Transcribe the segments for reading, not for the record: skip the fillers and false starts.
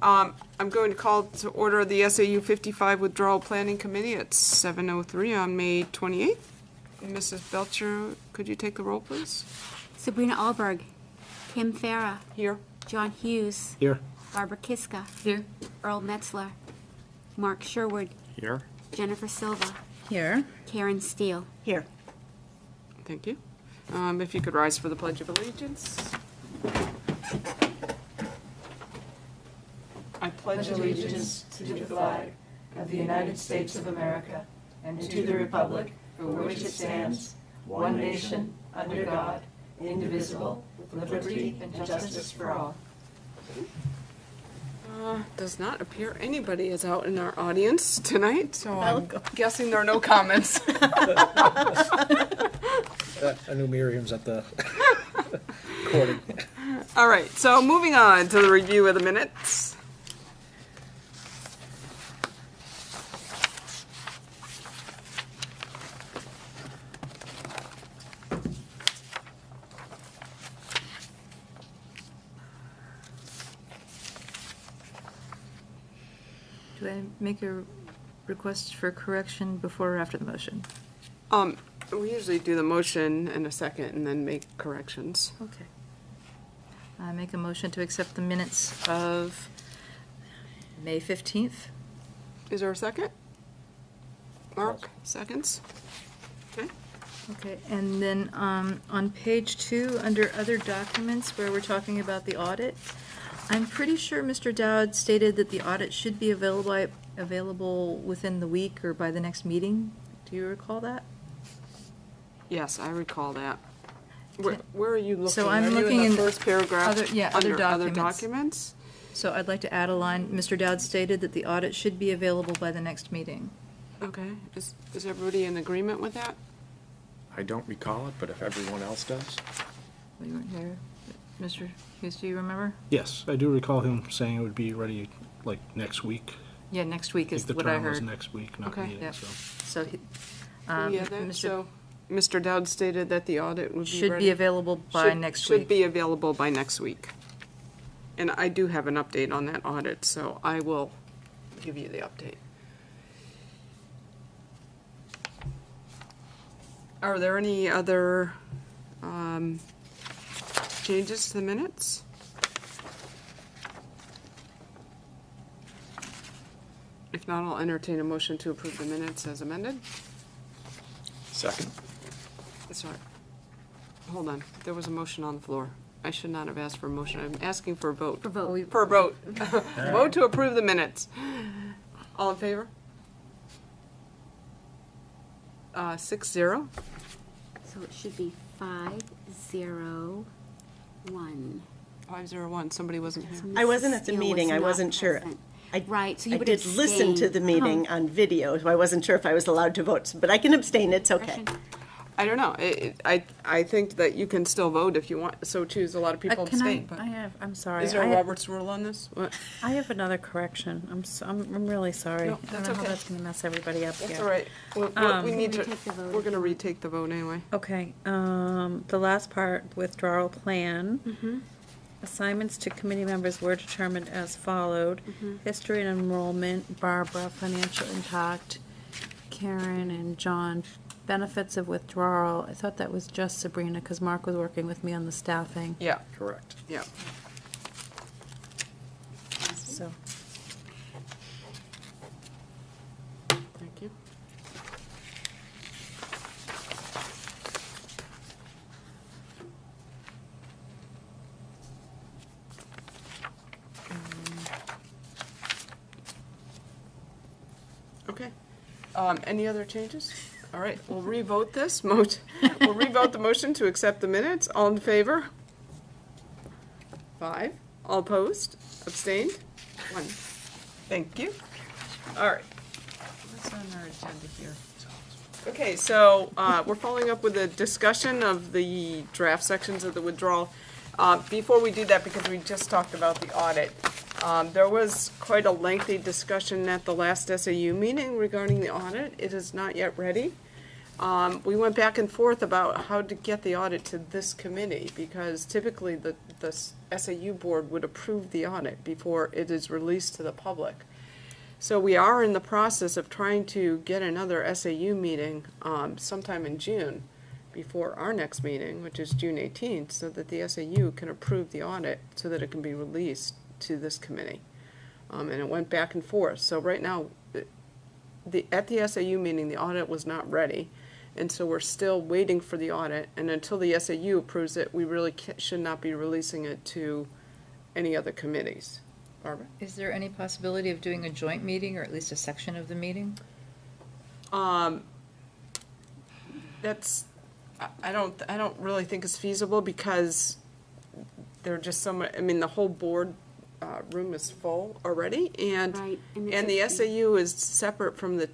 I'm going to call to order the SAU55 Withdrawal Planning Committee at 7:03 on May 28th. Mrs. Belcher, could you take the roll, please? Sabrina Alberg, Kim Farah, Here. John Hughes, Here. Barbara Kiska, Here. Earl Metzler, Mark Sherwood, Here. Jennifer Silva, Here. Karen Steele. Here. Thank you. If you could rise for the Pledge of Allegiance. I pledge allegiance to the flag of the United States of America and to the republic for which it stands, one nation, under God, indivisible, with liberty and justice for all. Does not appear anybody is out in our audience tonight, so I'm guessing there are no comments. I knew Miriam's at the recording. All right, so moving on to the review of the minutes. Do I make a request for correction before or after the motion? We usually do the motion in a second and then make corrections. Okay. I make a motion to accept the minutes of May 15th. Is there a second? Mark, seconds? Okay. Okay, and then on page 2, under other documents where we're talking about the audit, I'm pretty sure Mr. Dowd stated that the audit should be available within the week or by the next meeting. Do you recall that? Yes, I recall that. Where are you looking? So I'm are looking you in in the first paragraph? other under other documents. documents? So I'd like to add a line, Mr. Dowd stated that the audit should be available by the next meeting. Okay. Is everybody in agreement with that? I don't recall it, but if everyone else does. We weren't here. Mr. Hughes, do you remember? Yes, I do recall him saying it would be ready like next week. Yeah, next week I is think the what I term was heard. next week, not Okay. meeting, Yep. so. So, Yeah, so Mr. Dowd stated that the audit would be should ready. be available by next week. Should be available by next week. And I do have an update on that audit, so I will give you the update. Are there any other changes to the minutes? If not, I'll entertain a motion to approve the minutes as amended. Second. Sorry. Hold on. There was a motion on the floor. I should not have asked for a motion. I'm asking for a vote. For vote. For a vote. Vote to approve the minutes. All in favor? 6-0. So it should be 501. 501. Somebody wasn't here. So I wasn't at the Steele was meeting. I not wasn't sure. present. I- Right, so you I would did listen to the abstain. meeting on video, so I wasn't sure if I was allowed to vote, but I can abstain, it's okay. I don't know. I think that you can still vote if you want. So choose. A lot of people abstain. But I'm sorry. is there a I have- Robert's rule on this? What? I have another correction. I'm really sorry. No, I that's don't know okay. how that's going to mess everybody up That's here. all right. We need to. Retake the vote. We're going to retake the vote anyway. Okay, the last part, withdrawal plan. Mm-hmm. Assignments to committee members were determined as followed. History and enrollment, Barbara, financial impact, Karen and John. Benefits of withdrawal, I thought that was just Sabrina, because Mark was working with me on the staffing, Yeah. Correct. Yeah. so. Thank you. Okay. Any other changes? All right, we'll revote this. We'll revote the motion to accept the minutes. All in favor? 5. All opposed? Abstained? 1. Thank you. All right. What's on our agenda here? Okay, so we're following up with a discussion of the draft sections of the withdrawal. Before we do that, because we just talked about the audit, there was quite a lengthy discussion at the last SAU meeting regarding the audit. It is not yet ready. we went back and forth about how to get the audit to this committee, because typically the SAU board would approve the audit before it is released to the public. So we are in the process of trying to get another SAU meeting sometime in June, before our next meeting, which is June 18th, so that the SAU can approve the audit so that it can be released to this committee. And it went back and forth. So right now, at the SAU meeting, the audit was not ready. And so we're still waiting for the audit. And until the SAU approves it, we really should not be releasing it to any other committees. Barbara? Is there any possibility of doing a joint meeting, or at least a section of the meeting? That's, I don't really think it's feasible, because there are just so many, I mean, the whole board room is full already, and Right, and the SAU is separate from the,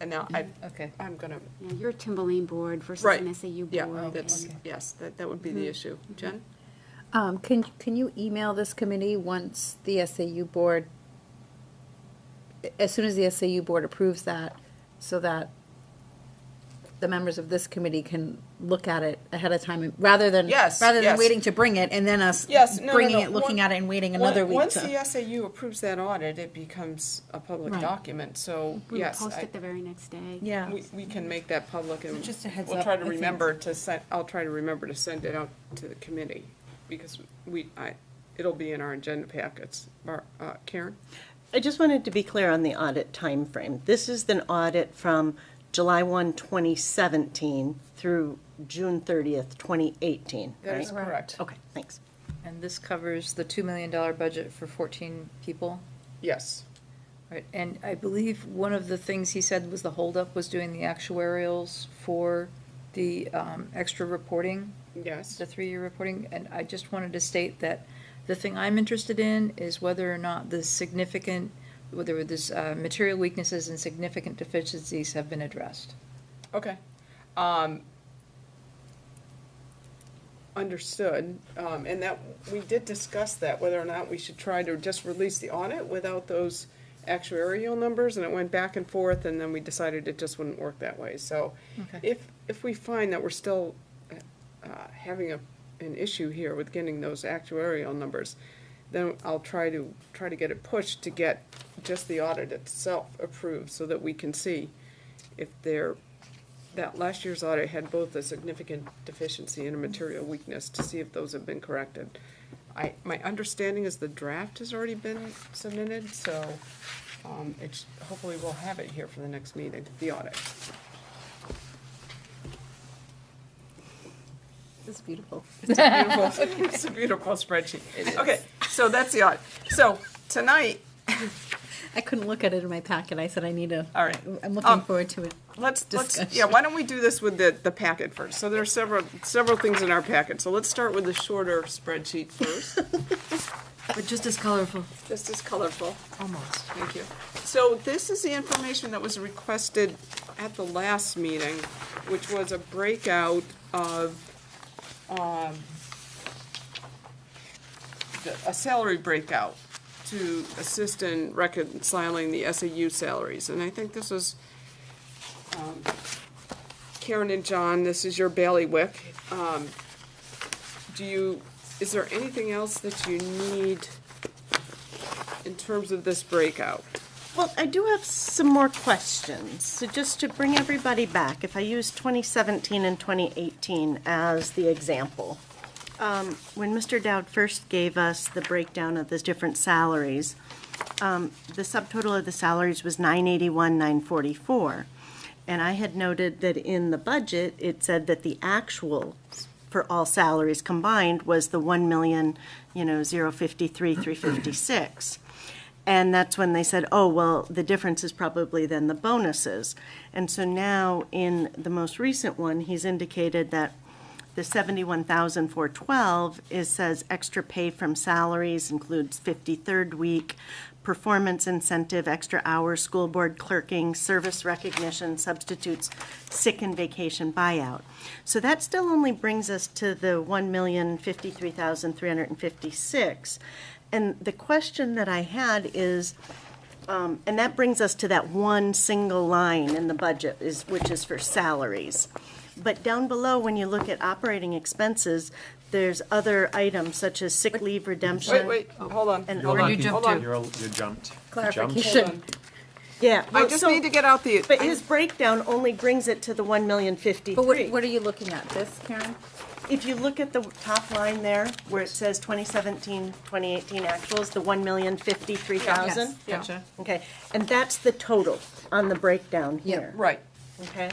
and now Okay. I'm gonna, Yeah, your Timberlane board versus right, an SAU board. yeah, and- that's, yes, that would be the issue. Jen? Can you email this committee once the SAU board, as soon as the SAU board approves that, so that the members of this committee can look at it ahead of time, rather than Yes, rather than yes. waiting to bring it and then us Yes, no, bringing no. it, looking One- at it, and waiting another week Once to. the SAU approves that audit, it becomes a public Right. document, so, We would yes, post it the very next day. Yeah. we can make that public, and Just a heads we'll up, try to I think. remember to send, I'll try to remember to send it out to the committee, because it'll be in our agenda packets. Karen? I just wanted to be clear on the audit timeframe. This is an audit from July 1, 2017 through June 30th, 2018, That right? is correct. Okay, thanks. And this covers the $2 million budget for 14 people? Yes. Right, and I believe one of the things he said was the holdup was doing the actuarials for the extra reporting, Yes. the 3-year reporting, and I just wanted to state that the thing I'm interested in is whether or not whether there's material weaknesses and significant deficiencies have been addressed. Okay. Understood. And that, we did discuss that, whether or not we should try to just release the audit without those actuarial numbers, and it went back and forth, and then we decided it just wouldn't work that way. So Okay. if we find that we're still having an issue here with getting those actuarial numbers, then I'll try to get it pushed to get just the audit itself approved, so that we can see if that last year's audit had both a significant deficiency and a material weakness, to see if those have been corrected. My understanding is the draft has already been submitted, so hopefully we'll have it here for the next meeting, the audit. It's beautiful. It's a beautiful spreadsheet. Okay, so that's the audit. So tonight, I couldn't look at it in my packet. I said I need to. All right. I'm looking forward to it. let's Discussion. why don't we do this with the packet first? So there are several things in our packet. So let's start with the shorter spreadsheet first. But just as colorful. Just as colorful. Almost. Thank you. So this is the information that was requested at the last meeting, which was a breakout of a salary breakout to assist in reconciling the SAU salaries. And I think this was Karen and John, this is your bailiwick. Is there anything else that you need in terms of this breakout? Well, I do have some more questions. So just to bring everybody back, if I use 2017 and 2018 as the example, when Mr. Dowd first gave us the breakdown of the different salaries, the subtotal of the salaries was 981, 944. And I had noted that in the budget, it said that the actual for all salaries combined was the 1,053, 356. And that's when they said, oh, well, the difference is probably then the bonuses. And so now in the most recent one, he's indicated that the 71,412 says extra pay from salaries includes 53rd week, performance incentive, extra hours, school board clerking, service recognition, substitutes, sick and vacation buyout. So that still only brings us to the 1,053,356. And the question that I had is, And that brings us to that one single line in the budget, which is for salaries. But down below, when you look at operating expenses, there's other items such as sick leave redemption. Wait, hold on. And Hold on. you jump Hold to? on. You jumped. Clarification. Yeah. I well, just so- need to get out the. But his breakdown only brings it to the 1,053,000. But what are you looking at, this, Karen? If you look at the top line there, where it says 2017, 2018 actuals, the 1,053,000. Yeah. Gotcha. Okay, and that's the total on the breakdown here. Right. Okay?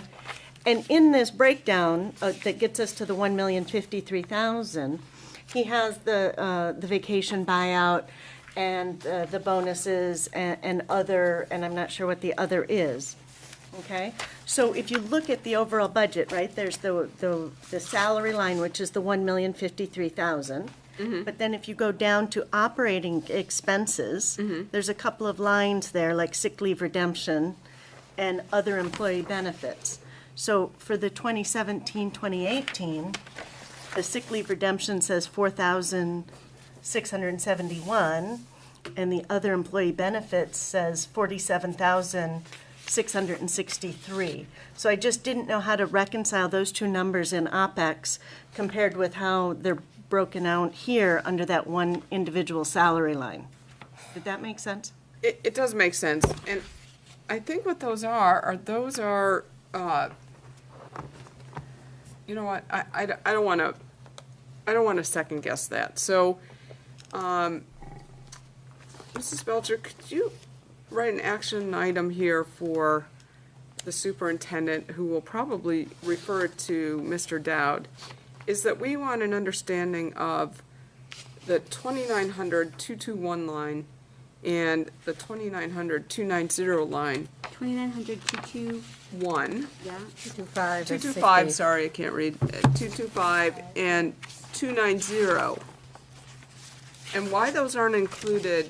And in this breakdown that gets us to the 1,053,000, he has the vacation buyout and the bonuses and other, and I'm not sure what the other is. Okay? So if you look at the overall budget, right, there's the salary line, which is the 1,053,000. But then if you go down to operating expenses, there's a couple of lines there, like sick leave redemption and other employee benefits. So for the 2017, 2018, the sick leave redemption says 4,671, and the other employee benefits says 47,663. So I just didn't know how to reconcile those two numbers in OpEx compared with how they're broken out here under that one individual salary line. Did that make sense? It does make sense, and I think what those are you know what, I don't want to second guess that. So, Mrs. Belcher, could you write an action item here for the superintendent, who will probably refer to Mr. Dowd, is that we want an understanding of the 2,900-221 line and the 2,900-290 line. 2,900, 1. yeah. 225. 225, sorry, I can't read. 225 and 290. And why those aren't included,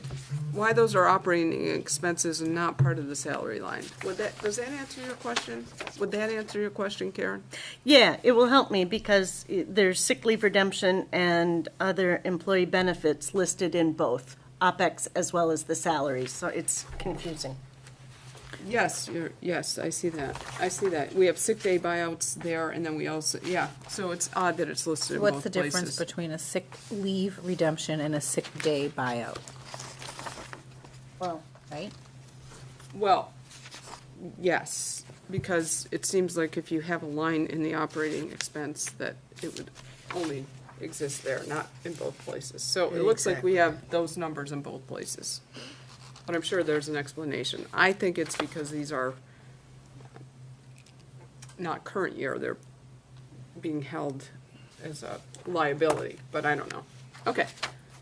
why those are operating expenses and not part of the salary line? Does that answer your question? Would that answer your question, Karen? Yeah, it will help me because there's sick leave redemption and other employee benefits listed in both OpEx as well as the salaries, so it's confusing. Yes, yes, I see that. I see that. We have sick day buyouts there, and then we also, yeah, so it's odd that it's listed in both What's the places. difference between a sick leave redemption and a sick day buyout, Well, right? Well, yes, because it seems like if you have a line in the operating expense, that it would only exist there, not in both places. So it looks like we have those numbers in both places. But I'm sure there's an explanation. I think it's because these are not current year, they're being held as a liability, but I don't know. Okay,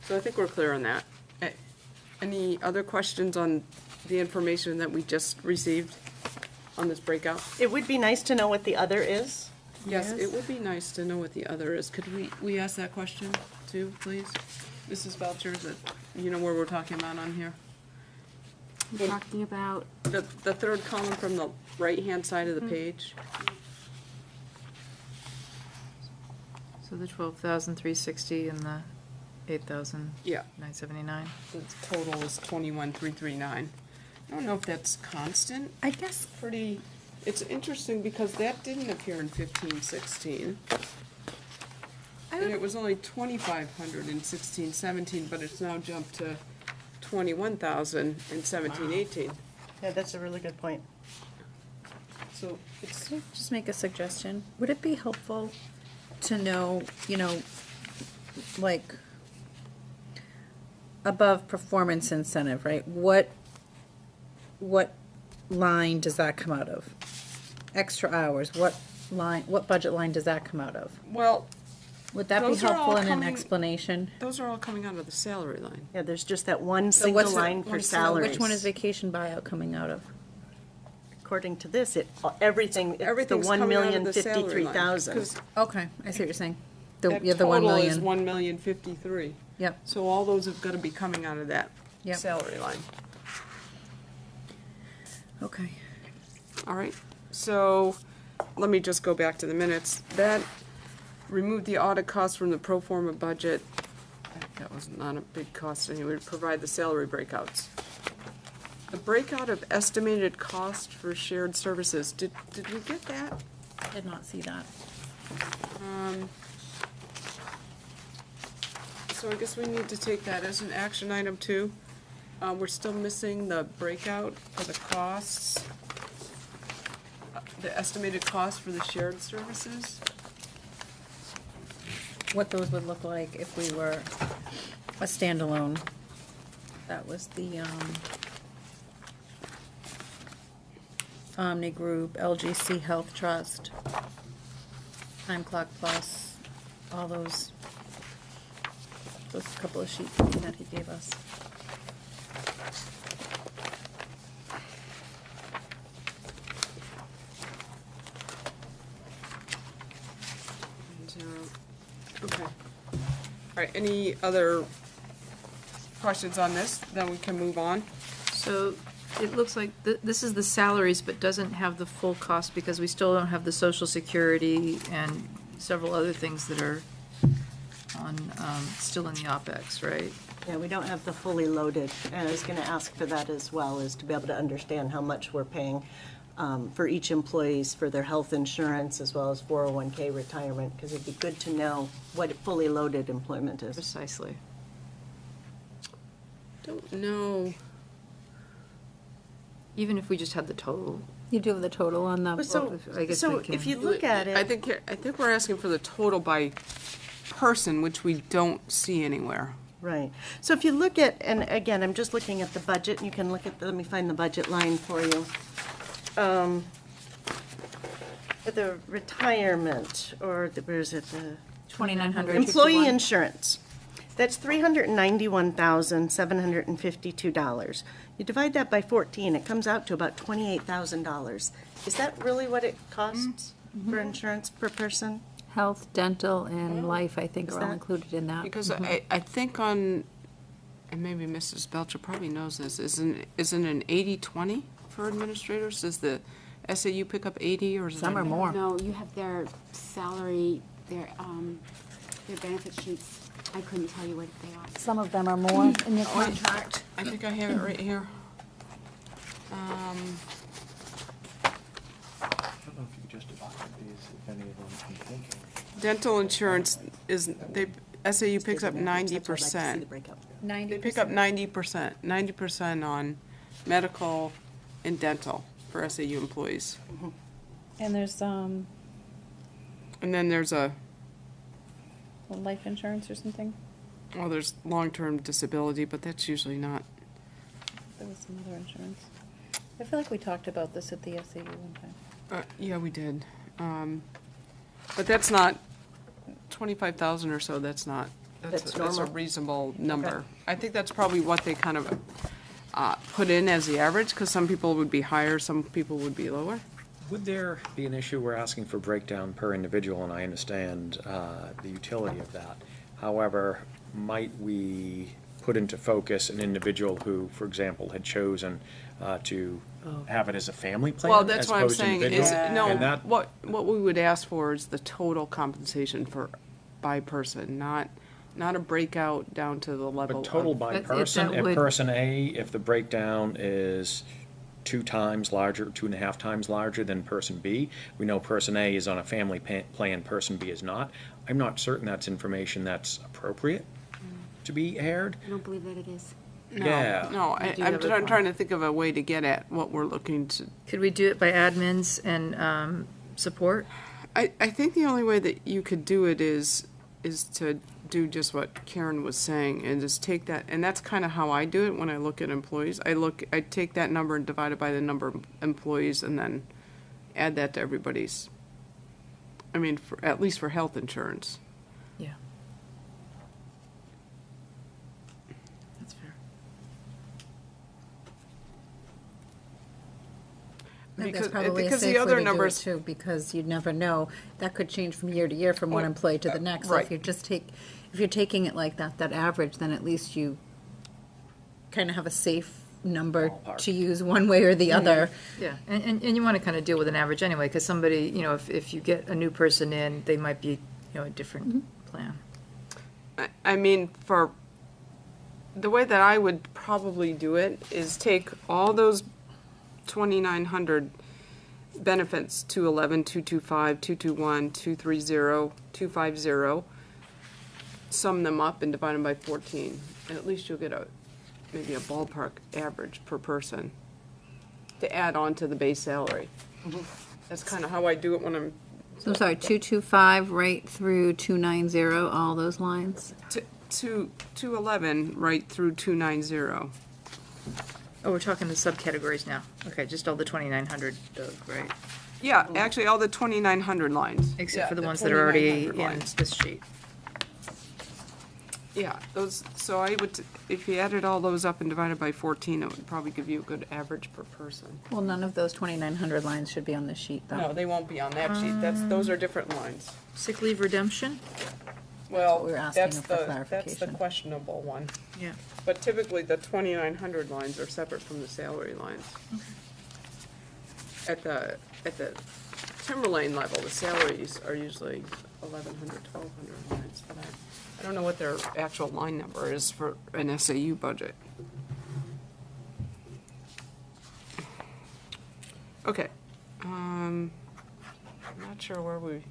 so I think we're clear on that. Any other questions on the information that we just received on this breakout? it would be nice to know what the other is. Yes, it would be nice to know what the other is. Could we ask that question too, please? Mrs. Belcher, that, you know where we're talking about on here? I'm talking about, The third column from the right-hand side of the page? So the 12,360 and the 8,979. Yeah, the total is 21,339. I don't know if that's constant. I guess Pretty, it's interesting because that didn't appear in 15-16. And it was only 2,500 in 16-17, but it's now jumped to 21,000 in 17-18. Yeah, that's a really good point. So it's, Can I just make a suggestion? Would it be helpful to know, like, above performance incentive, right? What line does that come out of? Extra hours, what budget line does that come out of? well, Would that be Those are all helpful in an coming- explanation? those are all coming out of the salary line. Yeah, there's just that one So single what's the- line for what's the- salaries. Which one is vacation buyout coming out of? According to this, everything, it's the Everything's coming out of the salary line. 1,053,000. 'Cause Okay, I see what you're saying. The 1 that total is million. 1,053,000. Yep, So all those have got to be coming out of that Yep. salary line. okay. All right, so let me just go back to the minutes. That removed the audit cost from the pro forma budget. That was not a big cost anyway, to provide the salary breakouts. the breakout of estimated cost for shared services, did we get that? Did not see that. So I guess we need to take that as an action item too. We're still missing the breakout for the costs, the estimated cost for the shared services. What those would look like if we were a standalone. That was the, Omni Group, LGC Health Trust, Time Clock Plus, all those couple of sheets that he gave us. Okay. All right, any other questions on this? Then we can move on. So it looks like this is the salaries, but doesn't have the full cost because we still don't have the social security and several other things that are on, still in the OpEx, right? Yeah, we don't have the fully loaded, and I was going to ask for that as well, is to be able to understand how much we're paying for each employees for their health insurance as well as 401K retirement, because it'd be good to know what fully loaded employment is. Precisely. Don't know. Even if we just had the total. You do have the total on the. So, I guess so we can- if you look at I it, think we're asking for the total by person, which we don't see anywhere. right. So if you look at, and again, I'm just looking at the budget, you can look at, let me find the budget line for you. For the retirement, or where is it, the 2,900. employee insurance, that's $391,752. You divide that by 14, it comes out to about $28,000. Is that really what it costs for insurance per person? Health, dental, and life, I think, Is are all that- included in that. Because I think on, and maybe Mrs. Belcher probably knows this, isn't an 80-20 for administrators? Does the SAU pick up 80 or is it? Some are more. No, you have their salary, their benefit sheets. I couldn't tell you what they are. Some of them are more in your contract. I think I have it right here. I don't know if you could just divide these, if any of them I'm thinking. Dental insurance is, SAU picks up 90%. They pick up 90% on medical and dental for SAU employees. And there's, And then there's life insurance or something. there's long-term disability, but that's usually not. There was some other insurance. I feel like we talked about this at the SAU one time. Yeah, we did. But that's not, 25,000 or so, that's not, that's a normal. reasonable number. I think that's probably what they kind of put in as the average, because some people would be higher, some people would be lower. Would there be an issue, we're asking for breakdown per individual, and I understand the utility of that. However, might we put into focus an individual who, for example, had chosen to have it as a family plan Well, that's as what I'm opposed to saying, is, individual? no, And that- what we would ask for is the total compensation by person, not a breakout down to the level But total of. by That- person, that if would- person A, if the breakdown is 2 times larger, 2.5 times larger than person B, we know person A is on a family plan, person B is not. I'm not certain that's information that's appropriate to be aired. I don't believe that it is. Yeah. No, You do I'm have a trying to think of a way to get at what we're looking to. Could we do it by admins and support? I think the only way that you could do it is to do just what Karen was saying, and just take that, and that's kind of how I do it when I look at employees. I take that number and divide it by the number of employees, and then add that to everybody's. I mean, at least for health insurance. Yeah. That's fair. I think Because- that's probably a because the safe other way to do it numbers- too, because you never know. That could change from year to year, from one employee to the next. So right. if you're taking it like that average, then at least you kind of have a safe number Ballpark. to use one way or the other. Yeah, and you want to kind of deal with an average anyway, because somebody, if you get a new person in, they might be, a different plan. I mean, for the way that I would probably do it is take all those 2,900 benefits, 211, 225, 221, 230, 250, sum them up and divide them by 14. And at least you'll get maybe a ballpark average per person to add on to the base salary. That's kind of how I do it when I'm. So I'm sorry, 225 right through 290, all those lines? 211 right through 290. Oh, we're talking the subcategories now. Okay, just all the 2,900, right? Yeah, actually, all the 2,900 lines. Except Yeah, for the ones that are already 2,900 in lines. this sheet. Yeah, those, so I would, if you added all those up and divided by 14, it would probably give you a good average per person. Well, none of those 2,900 lines should be on this sheet, though. No, they won't be on that sheet. Those are different lines. Sick leave redemption? Well, we were asking that's for the clarification. questionable one. Yeah. But typically, the 2,900 lines are separate from the salary lines. At the Timberlane level, the salaries are usually 1,100, 1,200 lines. But I don't know what their actual line number is for an SAU budget. Okay. I'm not sure where we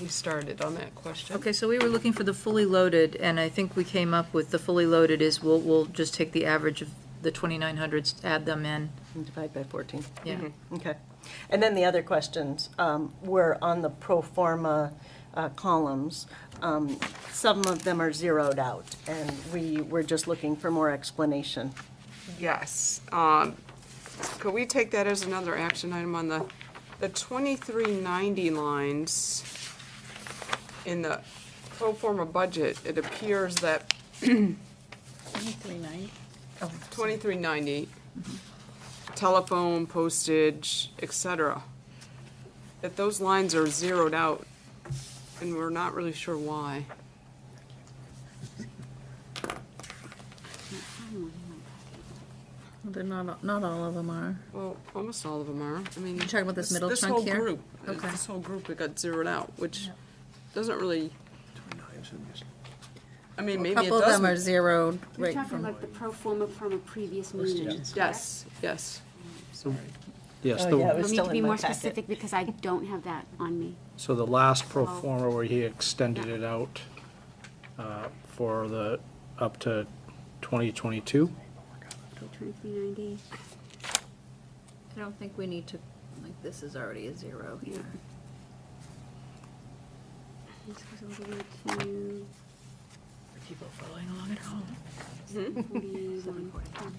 started on that question. Okay, so we were looking for the fully loaded, and I think we came up with the fully loaded is we'll just take the average of the 2,900s, add them in. And divide by 14. Yeah. Okay. And then the other questions were on the pro forma columns. Some of them are zeroed out, and we were just looking for more explanation. Yes. Could we take that as another action item on the 2390 lines in the pro forma budget? It appears that 2390? 2390, telephone, postage, etc., that those lines are zeroed out, and we're not really sure why. They're not all of them are. Well, almost all of them are. I mean, You're talking about this middle chunk whole here? group, Okay. this whole group, it got zeroed out, which doesn't really. I mean, A maybe it couple of them are doesn't. zeroed You're right talking from, about the pro forma from a previous meeting. Yes, yes. Sorry. Yes, Oh, yeah, it You'll was need still to be in my more packet. specific because I don't have that on me. so the last pro forma where he extended it out for the, up to 2022? 2390. I don't think we need to, like, this is already a zero here. This goes all the way to People following along at home. 41.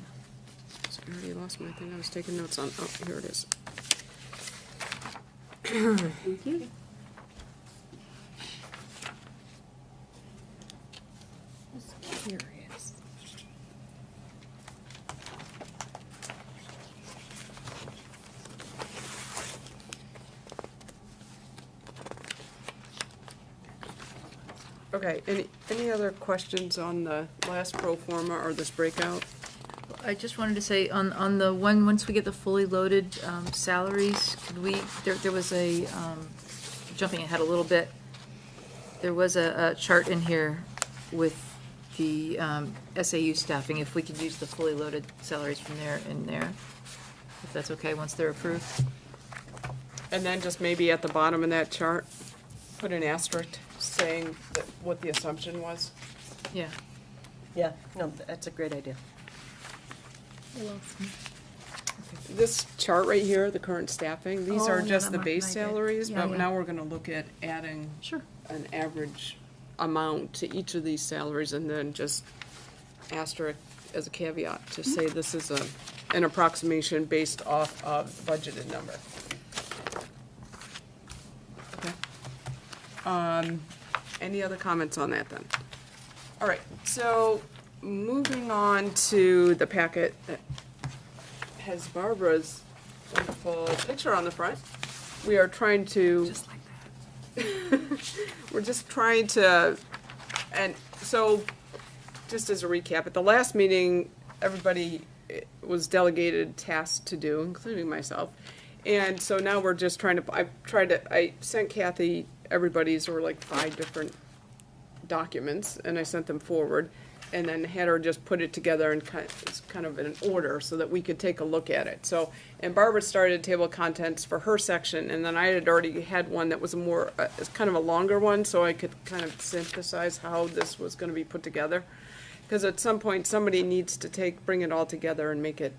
So I already lost my thing I was taking notes on. Oh, here it is. Thank you. Just curious. Okay, any other questions on the last pro forma or this breakout? I just wanted to say, on the one, once we get the fully loaded salaries, could we, there was a, jumping ahead a little bit, there was a chart in here with the SAU staffing, if we could use the fully loaded salaries from there and there, if that's okay, once they're approved. And then just maybe at the bottom of that chart, put an asterisk saying that what the assumption was. Yeah. Yeah, no, that's a great idea. This chart right here, the current staffing, these Oh, are yeah, just that the might- base might be. salaries, Yeah, but yeah. now we're gonna look at adding Sure. an average amount to each of these salaries and then just asterisk as a caveat to say this is an approximation based off of the budgeted number. Okay. Any other comments on that then? All right, so moving on to the packet that has Barbara's wonderful picture on the front. We are trying to. Just like that. We're just trying to, and so, just as a recap, at the last meeting, everybody was delegated tasks to do, including myself. And so now we're just trying to, I sent Kathy everybody's, or like 5 different documents, and I sent them forward. and then had her just put it together and it's kind of in an order so that we could take a look at it. So, and Barbara started a table of contents for her section, and then I had already had one that was more, it's kind of a longer one, so I could kind of synthesize how this was gonna be put together. Because at some point, somebody needs to bring it all together and make it,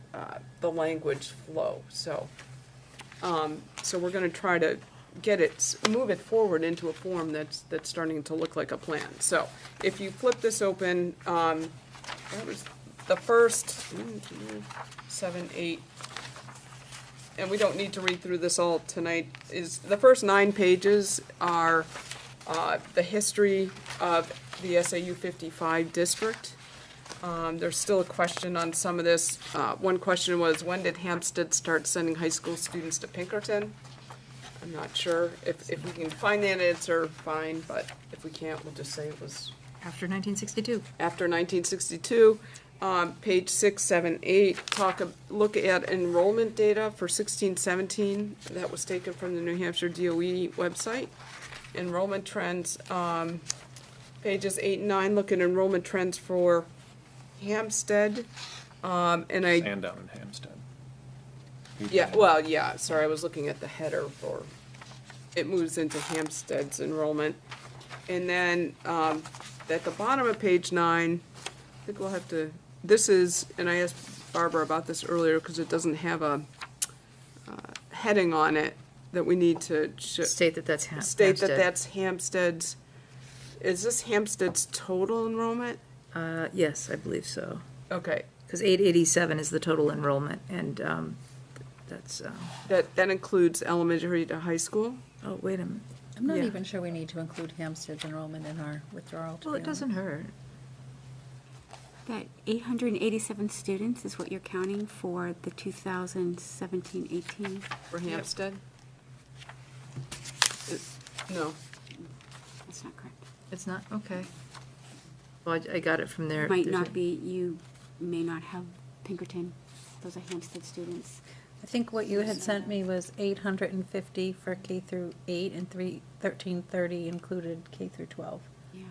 the language flow, so. So we're gonna try to move it forward into a form that's starting to look like a plan. So, if you flip this open, that was the first 7, 8, and we don't need to read through this all tonight, is the first 9 pages are the history of the SAU55 district. There's still a question on some of this. One question was, when did Hampstead start sending high school students to Pinkerton? I'm not sure. If we can find that answer, fine, but if we can't, we'll just say it was After 1962. after 1962. Page 6, 7, 8, look at enrollment data for 16-17. That was taken from the New Hampshire DOE website. Enrollment trends, pages 8 and 9, look at enrollment trends for Hampstead. And down in Hampstead. Yeah, well, yeah, sorry, I was looking at the header for, it moves into Hampstead's enrollment. And then, at the bottom of page 9, I think we'll have to, this is, and I asked Barbara about this earlier, because it doesn't have a heading on it that we need to State that that's state that Hampstead. that's Hampstead's, is this Hampstead's total enrollment? Yes, I believe so. Okay, Because 887 is the total enrollment, and that's, that includes elementary to high school? oh, wait a minute. I'm not Yeah. even sure we need to include Hampstead's enrollment in our withdrawal. to Well, be it doesn't hurt. That 887 students is what you're counting for the 2017-18? For Hampstead? No. That's not correct. It's not, okay. Well, I got it from there. Might There's a- not be, you may not have Pinkerton. Those are Hampstead students. I think what you had sent me was 850 for K through 8 and 1330 included K through 12. Yeah,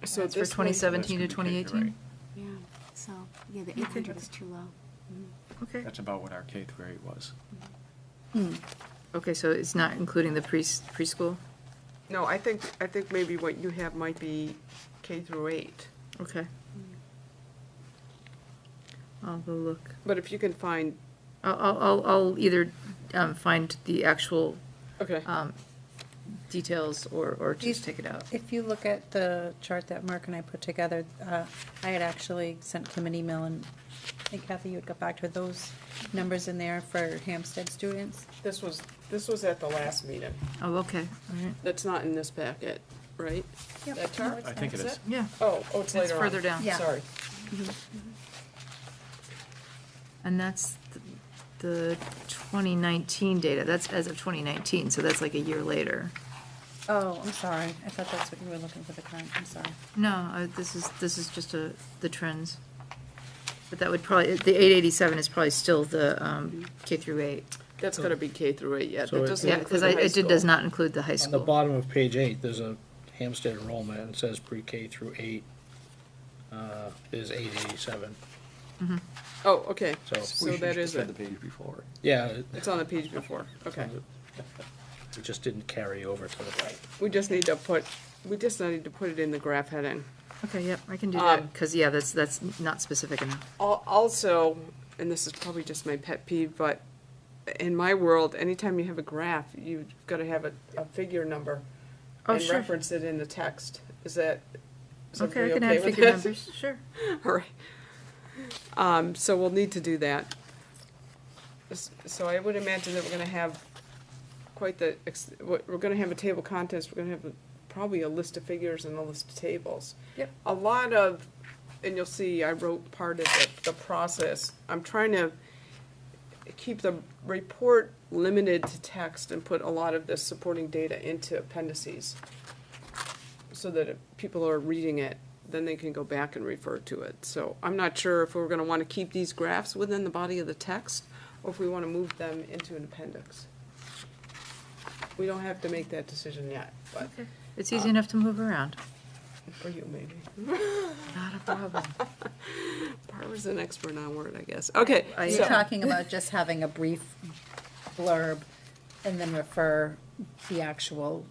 So That's for this one- 2017 to That's gonna be K through 2018? yeah. So, yeah, the 800 is too low. Okay. That's about what our K through 8 was. Okay, so it's not including the preschool? No, I think maybe what you have might be K through 8. Okay. I'll go look. But if you can find, I'll either find the actual okay, details or just take it out. If you look at the chart that Mark and I put together, I had actually sent Kim an email, and I think Kathy, you had got back to her, those numbers in there for Hampstead students. this was at the last meeting. Oh, okay, all right. That's not in this packet, right? Yep. That chart? I think it is. Yeah, Oh, it's later on. further down. Yeah. Sorry. and that's the 2019 data. That's as of 2019, so that's like a year later. Oh, I'm sorry. I thought that's what you were looking for the current. I'm sorry. No, this is just the trends. But that would probably, the 887 is probably still the K through 8. That's gotta be K through 8 yet. So That it- doesn't Yeah, include because the high it does school. not include the high On the school. bottom of page 8, there's a Hampstead enrollment, and it says pre-K through 8 is 887. Oh, okay, So- so that is Said it. the page before. Yeah, It's on the page before, okay. it just didn't carry over to the right. We just need to put it in the graph heading. Okay, yep, I can do that, because, yeah, that's not specific enough. Also, and this is probably just my pet peeve, but in my world, anytime you have a graph, you've gotta have a figure number Oh, and sure. reference it in the text. Is Okay, I everybody can okay add with figure that? numbers, sure. All right. So we'll need to do that. So I would imagine that we're gonna have we're gonna have a table of contents, we're gonna have probably a list of figures and a list of tables. Yep. A lot of, and you'll see, I wrote part of the process. I'm trying to keep the report limited to text and put a lot of this supporting data into appendices, so that if people are reading it, then they can go back and refer to it. So I'm not sure if we're gonna wanna keep these graphs within the body of the text, or if we wanna move them into an appendix. We don't have to make that decision yet, but, It's easy enough to move around. For you, maybe. Not a problem. Barbara's an expert on Word, I guess. Okay, Are you You're so, talking about just having a brief blurb and then refer the actual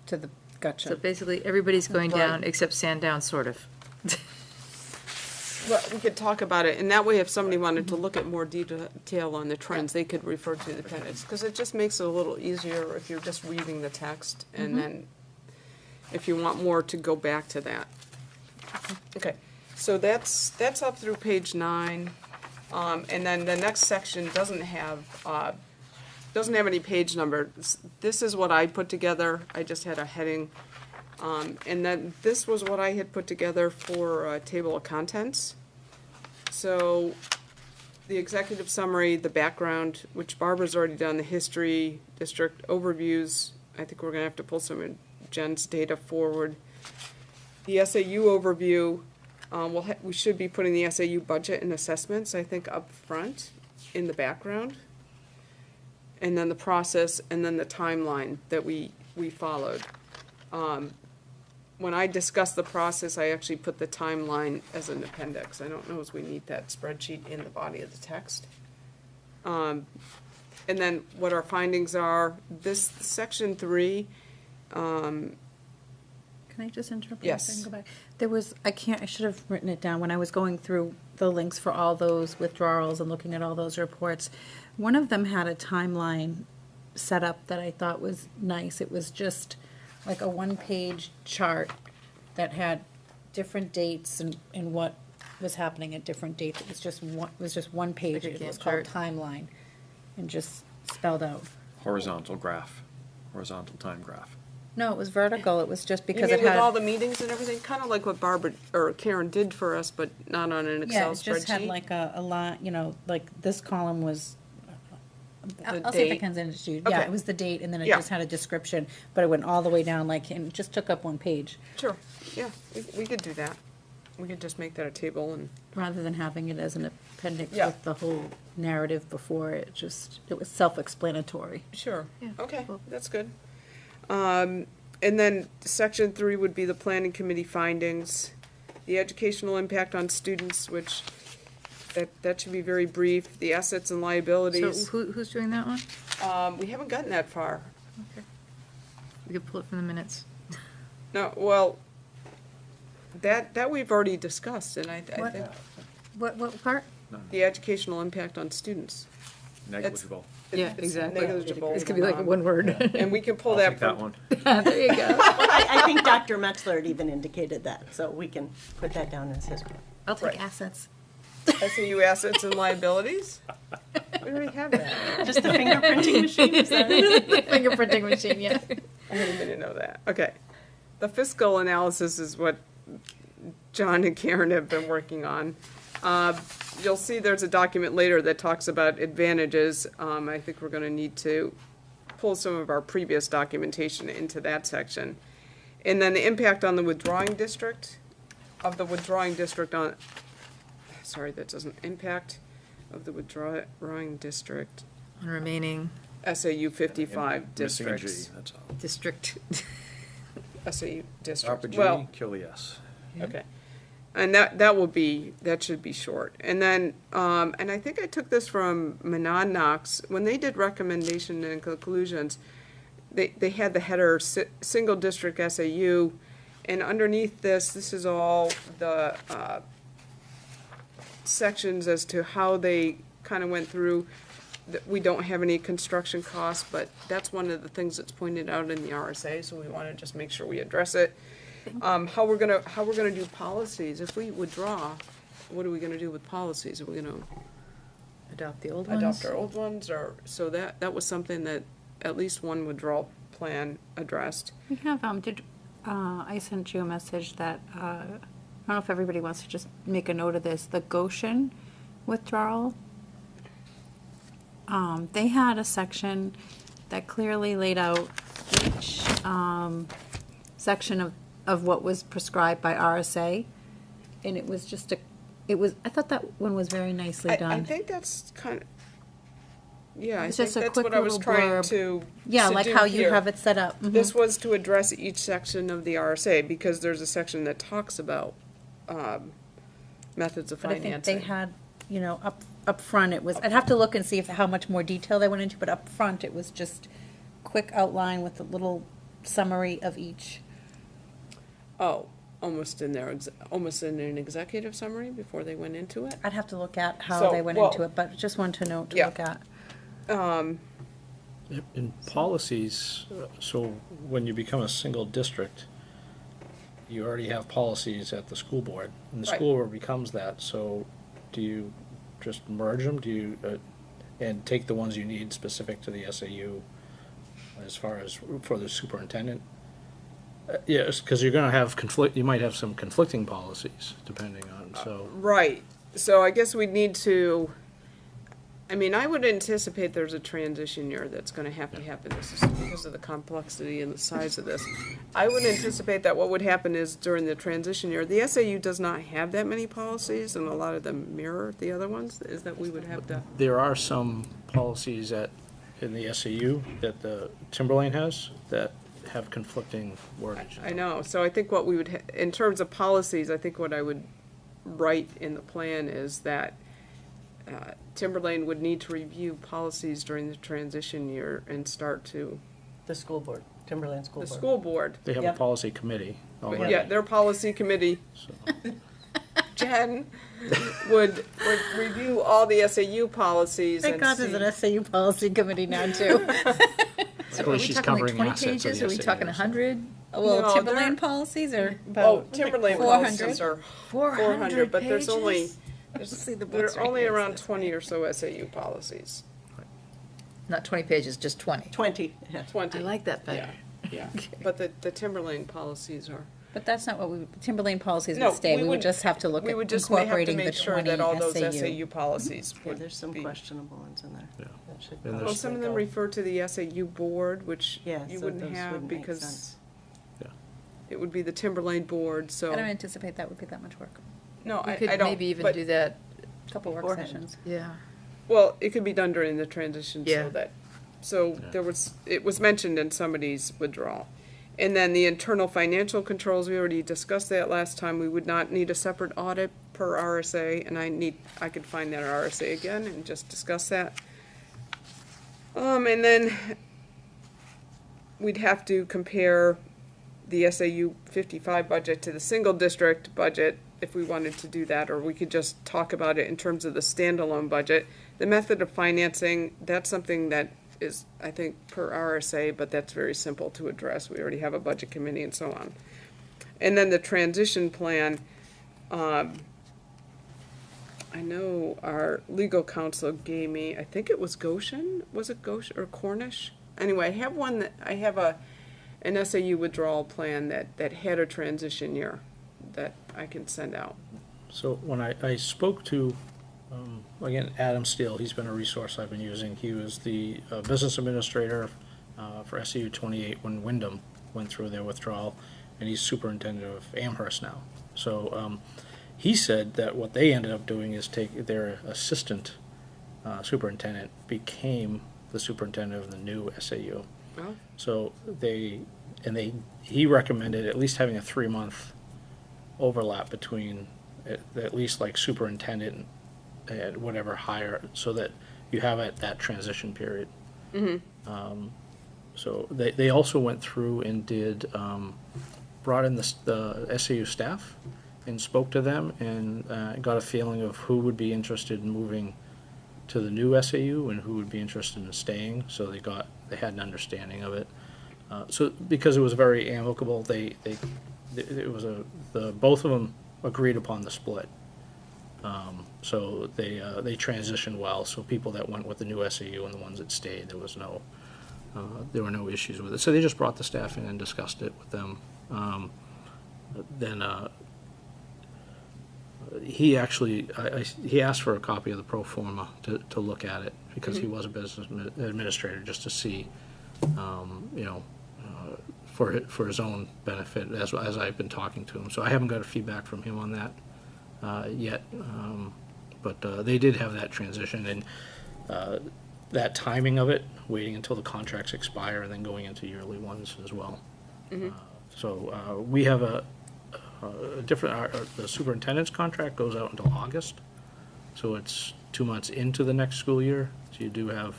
to the, So gotcha. basically, everybody's going Right. down except Sandown, sort of. well, we could talk about it, and that way if somebody wanted to look at more detail on the trends, they could refer to the appendix, because it just makes it a little easier if you're just reading the text, and then if you want more, to go back to that. Okay, so that's up through page 9, and then the next section doesn't have any page number. This is what I put together. I just had a heading. And then this was what I had put together for a table of contents. So the executive summary, the background, which Barbara's already done, the history, district overviews. I think we're gonna have to pull some of Jen's data forward. The SAU overview, we should be putting the SAU budget and assessments, I think, up front in the background. And then the process, and then the timeline that we followed. When I discussed the process, I actually put the timeline as an appendix. I don't know if we need that spreadsheet in the body of the text. And then what our findings are, this, section 3, Can I just interrupt? Yes. And go back? There was, I should have written it down when I was going through the links for all those withdrawals and looking at all those reports. One of them had a timeline set up that I thought was nice. It was just like a one-page chart that had different dates and what was happening at different dates. It was just one page. Like a It was Gantt called chart. timeline and just spelled out. Horizontal graph, horizontal time graph. No, it was vertical. It was just you because mean it with all had, the meetings and everything, kind of like what Barbara or Karen did for us, but not on an yeah, Excel it just had spreadsheet? like a line, like this column was, The I'll see if I date. can send it to you. Yeah, Okay. it was the date and then it Yeah. just had a description, but it went all the way down like, and it just took up one page Sure, yeah, we could do that. We could just make that a table and, rather than having it as an appendix Yeah. with the whole narrative before it. It was self-explanatory. sure, Yeah, okay, cool. that's good. And then section 3 would be the planning committee findings, the educational impact on students, which that should be very brief, the assets and So liabilities. who's doing that one? We haven't gotten that far. Okay. We could pull it from the minutes. No, well, that we've already discussed, and I What? think What part? the educational impact on students. Negligible. Yeah, It's exactly. negligible. It's gonna be like one word. And we can pull I'll that take that from, one. There you go. I think Dr. Metzler had even indicated that, so we can put that down as his. I'll Right. take assets. SAU assets and liabilities. We already have that. Just the fingerprinting machine, is that it? Fingerprinting machine, yeah. I didn't know that. Okay. The fiscal analysis is what John and Karen have been working on. You'll see there's a document later that talks about advantages. I think we're going to need to pull some of our previous documentation into that section. And then the impact on the withdrawing district, on, sorry, that doesn't, impact of the withdrawing district, On remaining SAU55 Missing a G, districts. that's all. district. SAU district. Drop a G, Well, kill the S. okay. And that should be short. And then, and I think I took this from Monadnock's, when they did recommendation and conclusions, they had the header, single district SAU, and underneath this is all the, sections as to how they kind of went through. That we don't have any construction costs, but that's one of the things that's pointed out in the RSA, so we want to just make sure we address it. How we're gonna do policies, if we withdraw, what are we gonna do with policies? Are we gonna Adopt the old ones? adopt our old ones, or, so that was something that at least one withdrawal plan addressed. We have, I sent you a message that, I don't know if everybody wants to just make a note of this, the Goshen withdrawal. They had a section that clearly laid out each, section of what was prescribed by RSA. And it was just I thought that one was very nicely done. I think that's kind of, Yeah, I It's think just a that's quick what I was little trying blurb. to Yeah, to like do how you here. have it set up. Mhm. This was to address each section of the RSA, because there's a section that talks about methods of But I financing. think they had, up front, it was, I'd have to look and see how much more detail they went into, but up front, it was just quick outline with a little summary of each. Oh, almost in an executive summary before they went into it? I'd have to look at how So, they went well, into it, but just wanted to note to yeah. look at. In policies, so when you become a single district, you already have policies at the school board, and the Right. school board becomes that, so do you just merge them, do you, and take the ones you need specific to the SAU as far as for the superintendent? Yes, because you're gonna have you might have some conflicting policies, depending on, so. Right, so I guess we need to, I would anticipate there's a transition year that's gonna have to happen. This is because of the complexity and the size of this. I would anticipate that what would happen is during the transition year, the SAU does not have that many policies, and a lot of them mirror the other ones, is that we would have to. There are some policies in the SAU that the Timberlane has that have conflicting wordage. I know, so I think what we would, in terms of policies, I think what I would write in the plan is that Timberlane would need to review policies during the transition year and start to, The school board, Timberland School the Board. school board, They have a Yep. policy committee already. yeah, their policy committee, So, Jen, would review all the SAU policies and Thank God there's see. an SAU policy committee now, too. So At are we least she's talking like covering 20 assets of pages? the Are we SAU, talking so. 100? Well, No, Timberlane they're- policies are Oh, about Timberlane 400. policies are 400 400, but there's only, See the there books are right only here, around so- 20 or so SAU policies. Not 20 pages, just 20. 20, yeah. 20. I like that better. Yeah, but the Timberlane policies are. But that's not what Timberlane policies No, would stay. we We would wouldn't- just have to look We at would just have to incorporating the make sure 20 that all those SAU. SAU policies Yeah, would there's some be. questionable ones in there. Yeah. That should And probably Well, some of them go. refer to the SAU board, which Yeah, you so wouldn't those have wouldn't make because sense. Yeah. it would be the Timberlane board, so. I don't anticipate that would be that much work. No, We I could don't. maybe even but- do that, Couple work Beforehand. sessions. yeah. Well, it could be done during the transition Yeah. so Yeah. it was mentioned in somebody's withdrawal. And then the internal financial controls, we already discussed that last time. We would not need a separate audit per RSA, and I could find that RSA again and just discuss that. And then we'd have to compare the SAU55 budget to the single district budget if we wanted to do that, or we could just talk about it in terms of the standalone budget. The method of financing, that's something that is, I think, per RSA, but that's very simple to address. We already have a budget committee and so on. And then the transition plan, I know our legal counsel gave me, I think it was Goshen, was it Goshen or Cornish? Anyway, I have an SAU withdrawal plan that had a transition year that I can send out. So when I spoke to, again, Adam Steele, he's been a resource I've been using. He was the business administrator for SAU28 when Wyndham went through their withdrawal, and he's superintendent of Amherst now. So he said that what they ended up doing is take their assistant superintendent became the superintendent of the new SAU. Well, So he recommended at least having a 3-month overlap between at least like superintendent and whatever higher, so that you have that transition period. So they also went through and brought in the SAU staff and spoke to them and got a feeling of who would be interested in moving to the new SAU and who would be interested in staying, so they had an understanding of it. So because it was very amicable, both of them agreed upon the split. So they transitioned well, so people that went with the new SAU and the ones that stayed, there were no issues with it. So they just brought the staff in and discussed it with them. Then he actually, he asked for a copy of the pro forma to look at it, because he was a business administrator, just to see, for his own benefit, as I've been talking to him. So I haven't got a feedback from him on that yet, but they did have that transition, and that timing of it, waiting until the contracts expire and then going into yearly ones as well. So we have a different, the superintendent's contract goes out until August, so it's 2 months into the next school year. So you do have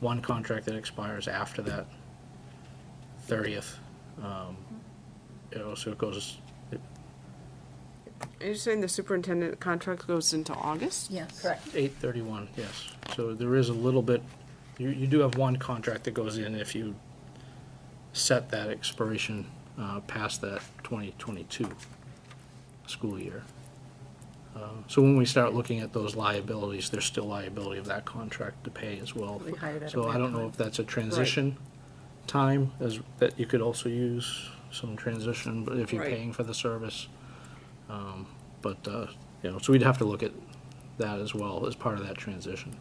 one contract that expires after that 30th. So it goes, Are you saying the superintendent contract goes into August? Yes. Correct. 8/31, yes. So there is a little bit, you do have one contract that goes in if you set that expiration past that 2022 school year. So when we start looking at those liabilities, there's still liability of that contract to pay as well. We hired at So a I bad don't know time. if that's a transition time that you could also use some transition, but if you're Right. paying for the service. So we'd have to look at that as well as part of that transition.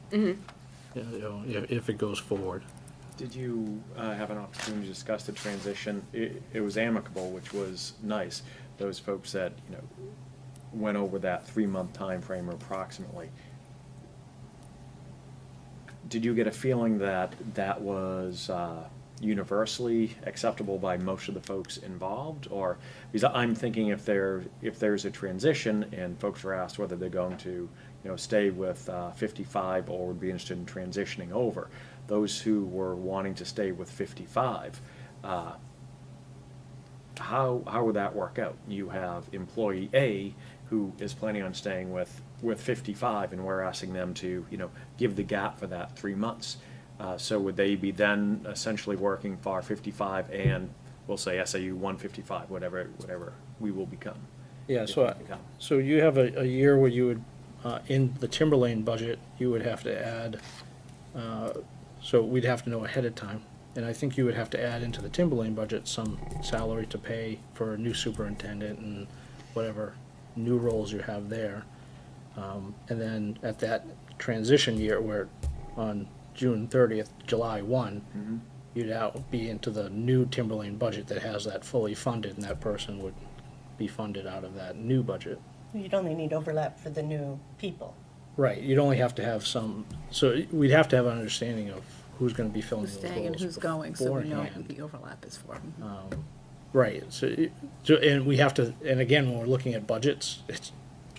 If it goes forward. Did you have an opportunity to discuss the transition? It was amicable, which was nice. Those folks that, went over that 3-month time frame approximately. Did you get a feeling that that was universally acceptable by most of the folks involved? Or, because I'm thinking if there's a transition and folks are asked whether they're going to, stay with 55 or would be interested in transitioning over, those who were wanting to stay with 55, how would that work out? You have employee A who is planning on staying with 55, and we're asking them to, give the gap for that 3 months. So would they be then essentially working for 55 and, we'll say SAU 155, whatever we will become? Yeah, if so, we become. so you have a year where you would, in the Timberlane budget, you would have to add, so we'd have to know ahead of time. And I think you would have to add into the Timberlane budget some salary to pay for a new superintendent and whatever new roles you have there. And then at that transition year where on June 30th, July 1, you'd be into the new Timberlane budget that has that fully funded, and that person would be funded out of that new budget. You'd only need overlap for the new people. Right, you'd only have to have some, so we'd have to have an understanding of who's gonna be filling Who's those roles staying and who's going, so we know who beforehand. the overlap is for. Right, and we have to, and again, when we're looking at budgets, it's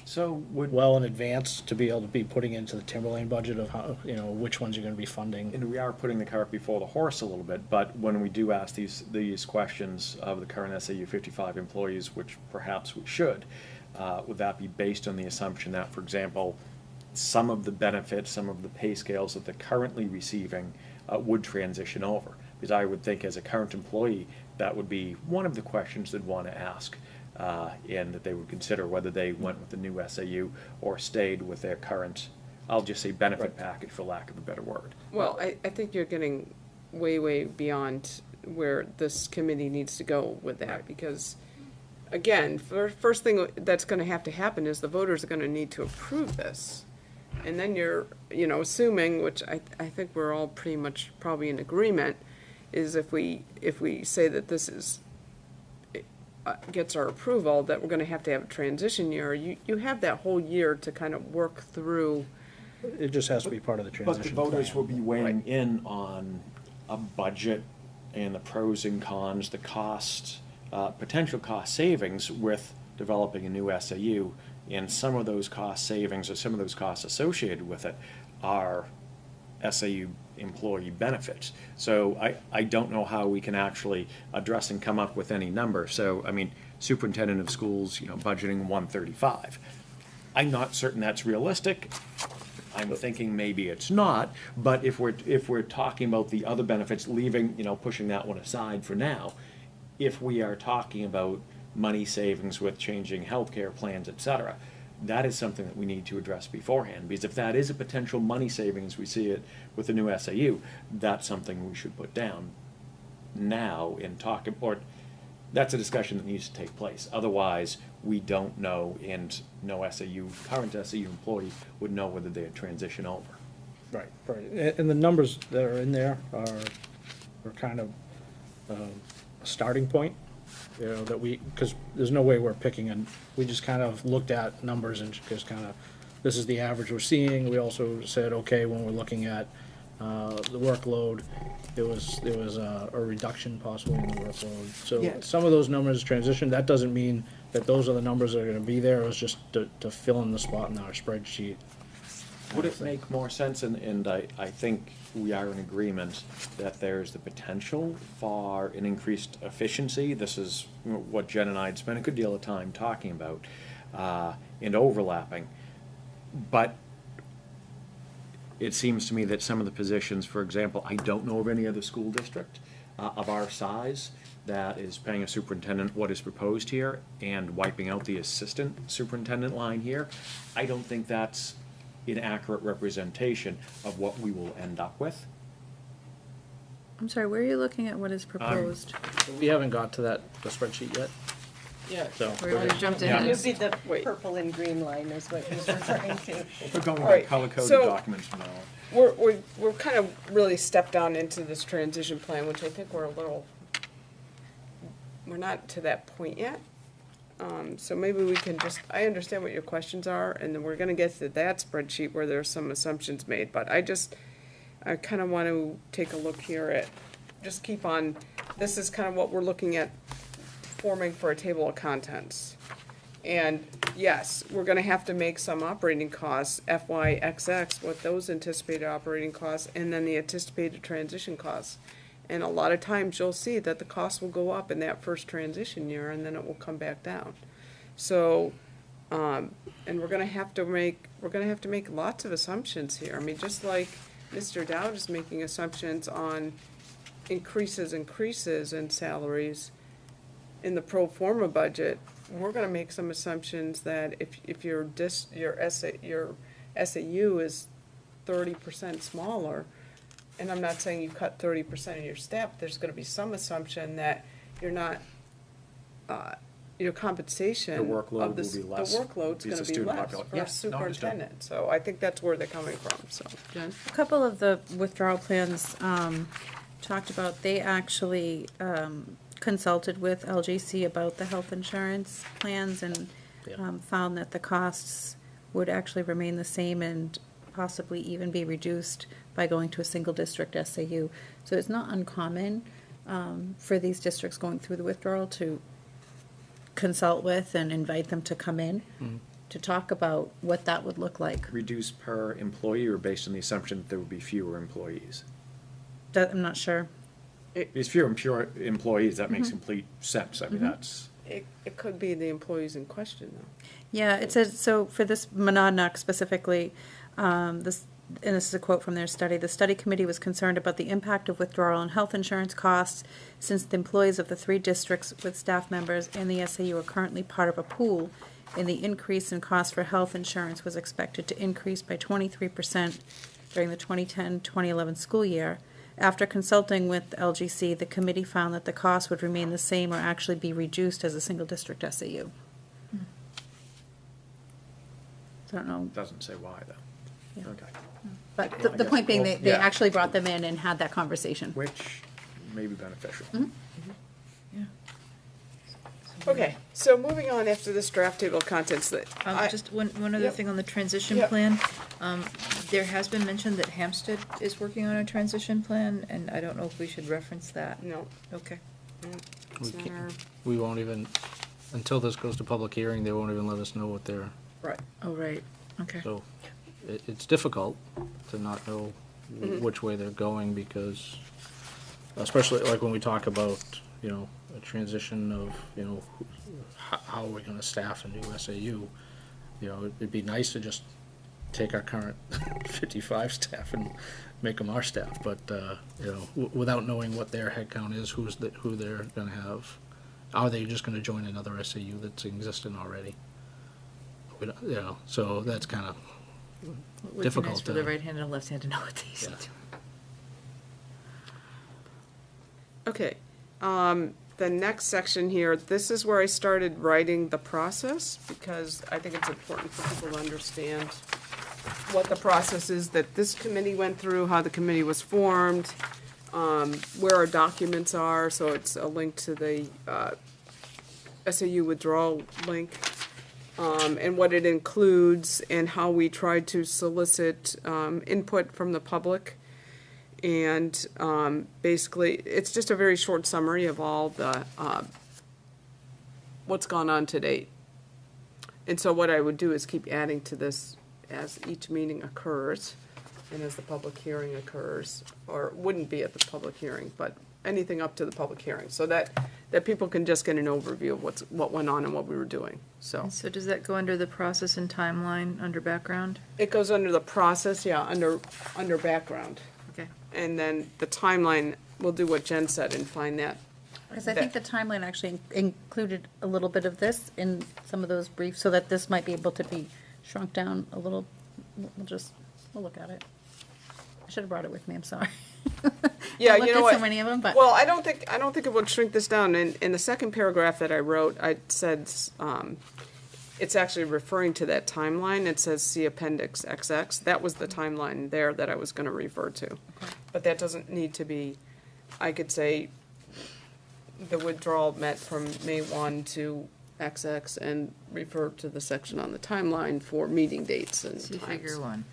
So would, well in advance to be able to be putting into the Timberlane budget of how, which ones you're gonna be funding. and we are putting the cart before the horse a little bit, but when we do ask these questions of the current SAU 55 employees, which perhaps we should, would that be based on the assumption that, for example, some of the benefits, some of the pay scales that they're currently receiving would transition over? Because I would think as a current employee, that would be one of the questions they'd want to ask, and that they would consider whether they went with the new SAU or stayed with their current, I'll just say benefit package for lack of a better word. Well, I think you're getting way, way beyond where this committee needs to go with that, because, again, first thing that's gonna have to happen is the voters are gonna need to approve this. And then you're, assuming, which I think we're all pretty much probably in agreement, is if we say that this is, gets our approval, that we're gonna have a transition year, you have that whole year to kind of work through. It just has to be part of the But the transition voters plan. will be weighing in on a budget and the pros and cons, the cost, potential cost savings with developing a new SAU. And some of those cost savings or some of those costs associated with it are SAU employee benefits. So I don't know how we can actually address and come up with any number. So, superintendent of schools, budgeting 135. I'm not certain that's realistic. I'm thinking maybe it's not, but if we're talking about the other benefits, leaving, pushing that one aside for now, if we are talking about money savings with changing healthcare plans, et cetera, that is something that we need to address beforehand, because if that is a potential money savings, we see it with the new SAU, that's something we should put down now and talk, or that's a discussion that needs to take place. Otherwise, we don't know, and no current SAU employee would know whether they had transitioned over. Right, right, and the numbers that are in there are kind of a starting point, that because there's no way we're picking, we just kind of looked at numbers and just kind of, this is the average we're seeing. We also said, okay, when we're looking at the workload, there was a reduction possibly in the workload. So Yeah. some of those numbers transition, that doesn't mean that those are the numbers that are gonna be there, it was just to fill in the spot in our spreadsheet. Would it make more sense, and I think we are in agreement, that there's the potential for an increased efficiency? This is what Jen and I had spent a good deal of time talking about, and overlapping. But it seems to me that some of the positions, for example, I don't know of any other school district of our size that is paying a superintendent what is proposed here and wiping out the assistant superintendent line here. I don't think that's an accurate representation of what we will end up with. I'm sorry, where are you looking at what is proposed? We haven't got to the spreadsheet yet. Yeah. So. We already jumped Yeah. ahead. It would be the Wait. purple and green line is what he's referring to. We're going All right, with color-coded so- documents from now on. We're kind of really stepped down into this transition plan, which I think we're not to that point yet. So maybe we can just, I understand what your questions are, and then we're gonna get to that spreadsheet where there's some assumptions made, but I kind of want to take a look here at, just keep on, this is kind of what we're looking at forming for a table of contents. And yes, we're gonna have to make some operating costs, FYXX, what those anticipated operating costs, and then the anticipated transition costs. And a lot of times you'll see that the costs will go up in that first transition year, and then it will come back down. So, and we're gonna have to make lots of assumptions here. I mean, just like Mr. Dowd is making assumptions on increases in salaries in the pro forma budget, we're gonna make some assumptions that if your SAU is 30% smaller, and I'm not saying you cut 30% of your staff, there's gonna be some assumption that you're not, your compensation The workload of the, will be less the workload's because gonna of be student less population. for Yeah, a no, understood. superintendent. So I think that's where they're coming from, so, Jen? A couple of the withdrawal plans talked about, they actually consulted with LGC about the health insurance plans and Yeah. found that the costs would actually remain the same and possibly even be reduced by going to a single district SAU. So it's not uncommon for these districts going through the withdrawal to consult with and invite them to come in to talk about what that would look like. Reduced per employee, or based on the assumption that there would be fewer employees? I'm not sure. There's fewer employees, that makes complete sense. I mean, that's, It could be the employees in question, though. Yeah, it says, so for this Monadnock specifically, this, and this is a quote from their study, the study committee was concerned about the impact of withdrawal on health insurance costs since the employees of the 3 districts with staff members and the SAU are currently part of a pool, and the increase in cost for health insurance was expected to increase by 23% during the 2010-2011 school year. After consulting with LGC, the committee found that the cost would remain the same or actually be reduced as a single district SAU. So I don't know, doesn't say why, though. Yeah. Okay. but Well, I the guess point being, we'll- they yeah. actually brought them in and had that conversation. Which may be beneficial. Okay, so moving on after this draft table of contents that. Just one other Yep. thing on the transition Yep. plan. There has been mention that Hampstead is working on a transition plan, and I don't know if we should reference that. No. Okay. We It's not can't- our- We won't even, until this goes to public hearing, they won't even let us know what they're, Right. Oh, right, okay. so it's difficult to not know which way they're going because, especially like when we talk about, a transition of, how are we gonna staff a new SAU? It'd be nice to just take our current 55 staff and make them our staff, but, without knowing what their headcount is, who they're gonna have, are they just gonna join another SAU that's existing already? We don't, so that's kind of Would be difficult nice for the to- right hand and left hand to know what they see. Yeah. Okay, the next section here, this is where I started writing the process, because I think it's important for people to understand what the process is that this committee went through, how the committee was formed, where our documents are, so it's a link to the, SAU withdrawal link, and what it includes, and how we tried to solicit, input from the public. And basically, it's just a very short summary of all the, what's gone on to date. And so what I would do is keep adding to this as each meeting occurs and as the public hearing occurs, or wouldn't be at the public hearing, but anything up to the public hearing, so that people can just get an overview of what went on and what we were doing, so. So does that go under the process and timeline, under background? It goes under the process, yeah, under background. Okay. And then the timeline, we'll do what Jen said and find that. Because I think the timeline actually included a little bit of this in some of those briefs, so that this might be able to be shrunk down a little. We'll look at it. I should have brought it with me, I'm sorry. Yeah, I you looked know at what? so many of them, but. Well, I don't think it would shrink this down. In the second paragraph that I wrote, I said, it's actually referring to that timeline. It says see Appendix XX. That was the timeline there that I was gonna refer to. Okay. But that doesn't need to be, I could say, the withdrawal met from May 1 to XX and refer to the section on the timeline for meeting dates and See times. figure 1.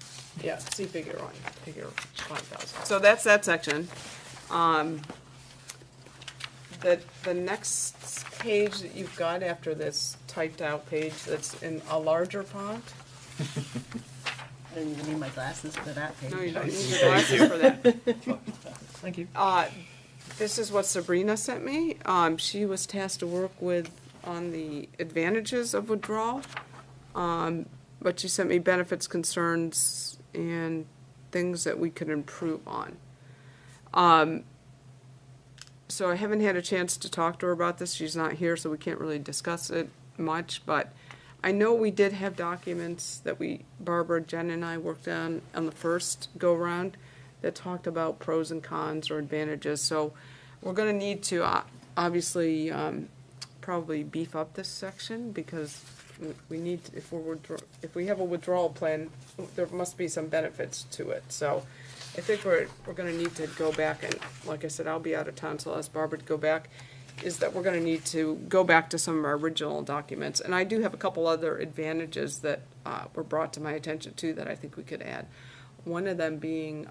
Yeah, see figure 1, figure 5,000. So that's that section. The next page that you've got after this typed out page that's in a larger font. I don't even need my glasses for that page. No, you don't need your glasses for that. Thank you. This is what Sabrina sent me. She was tasked to work on the advantages of withdrawal. But she sent me benefits, concerns, and things that we could improve on. So I haven't had a chance to talk to her about this. She's not here, so we can't really discuss it much. But I know we did have documents that Barbara, Jen, and I worked on the first go-round that talked about pros and cons or advantages. So we're going to need to obviously probably beef up this section, because we need to, if we have a withdrawal plan, there must be some benefits to it. So I think we're going to need to go back, and like I said, I'll be out of town, so I'll ask Barbara to go back. Is that we're going to need to go back to some of our original documents, and I do have a couple other advantages that were brought to my attention too that I think we could add. One of them being,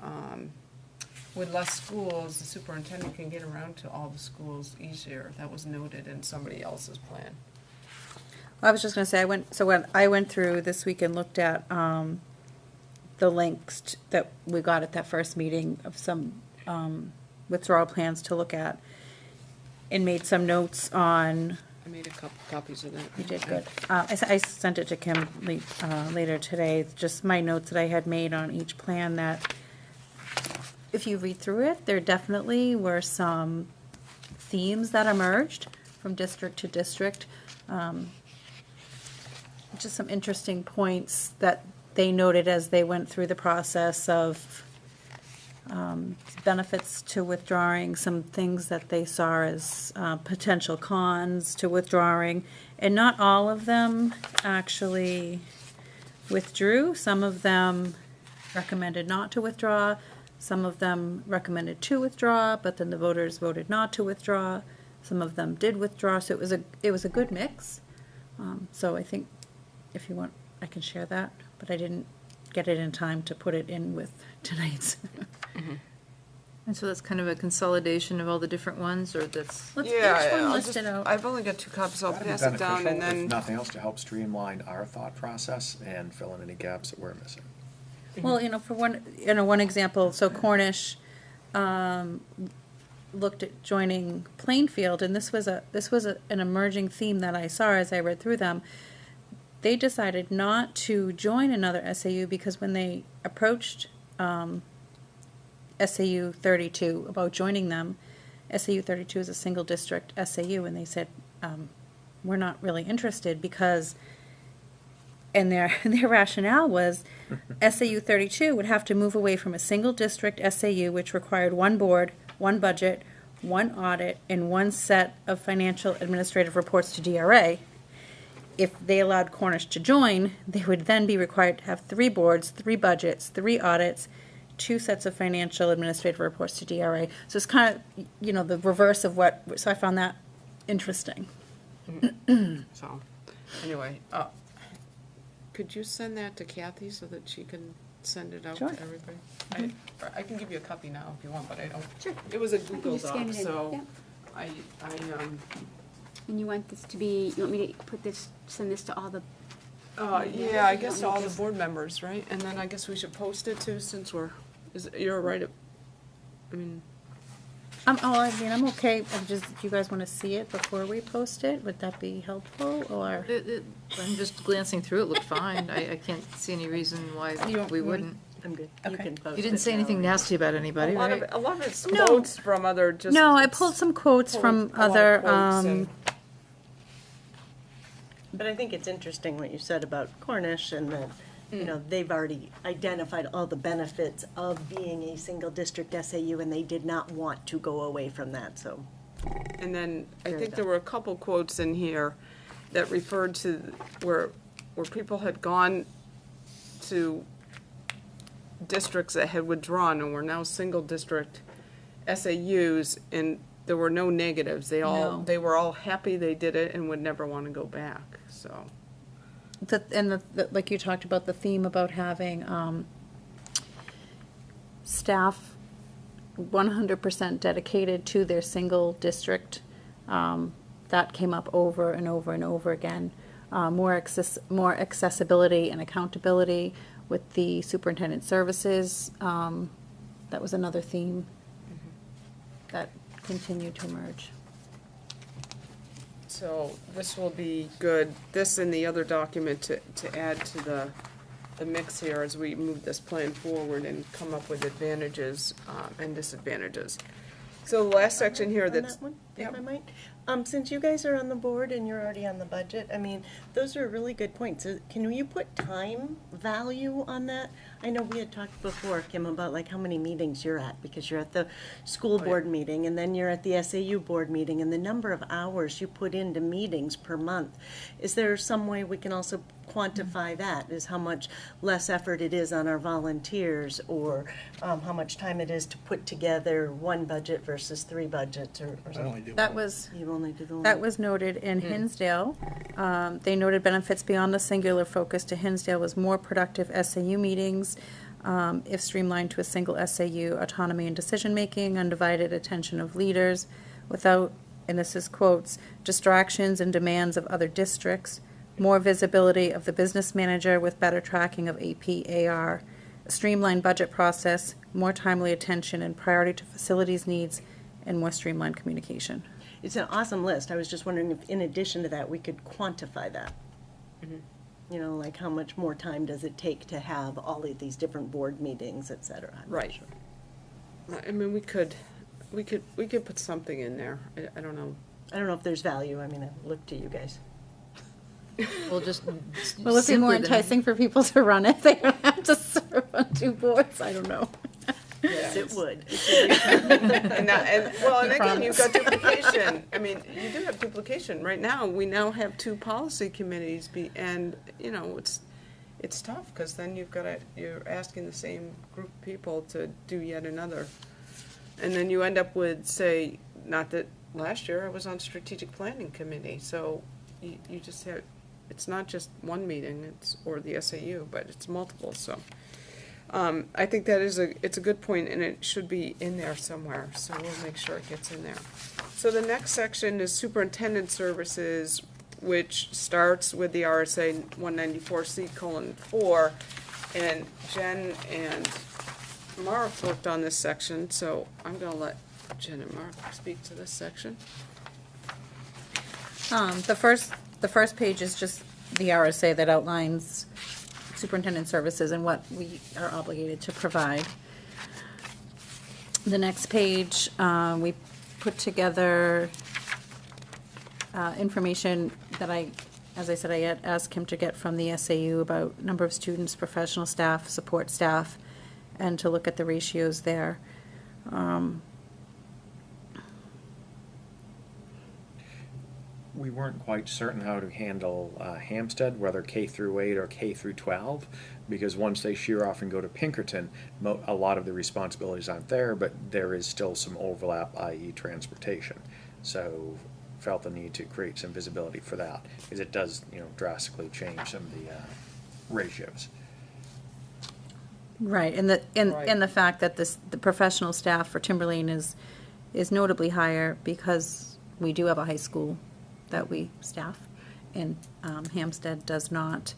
with less schools, the superintendent can get around to all the schools easier. That was noted in somebody else's plan. I was just going to say, when I went through this week and looked at the links that we got at that first meeting of some withdrawal plans to look at, and made some notes on. I made a couple copies of that. You did good. I sent it to Kim later today, just my notes that I had made on each plan, that if you read through it, there definitely were some themes that emerged from district to district. Just some interesting points that they noted as they went through the process of benefits to withdrawing, some things that they saw as potential cons to withdrawing, and not all of them actually withdrew. Some of them recommended not to withdraw. Some of them recommended to withdraw, but then the voters voted not to withdraw. Some of them did withdraw, so it was a good mix. So I think if you want, I can share that, but I didn't get it in time to put it in with tonight's. Mm-hmm. And so that's kind of a consolidation of all the different ones, or that's? Let's Yeah, each one I'll list just- it out. I've only got 2 copies, so I'll That'd be pass it down and beneficial, then. if nothing else, to help streamline our thought process and fill in any gaps that we're missing. Well, for one example, so Cornish looked at joining Plainfield, and this was an emerging theme that I saw as I read through them. They decided not to join another SAU because when they approached SAU32 about joining them, SAU32 is a single district SAU, and they said, we're not really interested because, and their rationale was SAU32 would have to move away from a single district SAU, which required one board, one budget, one audit, and one set of financial administrative reports to DRA. If they allowed Cornish to join, they would then be required to have 3 boards, 3 budgets, 3 audits, 2 sets of financial administrative reports to DRA. So it's kind of, the reverse of so I found that interesting. So, anyway, could you send that to Kathy so that she can send it out Sure. to everybody? I can give you a copy now if you want, but I don't. Sure. It was a I can Google just scan Doc, it in. so Yeah. I And you want this to be, you want me to put this, send this to all the, yeah, I guess to all the board members, right? And then I guess we should post it too, since you're right, I mean, I'm okay, if you guys wanna see it before we post it, would that be helpful, or? I'm just glancing through, it looked fine. I can't see any reason why we wouldn't. I'm good. You Okay. can post You didn't it say now. anything nasty about anybody, right? a lot of it's No. quotes from other, just. No, I it's pulled some quotes from pulled a lot of other, quotes and- But I think it's interesting what you said about Cornish and that, you know, they've already identified all the benefits of being a single district SAU and they did not want to go away from that, so. And then I Very think there were a couple quotes in here that referred to where people had gone to districts that had withdrawn and were now single district SAUs, and there were no negatives. They No. were all happy they did it and would never want to go back, so. Like you talked about, the theme about having, staff 100% dedicated to their single district, that came up over and over and over again. More accessibility and accountability with the superintendent services, that was another theme that continued to emerge. So this will be good, this and the other document to add to the mix here as we move this plan forward and come up with advantages and disadvantages. So the last section here On that's. that one, Yep. if I might. Since you guys are on the board and you're already on the budget, I mean, those are really good points. Can you put time value on that? I know we had talked before, Kim, about like how many meetings you're at, because you're at the school board meeting, and then you're at the SAU board meeting, and the number of hours you put into meetings per month. Is there some way we can also quantify that? Is how much less effort it is on our volunteers, or how much time it is to put together one budget versus 3 budgets, or I only do That one. was, you only do the one? that was noted in Hinsdale. They noted benefits beyond the singular focus to Hinsdale was more productive SAU meetings, if streamlined to a single SAU, autonomy and decision-making, undivided attention of leaders, without, and this is quotes, distractions and demands of other districts, more visibility of the business manager with better tracking of AP/AR, a streamlined budget process, more timely attention and priority to facilities needs, and more streamlined communication. It's an awesome list. I was just wondering if, in addition to that, we could quantify that. You know, like how much more time does it take to have all of these different board meetings, et cetera? I'm not Right. sure. I mean, we could put something in there, I don't know. I don't know if there's value. I mean, I look to you guys. We'll just. Will it be more simpler than- enticing for people to run if they don't have to serve on 2 boards? I don't know. Yes, it would. And again, you've got duplication. I mean, you do have duplication. Right now, we now have 2 policy committees, and, you know, it's tough, because then you're asking the same group of people to do yet another. And then you end up with, say, not that last year I was on strategic planning committee, so you just have, it's not just one meeting, or the SAU, but it's multiple, so. I think that it's a good point, and it should be in there somewhere, so we'll make sure it gets in there. So the next section is superintendent services, which starts with the RSA 194C:4, and Jen and Mark worked on this section, so I'm gonna let Jen and Mark speak to this section. The first page is just the RSA that outlines superintendent services and what we are obligated to provide. The next page, we put together information that as I said, I had asked Kim to get from the SAU about number of students, professional staff, support staff, and to look at the ratios there. We weren't quite certain how to handle Hampstead, whether K through 8 or K through 12, because once they shear off and go to Pinkerton, a lot of the responsibilities aren't there, but there is still some overlap, i.e. transportation. So felt the need to create some visibility for that, because it does, drastically change some of the ratios. Right, and Right. the fact that the professional staff for Timberlane is notably higher because we do have a high school that we staff, and Hampstead does not.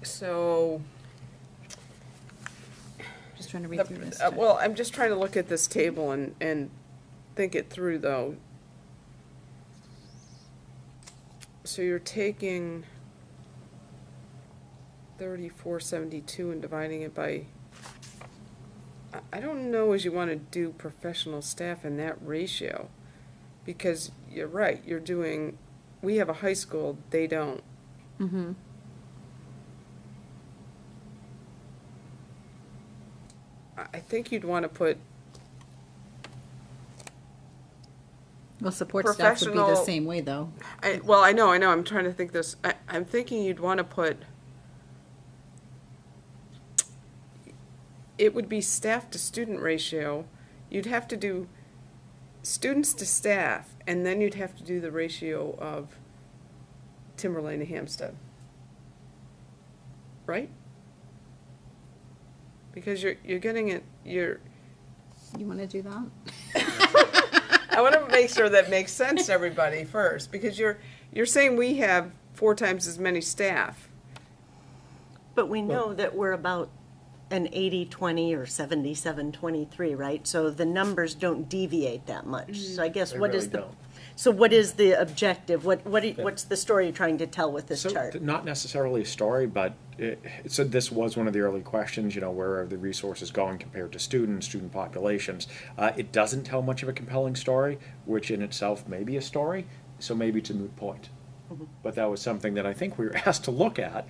So, Just trying to read through this. well, I'm just trying to look at this table and think it through, though. So you're taking 3472 and dividing it by, I don't know as you want to do professional staff in that ratio, because you're right, we have a high school, they don't. Mm-hmm. I think you'd want to put, Well, support staff would be the Professional- same way, though. I know, I'm trying to think this, I'm thinking you'd want to put, it would be staff to student ratio, you'd have to do students to staff, and then you'd have to do the ratio of Timberlane to Hampstead. Right? Because you're getting it, You want to do that? I want to make sure that makes sense to everybody first, because you're saying we have 4 times as many staff. But we know that we're about an 80-20 or 77-23, right? So the numbers don't deviate that much. So I guess They what is really the, don't. so what is the objective? What's the story you're trying to tell with this So, chart? not necessarily a story, but so this was one of the early questions, where are the resources going compared to student populations? It doesn't tell much of a compelling story, which in itself may be a story, so maybe it's a moot point. But that was something that I think we were asked to look at.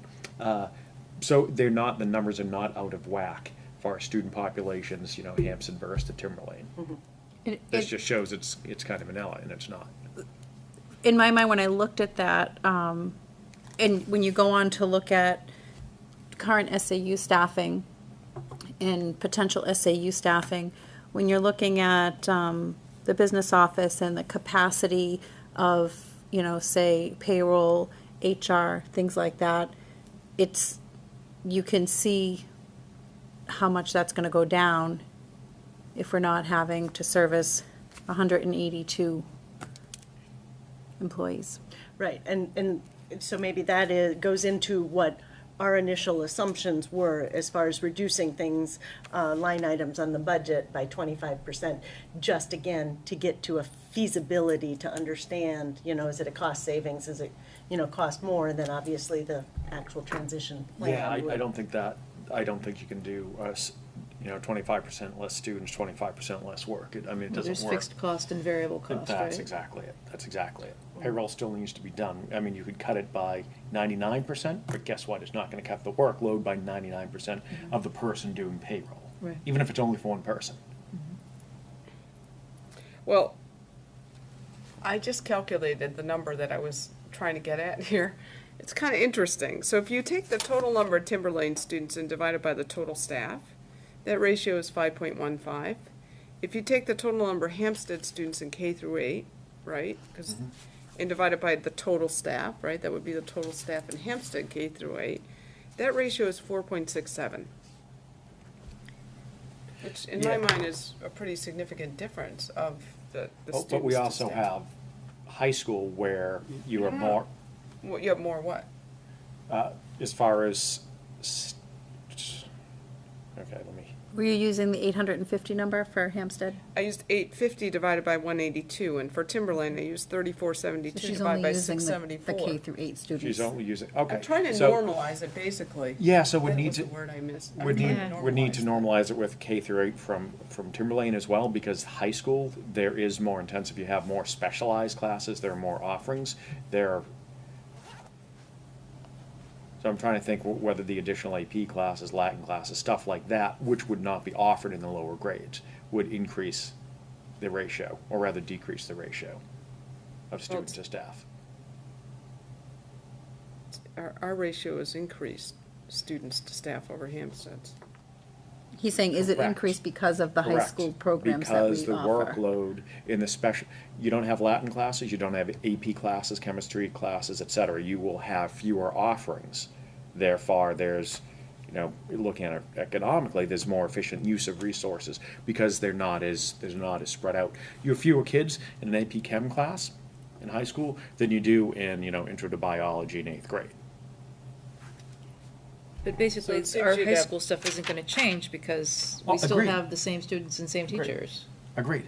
So the numbers are not out of whack for our student populations, Hampstead versus the Timberlane. This just shows it's kind of vanilla, and it's not. In my mind, when I looked at that, and when you go on to look at current SAU staffing and potential SAU staffing, when you're looking at the business office and the capacity of, say, payroll, HR, things like that, you can see how much that's going to go down if we're not having to service 182 employees. Right, and so maybe goes into what our initial assumptions were as far as reducing things, line items on the budget by 25%, just again, to get to a feasibility to understand, is it a cost savings, is it, cost more, and then obviously the actual transition plan. Yeah, I don't think you can do 25% less students, 25% less work. It doesn't There's work. fixed cost and variable cost, right? That's exactly it. Payroll still needs to be done. You could cut it by 99%, but guess what? It's not going to cut the workload by 99% of the person doing payroll, Right. even if it's only for one person. Well, I just calculated the number that I was trying to get at here. It's kind of interesting. So if you take the total number of Timberlane students and divide it by the total staff, that ratio is 5.15. If you take the total number of Hampstead students in K through 8, right, and divide it by the total staff, right, that would be the total staff in Hampstead K through 8, that ratio is 4.67. Which in my mind is a pretty significant difference of the students. But we to also staff. have high school where you are more, Well, you have more what? as far as, okay, let me. Were you using the 850 number for Hampstead? I used 850 divided by 182, and for Timberlane, I used 3472 So she's divided only by using the 674. K through 8 students. She's only using, okay. I'm trying to so- normalize it, basically. Yeah, so we That need was to. the word I missed. Would I'm need, trying would need to it. normalize it with K through 8 from Timberlane as well, because high school, there is more intensive, you have more specialized classes, there are more offerings, so I'm trying to think whether the additional AP classes, Latin classes, stuff like that, which would not be offered in the lower grades, would increase the ratio, or rather decrease the ratio of students to staff. Our ratio has increased students to staff over Hampstead's. He's saying, is it Correct. increased because of the high Correct. school programs that we offer? Because the workload in the special, you don't have Latin classes, you don't have AP classes, chemistry classes, et cetera. You will have fewer offerings. Therefore, there's, looking at it economically, there's more efficient use of resources because they're not as spread out. You have fewer kids in an AP Chem class in high school than you do in, Intro to Biology in 8th grade. But basically, So it our seems you'd high have- school stuff isn't gonna change because Oh, we still agreed. have the same students and same Agreed. teachers. Agreed.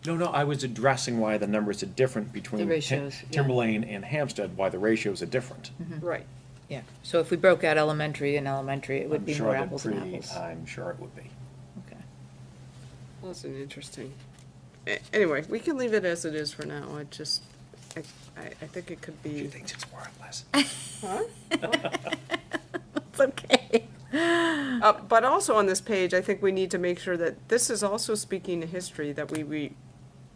No, I was addressing why the numbers are different between The ratios, yeah. Timberlane and Hampstead, why the ratios are different. Right. Yeah, so if we broke out elementary and elementary, it would I'm be sure more they're apples and pretty- apples. I'm sure it would be. Okay. Well, that's an interesting, anyway, we can leave it as it is for now. I think it could be. She thinks it's worthless. Huh? It's okay. But also on this page, I think we need to make sure that this is also speaking to history, that we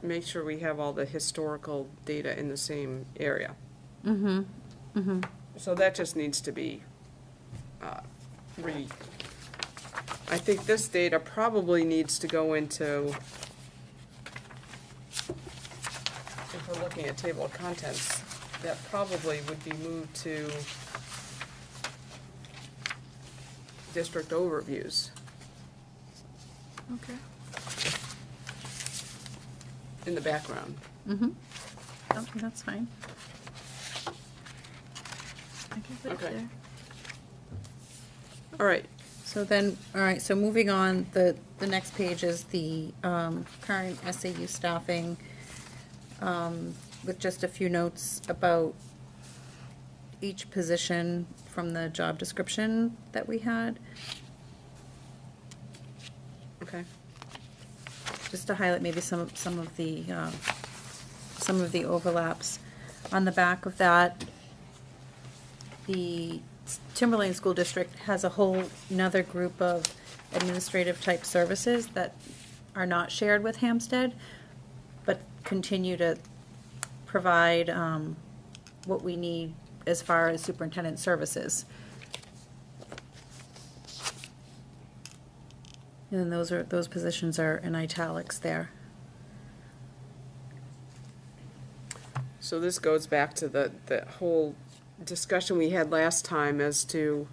make sure we have all the historical data in the same area. So that just needs to be I think this data probably needs to go into, if we're looking at table of contents, that probably would be moved to district overviews. Okay. In the background. Oh, that's fine. I can put it Okay. there. All right, So then, all right, so moving on, the next page is the current SAU staffing with just a few notes about each position from the job description that we had, okay. just to highlight maybe some of the overlaps. On the back of that, the Timberlane School District has a whole another group of administrative type services that are not shared with Hampstead, but continue to provide what we need as far as superintendent services. And then those positions are in italics there. So this goes back to the whole discussion we had last time as to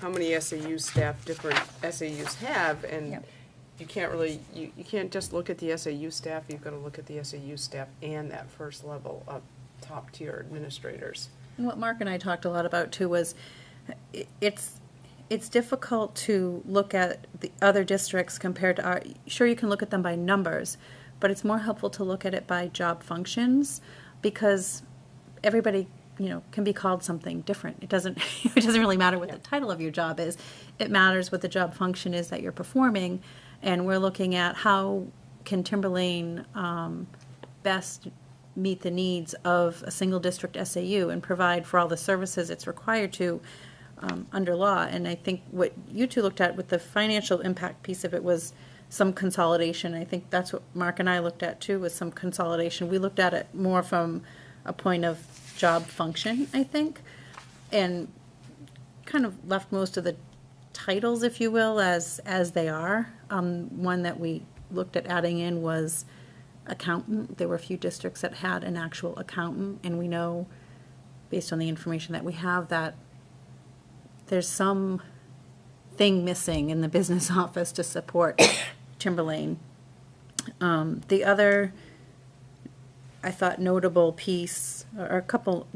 how many SAU staff different SAUs have, and Yep. you can't really, you can't just look at the SAU staff, you've got to look at the SAU staff and that first level of top-tier administrators. And what Mark and I talked a lot about too was, it's difficult to look at the other districts compared to our, sure you can look at them by numbers, but it's more helpful to look at it by job functions, because everybody, can be called something different. It doesn't really matter what the title of your job is. It matters what the job function is that you're performing, and we're looking at how can Timberlane best meet the needs of a single district SAU and provide for all the services it's required to under law. And I think what you two looked at with the financial impact piece of it was some consolidation. I think that's what Mark and I looked at too, was some consolidation. We looked at it more from a point of job function, I think, and kind of left most of the titles, if you will, as they are. One that we looked at adding in was accountant. There were a few districts that had an actual accountant, and we know, based on the information that we have, that there's some thing missing in the business office to support Timberlane. The other, I thought, notable piece, or a couple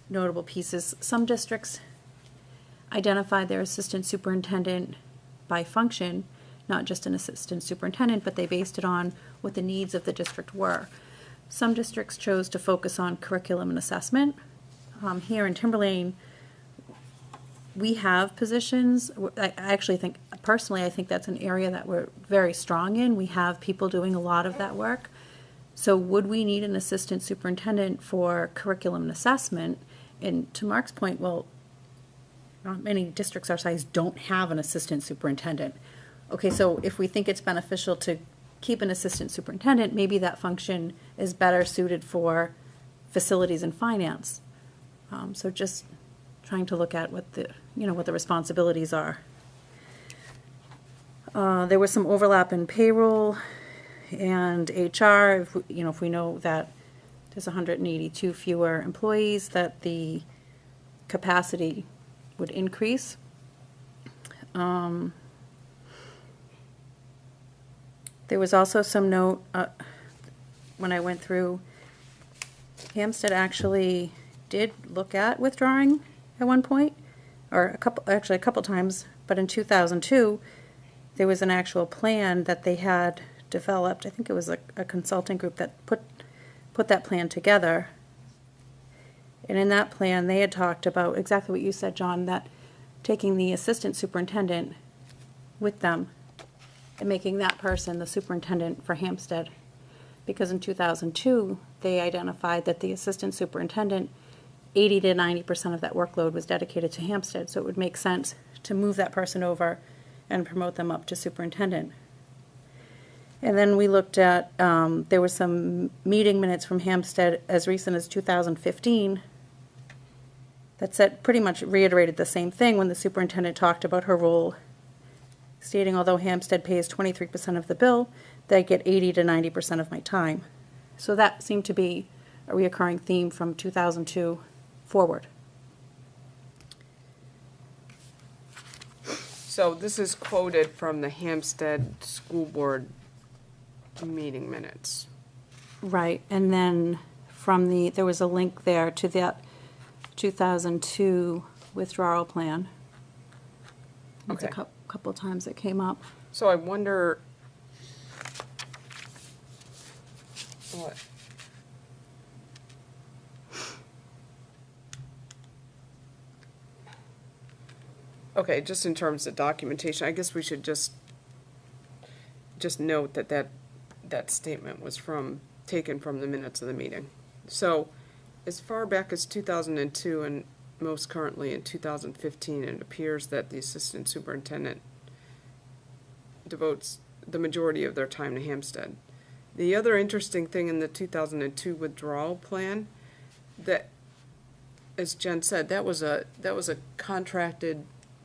notable pieces, some districts identified their assistant superintendent by function, not just an assistant superintendent, but they based it on what the needs of the district were. Some districts chose to focus on curriculum and assessment. Here in Timberlane, we have positions. I actually think, personally, I think that's an area that we're very strong in. We have people doing a lot of that work. So would we need an assistant superintendent for curriculum and assessment? And to Mark's point, well, not many districts our size don't have an assistant superintendent. Okay, so if we think it's beneficial to keep an assistant superintendent, maybe that function is better suited for facilities and finance. So just trying to look at what the responsibilities are. There was some overlap in payroll and HR. If we know that there's 182 fewer employees, that the capacity would increase. There was also some note, when I went through, Hampstead actually did look at withdrawing at one point, or a couple times, but in 2002, there was an actual plan that they had developed. I think it was a consulting group that put that plan together. And in that plan, they had talked about exactly what you said, John, that taking the assistant superintendent with them and making that person the superintendent for Hampstead. Because in 2002, they identified that the assistant superintendent, 80 to 90% of that workload was dedicated to Hampstead. So it would make sense to move that person over and promote them up to superintendent. And then we looked at, there were some meeting minutes from Hampstead as recent as 2015 that said, pretty much reiterated the same thing when the superintendent talked about her role, stating although Hampstead pays 23% of the bill, they get 80 to 90% of my time. So that seemed to be a reoccurring theme from 2002 forward. So this is quoted from the Hampstead School Board meeting minutes. Right, and then there was a link there to that 2002 withdrawal plan. It's Okay. a couple times it came up. So I wonder what. Okay, just in terms of documentation, I guess we should just note that statement was taken from the minutes of the meeting. So, as far back as 2002 and most currently in 2015, it appears that the assistant superintendent devotes the majority of their time to Hampstead. The other interesting thing in the 2002 withdrawal plan, that, as Jen said, that was a contracted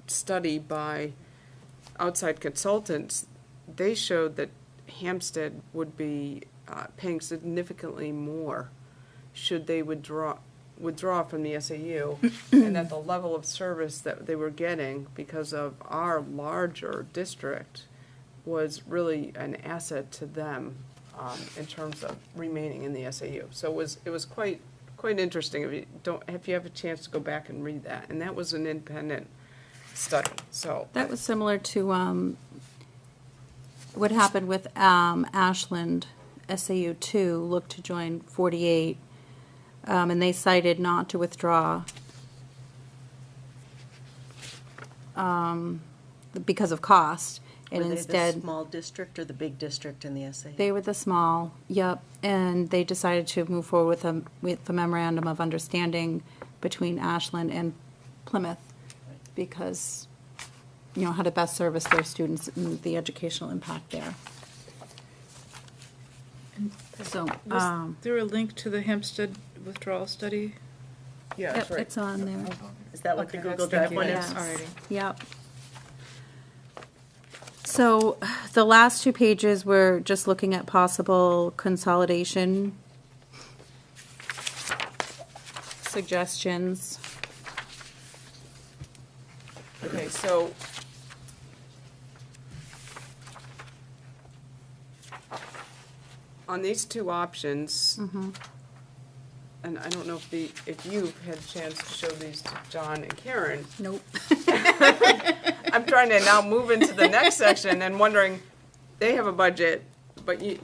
study by outside consultants. They showed that Hampstead would be paying significantly more should they withdraw from the SAU, and that the level of service that they were getting because of our larger district was really an asset to them in terms of remaining in the SAU. So it was quite interesting. If you have a chance to go back and read that, and that was an independent study. So That was similar to what happened with Ashland. SAU2 looked to join 48, and they cited not to withdraw because of cost, and Were instead they the small district or the big district in the SAU? they were the small, yep, and they decided to move forward with the memorandum of understanding between Ashland and Plymouth, because how to best service their students and the educational impact there. So, Was there a link to the Hampstead withdrawal study? yeah, yep, that's right. it's on there. Is that what the Okay, Google that's Drive one is? Yes. Alrighty. Yep. So the last 2 pages were just looking at possible consolidation suggestions. Okay, so on these two options, and I don't know if you've had a chance to show these to John and Karen. Nope. I'm trying to now move into the next section and wondering, they have a budget,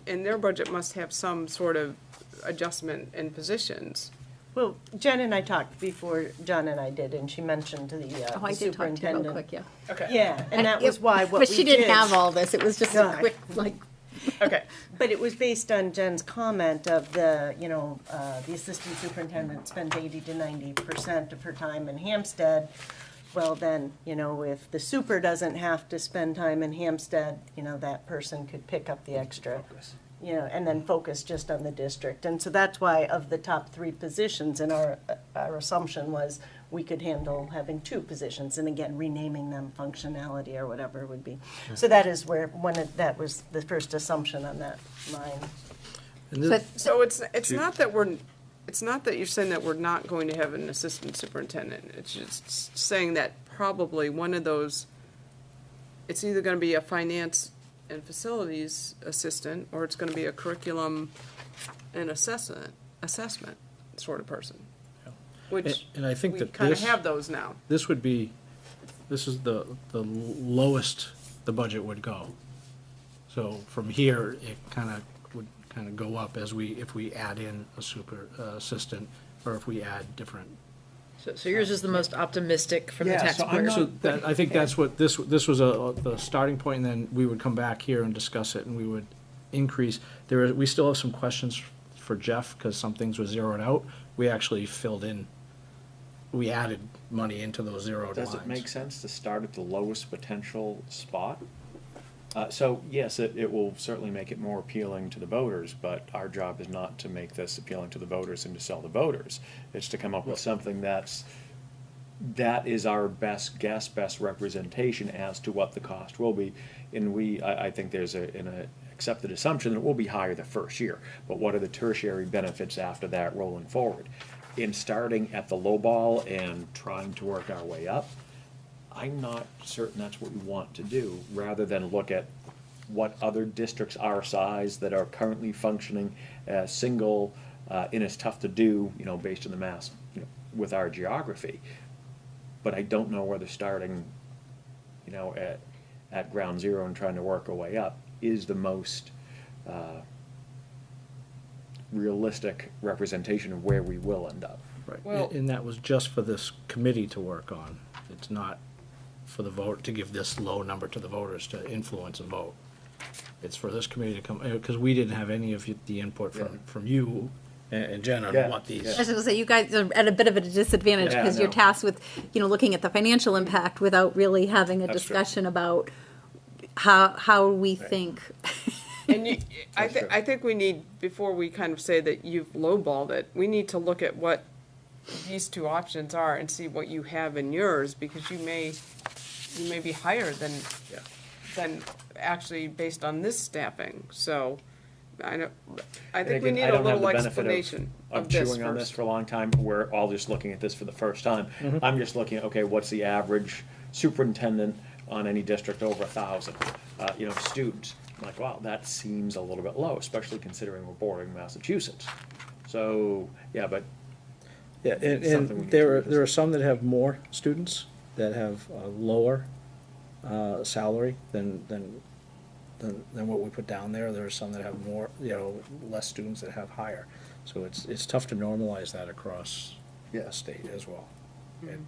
and their budget must have some sort of adjustment in positions. Well, Jen and I talked before John and I did, and she mentioned the I did talk to you superintendent. real quick, yeah. Okay. Yeah, and that was why what we But she didn't did- have all this, it was just a Yeah. quick, Okay. But it was based on Jen's comment of the assistant superintendent spends 80 to 90% of her time in Hampstead. Well, then, if the super doesn't have to spend time in Hampstead, that person could pick up the extra, and then focus just on the district. And so that's why of the top 3 positions, and our assumption was we could handle having 2 positions, and again, renaming them functionality or whatever it would be. So that is where that was the first assumption on that line. And this- But So it's not that you're saying that we're not going to have an assistant superintendent. It's just saying that probably one of those, it's either gonna be a finance and facilities assistant, or it's gonna be a curriculum and assessment sort of person. Which And I think we that kinda this- have those now. this is the lowest the budget would go. So from here, it would go up if we add in a super assistant, or if we add different. So yours is the most optimistic from the Yeah, so I'm taxpayer. So that, I think that's what, this was the starting point, and then we would come back here and discuss it, and we would increase. We still have some questions for Jeff, because some things were zeroed out. We actually filled in, we added money into those zeroed lines. Does it make sense to start at the lowest potential spot? So yes, it will certainly make it more appealing to the voters, but our job is not to make this appealing to the voters and to sell the voters. It's to come up with something that is our best guess, best representation as to what the cost will be. And I think there's an accepted assumption that it will be higher the first year, but what are the tertiary benefits after that rolling forward? In starting at the low ball and trying to work our way up, I'm not certain that's what we want to do, rather than look at what other districts our size that are currently functioning as single, and it's tough to do, based on the mass, with our geography. But I don't know whether starting, at ground zero and trying to work our way up is the most realistic representation of where we will end up. Right, Well- and that was just for this committee to work on. It's not for the vote, to give this low number to the voters to influence a vote. It's for this committee to come, because we didn't have any of the input from you and Jen on Yeah, what these. yeah. I was going to say, you guys are at a bit of a disadvantage Yeah, because you're no. tasked with, looking at the financial impact without really having a That's true. discussion about how we think. And I That's true. think we need, before we kind of say that you've lowballed it, we need to look at what these 2 options are and see what you have in yours, because you may be higher than actually based on this staffing. So I think we And need again, a I don't have little the benefit explanation of of this chewing on this first. for a long time. We're all just looking at this for the first time. I'm just looking at, okay, what's the average superintendent on any district over 1,000, students? I'm like, wow, that seems a little bit low, especially considering we're bordering Massachusetts. So, yeah, but Yeah, It's something we and need to there revisit. are some that have more students that have a lower salary than what we put down there. There are some that have more, less students that have higher. So it's tough to normalize that across the state as well. And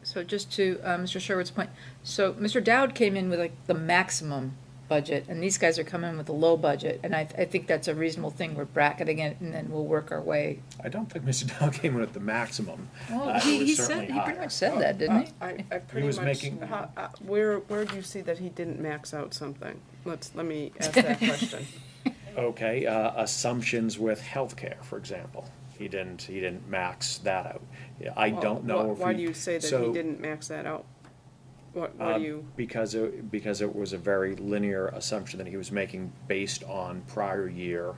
So just to Mr. Sherwood's point, so Mr. Dowd came in with the maximum budget, and these guys are coming in with a low budget, and I think that's a reasonable thing. We're bracketing it, and then we'll work our way. I don't think Mr. Dow came in at the maximum. Well, It he was said, certainly he pretty higher. much said that, didn't he? I pretty was much, making- where do you see that he didn't max out something? Let me ask that question. Okay, assumptions with healthcare, for example. He didn't max that out. Yeah, I don't know if Why he- do you say that he so, didn't max that out? What do you? Because it was a very linear assumption that he was making based on prior year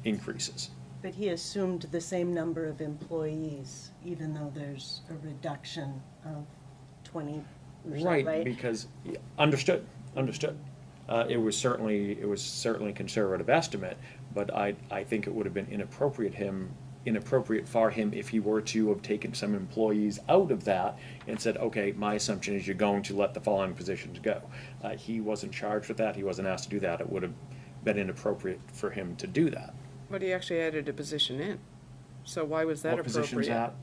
increases. But he assumed the same number of employees, even though there's a reduction of 20%, right? Because, yeah, understood. It was certainly a conservative estimate, but I think it would have been inappropriate for him if he were to have taken some employees out of that and said, okay, my assumption is you're going to let the following positions go. He wasn't charged with that. He wasn't asked to do that. It would have been inappropriate for him to do that. But he actually added a position in. So why was that What appropriate? position's that?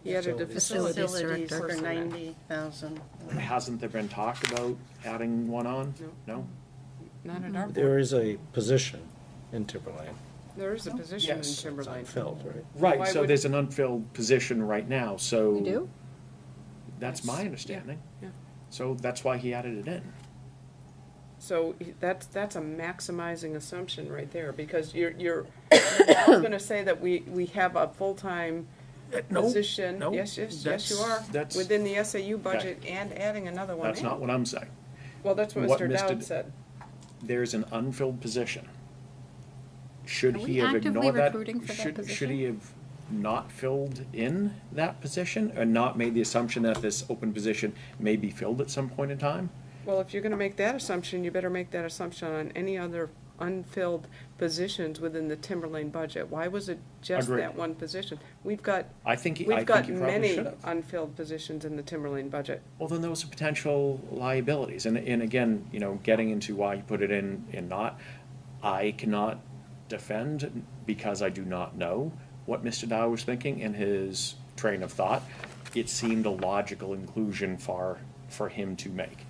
He added a Facilities facilities director. For person in. 90,000. Hasn't there been talk about adding one on? No? Not at our there board. is a position in Timberland. There is a position in Yes. It's Timberlane. unfilled, right? Right, Why so would- there's an unfilled position right now, so. We do? That's my understanding. Yeah. So that's why he added it in. So that's a maximizing assumption right there, because you're now gonna say that we have a full-time No, position. no, Yes, you that's- are. that's- Within the SAU budget and adding another one That's in. not what I'm saying. Well, that's what what Mr. Mr. Dowd said. There's an unfilled position. Should Are he we have actively ignored that? recruiting for that Should position? he have not filled in that position or not made the assumption that this open position may be filled at some point in time? Well, if you're gonna make that assumption, you better make that assumption on any other unfilled positions within the Timberlane budget. Why was it just Agreed. that one position? We've got I think he got probably many should have. unfilled positions in the Timberlane budget. Well, then those are potential liabilities. And again, you know, getting into why you put it in and not, I cannot defend because I do not know what Mr. Dow was thinking in his train of thought. It seemed a logical inclusion for him to make.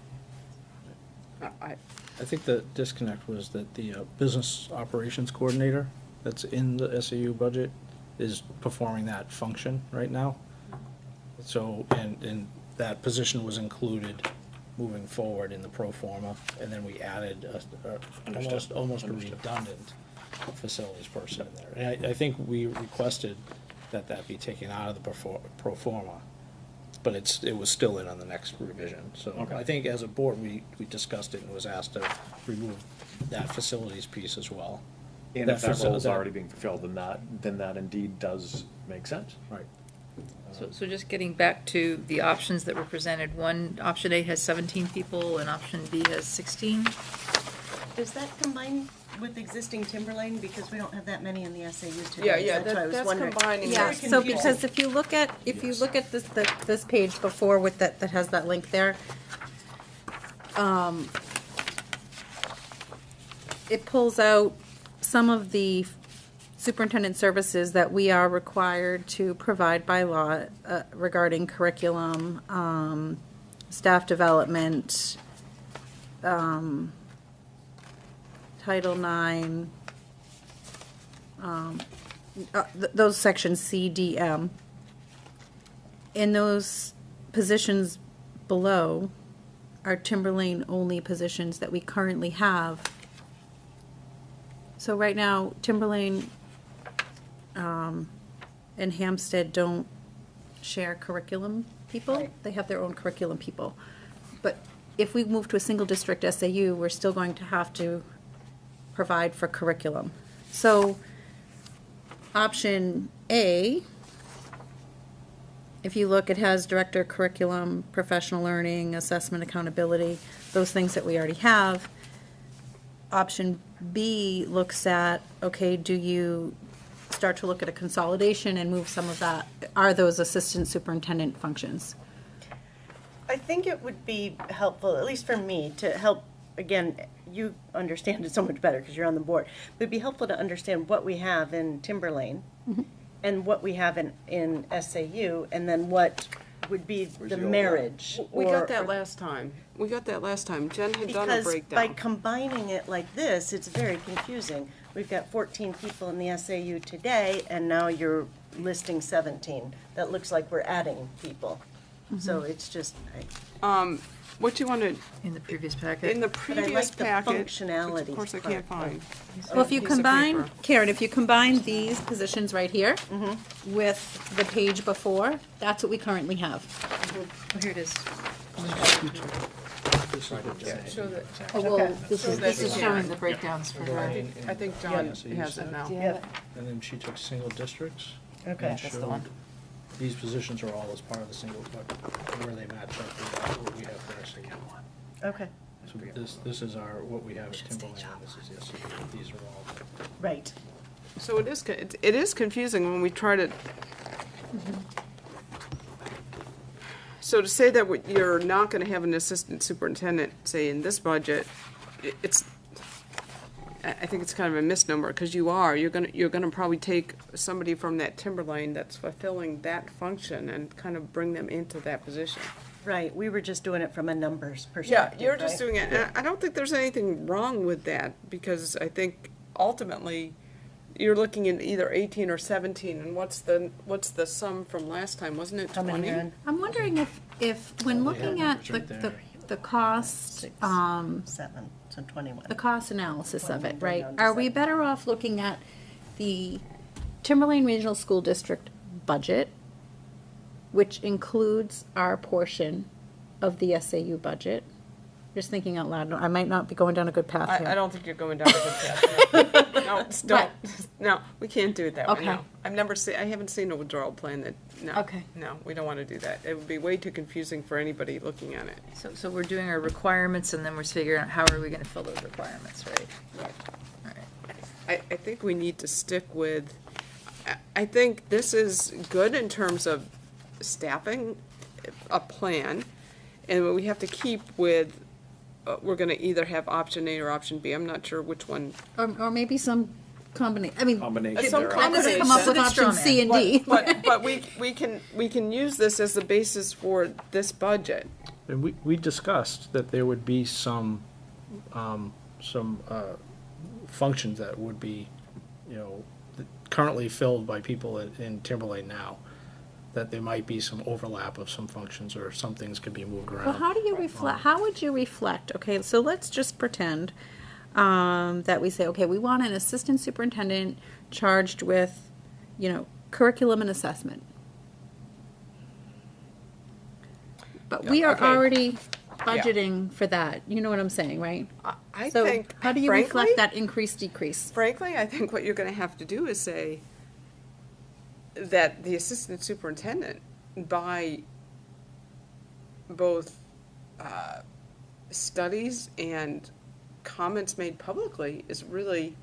I think the disconnect was that the business operations coordinator that's in the SAU budget is performing that function right now. So, and that position was included moving forward in the pro forma, and then we added almost a redundant facilities person in there. And I think we requested that be taken out of the pro forma, but it was still in on the next revision. So Okay. I think as a board, we discussed it and was asked to remove that facilities piece as well. And if that role is that- already being fulfilled, then that indeed does make sense. Right. So just getting back to the options that were presented, option A has 17 people and option B has 16. Does that combine with existing Timberlane? Because we don't have that many in the SAU today. Yeah, That's why I was that's wondering. combining. Yeah, those. so because if you look at this page before with that has that link there, it pulls out some of the superintendent services that we are required to provide by law regarding curriculum, staff development, Title IX, those sections C, D, M. In those positions below are Timberlane-only positions that we currently have. So right now, Timberlane and Hampstead don't share curriculum people. Right. They have their own curriculum people. But if we move to a single district SAU, we're still going to have to provide for curriculum. So option A, if you look, it has director of curriculum, professional learning, assessment, accountability, those things that we already have. Option B looks at, okay, do you start to look at a consolidation and move some of that? Are those assistant superintendent functions? I think it would be helpful, at least for me, to help, again, you understand it so much better because you're on the board. It would be helpful to understand what we have in Timberlane and what we have in SAU, and then what would be the marriage. We got that or- last time. Jen had done a Because by breakdown. combining it like this, it's very confusing. We've got 14 people in the SAU today, and now you're listing 17. That looks like we're adding people. So it's just, What you wanted, In the previous packet. in the but I previous like the packet, which functionality. of course I can't part. find. Well, if you Piece of combine, paper. Karen, if you combine these positions right here with the page before, that's what we currently have. Oh, here it is. Show that. Oh, well, this So is that's- showing the breakdowns for her. I think John Yeah, so you has it said- now. Yep, And then she took single districts. okay. And showed these positions are all as part of the single, but where they match up with what we have for our single one. Okay, So this is what we have at Timberland, and this is the SAU. These are all. right. So it is confusing when we try to. So to say that you're not going to have an assistant superintendent, say in this budget, I think it's kind of a misnomer because you're going to probably take somebody from that Timberlane that's fulfilling that function and kind of bring them into that position. Right, we were just doing it from a numbers Yeah, perspective, you're just right? doing it. And I don't think there's anything wrong with that because I think ultimately you're looking at either 18 or 17. And what's the sum from last time? Wasn't it How many 20? are in? I'm wondering if when They looking have at numbers right there. the cost, 6, 7, so 21. the cost analysis of it, 21 right? down to Are we 7. better off looking at the Timberlane Regional School District budget which includes our portion of the SAU budget. Just thinking out loud, I might not be going down a good path here. I don't think you're going down a good path. No, don't. No, we can't do it that way, Okay. no. I haven't seen a withdrawal plan that, no. Okay. No, we don't want to do that. It would be way too confusing for anybody looking at it. So we're doing our requirements, and then we're figuring out how are we gonna fill those requirements, right? All right. I think we need to stick with, I think this is good in terms of staffing a plan, and we have to keep with, we're gonna either have option A or option B. I'm not sure which one. Or maybe some combination, I mean. Combination Some thereof. That doesn't come up with That's option straw C and D. But we can use this as the basis for this budget. And we discussed that there would be some functions that would be, currently filled by people in Timberlane now, that there might be some overlap of some functions, or some things could be moved around. Well, how do you reflect, how would you reflect, okay, so let's just pretend that we say, okay, we want an assistant superintendent charged with, curriculum and assessment. But we Yeah, are okay. already budgeting for that, you know what I'm saying, right? I So think, how do you frankly, reflect that increase, decrease? Frankly, I think what you're gonna have to do is say that the assistant superintendent, by both studies and comments made publicly, is really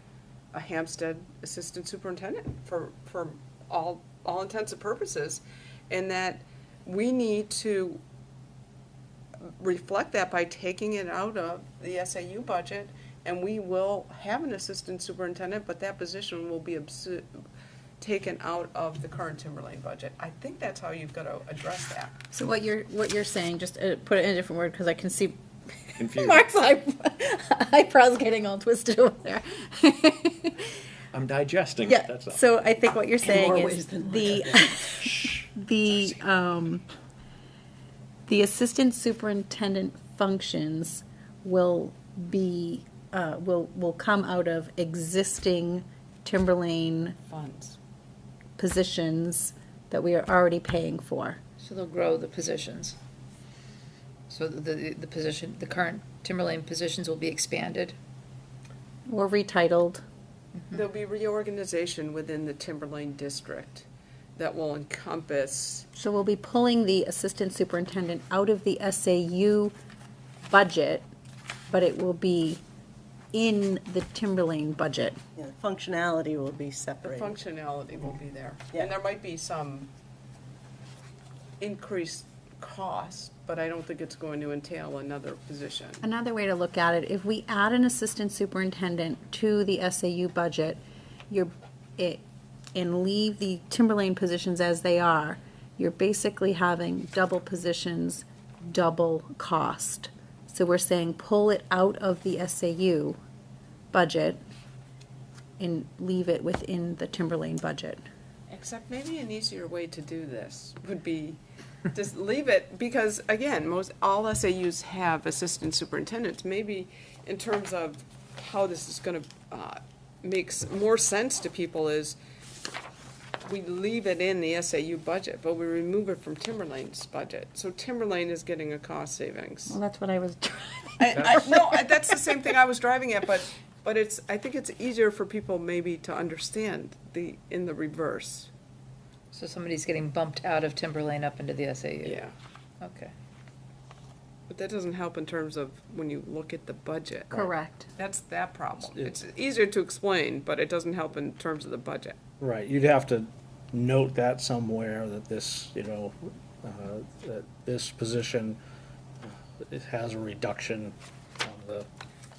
a Hampstead assistant superintendent for all intents and purposes, and that we need to reflect that by taking it out of the SAU budget, and we will have an assistant superintendent, but that position will be taken out of the current Timberlane budget. I think that's how you've got to address that. So what you're saying, just put it in a different word, because I can see Confused. Mark's eyebrows getting all twisted over there. I'm digesting it, Yeah, that's all. so I think what you're saying more is ways than the assistant superintendent functions will be, will come out of existing Timberlane Funds. positions that we are already paying for. So they'll grow the positions. So the position, the current Timberlane positions will be expanded. Or retitled. There'll be reorganization within the Timberlane district that will encompass, So we'll be pulling the assistant superintendent out of the SAU budget, but it will be in the Timberlane budget. Yeah, the functionality will be the separated. functionality will be there. Yeah. And there might be some increased cost, but I don't think it's going to entail another position. Another way to look at it, if we add an assistant superintendent to the SAU budget, and leave the Timberlane positions as they are, you're basically having double positions, double cost. So we're saying pull it out of the SAU budget and leave it within the Timberlane budget. Except maybe an easier way to do this would be just leave it, because again, all SAUs have assistant superintendents. Maybe in terms of how this is gonna makes more sense to people is we leave it in the SAU budget, but we remove it from Timberlane's budget. So Timberlane is getting a cost savings. Well, that's what I was No, that's the same thing I was driving at, but I think it's easier for people maybe to understand in the reverse. So somebody's getting bumped out of Timberlane up into the SAU. Yeah. Okay. But that doesn't help in terms of when you look at the budget. Correct. That's that problem. It's- It's easier to explain, but it doesn't help in terms of the budget. Right, you'd have to note that somewhere, that this, that this position, it has a reduction on the,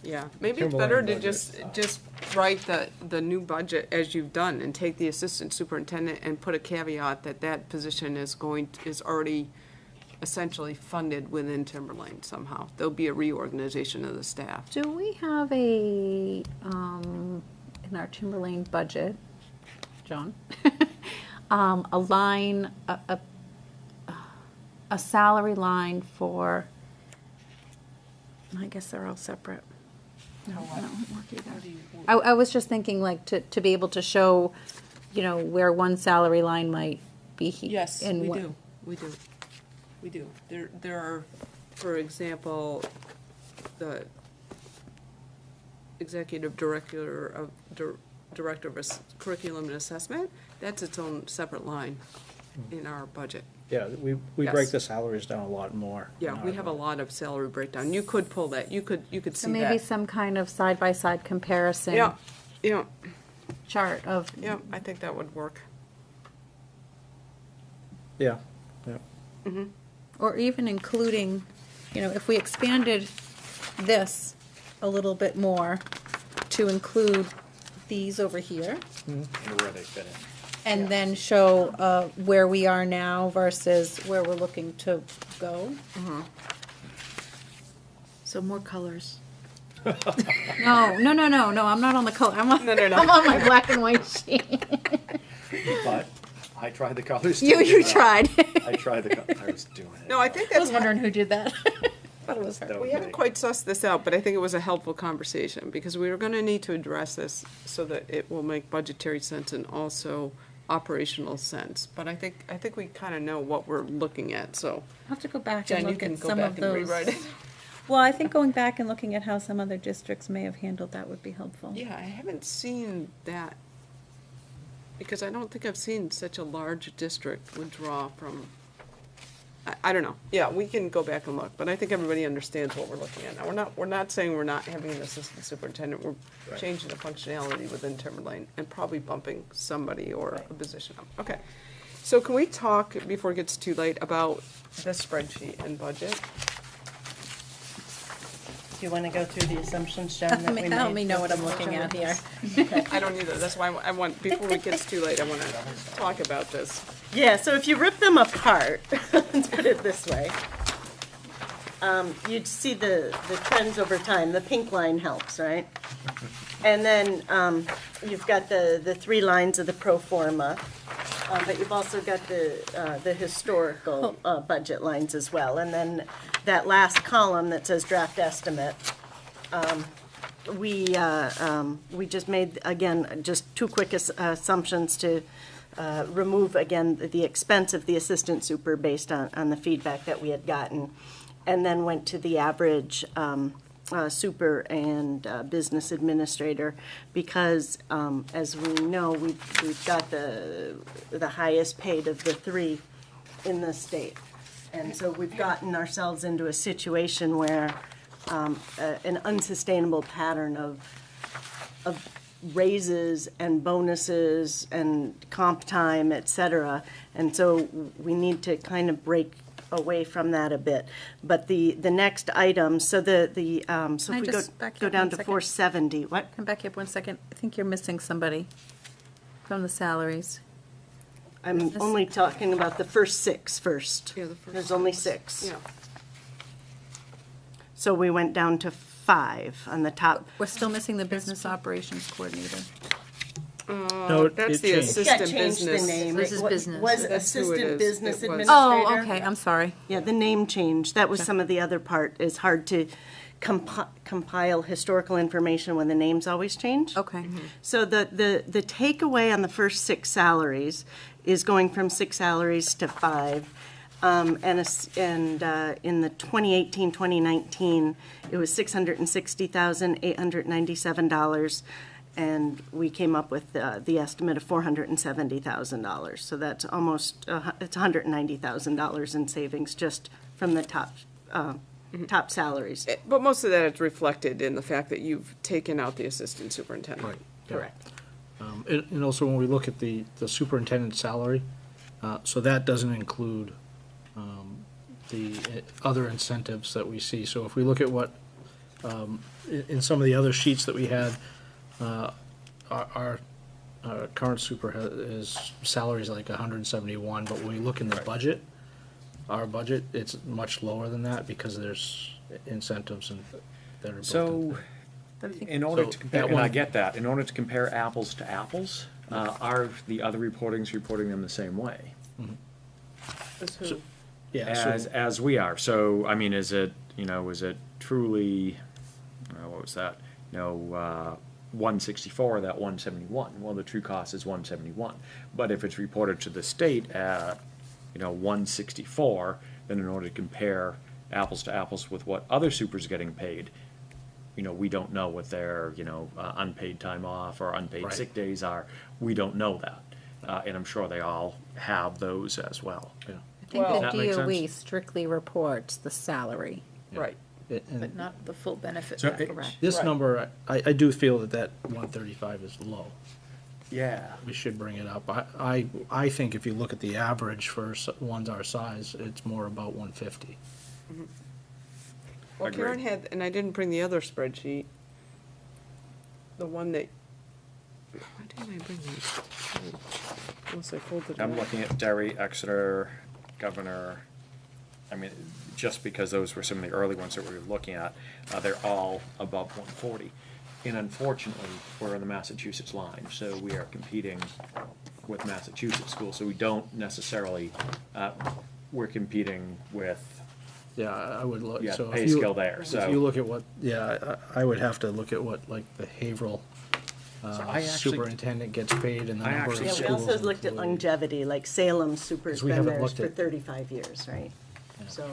Yeah, maybe it's Timberlane better to budget. just write the new budget as you've done and take the assistant superintendent and put a caveat that position is already essentially funded within Timberlane somehow. There'll be a reorganization of the staff. Do we have in our Timberlane budget, John, a line, a salary line for, I guess they're all separate. No, that won't work either. I was just thinking like to be able to show, where one salary line might be. Yes, and we what- do. we do. We do. There are, for example, the executive director of curriculum and assessment, that's its own separate line in our budget. Yeah, we Yes. break the salaries down a lot more. Yeah, we have a lot of salary breakdown. You could pull that, you could So see maybe that. some kind of side-by-side comparison Yeah, yeah, chart of, yeah, I think that would work. Yeah, yeah. or even including, if we expanded this a little bit more to include these over here, And where they fit in. and then show where we are now versus where we're looking to go. So more colors. No, I'm not on the color, I'm on, No, no, no. I'm on my black and white sheet. But I tried the colors. too. You tried. I tried the, I was doing it. No, I think I was that's, wondering who did that. Thought it was her. That we was haven't me. quite sussed this out, but I think it was a helpful conversation, because we are gonna need to address this so that it will make budgetary sense and also operational sense. But I think we kinda know what we're looking at, so. I'll have to go back Jen, and you look can at go some back of and those. rewrite it. Well, I think going back and looking at how some other districts may have handled that would be helpful. Yeah, I haven't seen that, because I don't think I've seen such a large district withdraw from, I don't know. Yeah, we can go back and look, but I think everybody understands what we're looking at now. We're not saying we're not having an assistant superintendent, we're Right. changing the functionality within Timberlane and probably bumping somebody or a position up. Okay, so can we talk, before it gets too late, about the spreadsheet and budget? Do you want to go through the assumptions, Jen, that we made? Help me know what I'm looking at here. I don't either, that's why I want, before it gets too late, I wanna talk about this. Yeah, so if you rip them apart, let's put it this way, you'd see the trends over time. The pink line helps, right? And then you've got the three lines of the pro forma, but you've also got the historical budget lines as well. And then that last column that says draft estimate, we just made, again, just two quick assumptions to remove, again, the expense of the assistant super based on the feedback that we had gotten, and then went to the average super and business administrator, because as we know, we've got the highest paid of the three in the state. And so we've gotten ourselves into a situation where an unsustainable pattern of raises and bonuses and comp time, et cetera. And so we need to kind of break away from that a bit. But the next item, so so if we just back go up down one to second? 470, what? Come back up 1 second. I think you're missing somebody from the salaries. I'm only talking about the first six first. Yeah, the first There's only six. Yeah. So we went down to 5 on the top. We're still missing the business operations coordinator. No, That's it the changed. Got assistant changed the business. name. This is It wa- business. Was That's who it assistant is. business It was. administrator. Oh, okay, I'm sorry. Yeah, the name change, that was some of the other part, is hard to compile historical information when the names always change. Okay. So the takeaway on the first 6 salaries is going from 6 salaries to 5. And in the 2018, 2019, it was $660,897. And we came up with the estimate of $470,000. So that's almost, it's $190,000 in savings just from the top salaries. But most of that is reflected in the fact that you've taken out the assistant superintendent. Right. yeah. Correct. And also, when we look at the superintendent's salary, so that doesn't include the other incentives that we see. So if we look at what, in some of the other sheets that we had, our current super is salaries like 171, but when we look in the budget, our budget, it's much lower than that because there's incentives that are built in. So, in order So to compare, that and I one- get that, in order to compare apples to apples, are the other reportings reporting them the same way? That's who- So- Yeah, As we are, so, I mean, is it truly, what was that? 164, that 171, well, the true cost is 171. But if it's reported to the state at 164, then in order to compare apples to apples with what other supers are getting paid, we don't know what their, unpaid time off or unpaid Right. sick days are. We don't know that. And I'm sure they all have those as well. Yeah. I think Well- the Does that make DOE sense? strictly reports the salary. Right. But not the full benefit So package. this Right. number, I do feel that 135 is low. Yeah. We should bring it up. I think if you look at the average for ones our size, it's more about 150. Well, Agreed. Karen had, and I didn't bring the other spreadsheet, the one that, why didn't I bring these? Unless I folded it. I'm up. looking at Derry, Exeter, Governor. I mean, just because those were some of the early ones that we were looking at, they're all above 140. And unfortunately, we're in the Massachusetts line, so we are competing with Massachusetts schools. So we don't necessarily, we're competing with, Yeah, I would look, yeah, so pay if you, scale there, if so. you look at what, I would have to look at what, like, the Haverhill I actually- superintendent gets paid and the I number of actually- Yeah, schools. we also looked at employed. longevity, like Salem Super's we been haven't there looked for at- 35 years, right? So,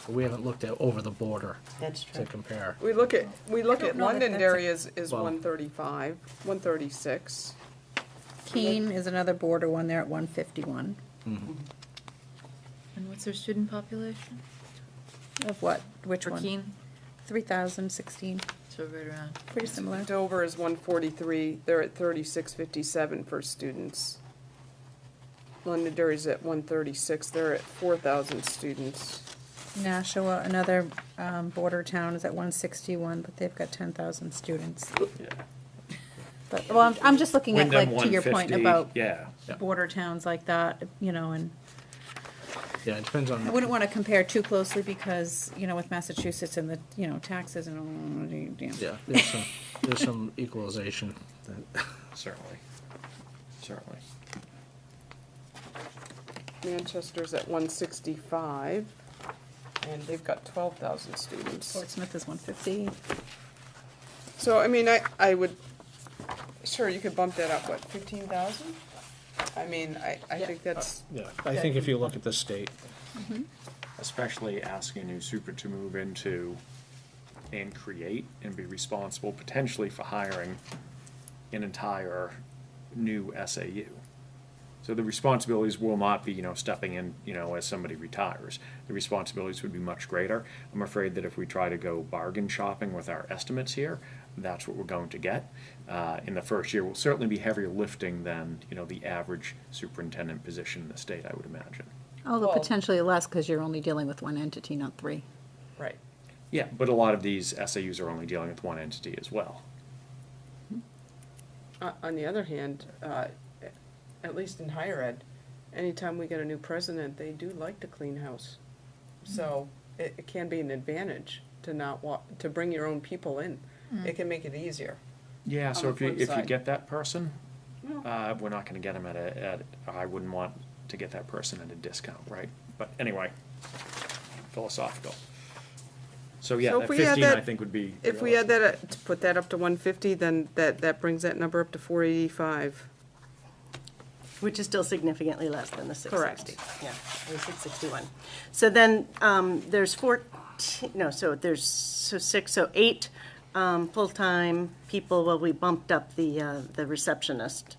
We haven't looked at over the border that's to true. compare. We look at know that Londonderry that's is Well- 135, 136. Keene is another border one there at 151. And what's their student population? Of what? Which For one? Keene? 3,016, So right around. pretty similar. Dover is 143, they're at 3657 for students. Londonderry's at 136, they're at 4,000 students. Nashua, another border town, is at 161, but they've got 10,000 students. Yeah. But, well, I'm just looking at, Wyndham, like, to your point 150, about yeah. border towns like that, and Yeah, it depends on. I wouldn't want to compare too closely because, with Massachusetts and the, taxes and all, Yeah, there's some equalization. that- Certainly. Certainly. Manchester's at 165, and they've got 12,000 students. Portsmouth is 150. So, I mean, I would, sure, you could bump that up, what, 15,000? I mean, I think that's, Yeah, I think if you look at the state, Especially asking a new super to move into and create and be responsible potentially for hiring an entire new SAU. So the responsibilities will not be, stepping in, as somebody retires. The responsibilities would be much greater. I'm afraid that if we try to go bargain shopping with our estimates here, that's what we're going to get. In the first year, will certainly be heavier lifting than, the average superintendent position in the state, I would imagine. Although Well- potentially less because you're only dealing with one entity, not three. right. Yeah, but a lot of these SAUs are only dealing with one entity as well. On the other hand, at least in higher ed, anytime we get a new president, they do like to clean house. So it can be an advantage to not to bring your own people in. It can make it easier. Yeah, On so the flip if you side. get that person, Well- we're not gonna get them I wouldn't want to get that person at a discount, right? But anyway, philosophical. So yeah, So that if we add 15 I that- think would be. If we add that, to put that up to 150, then that brings that number up to 485. Which is still significantly less than the 660. Correct. Yeah, or 661. So then, there's 8 full-time people. Well, we bumped up the receptionist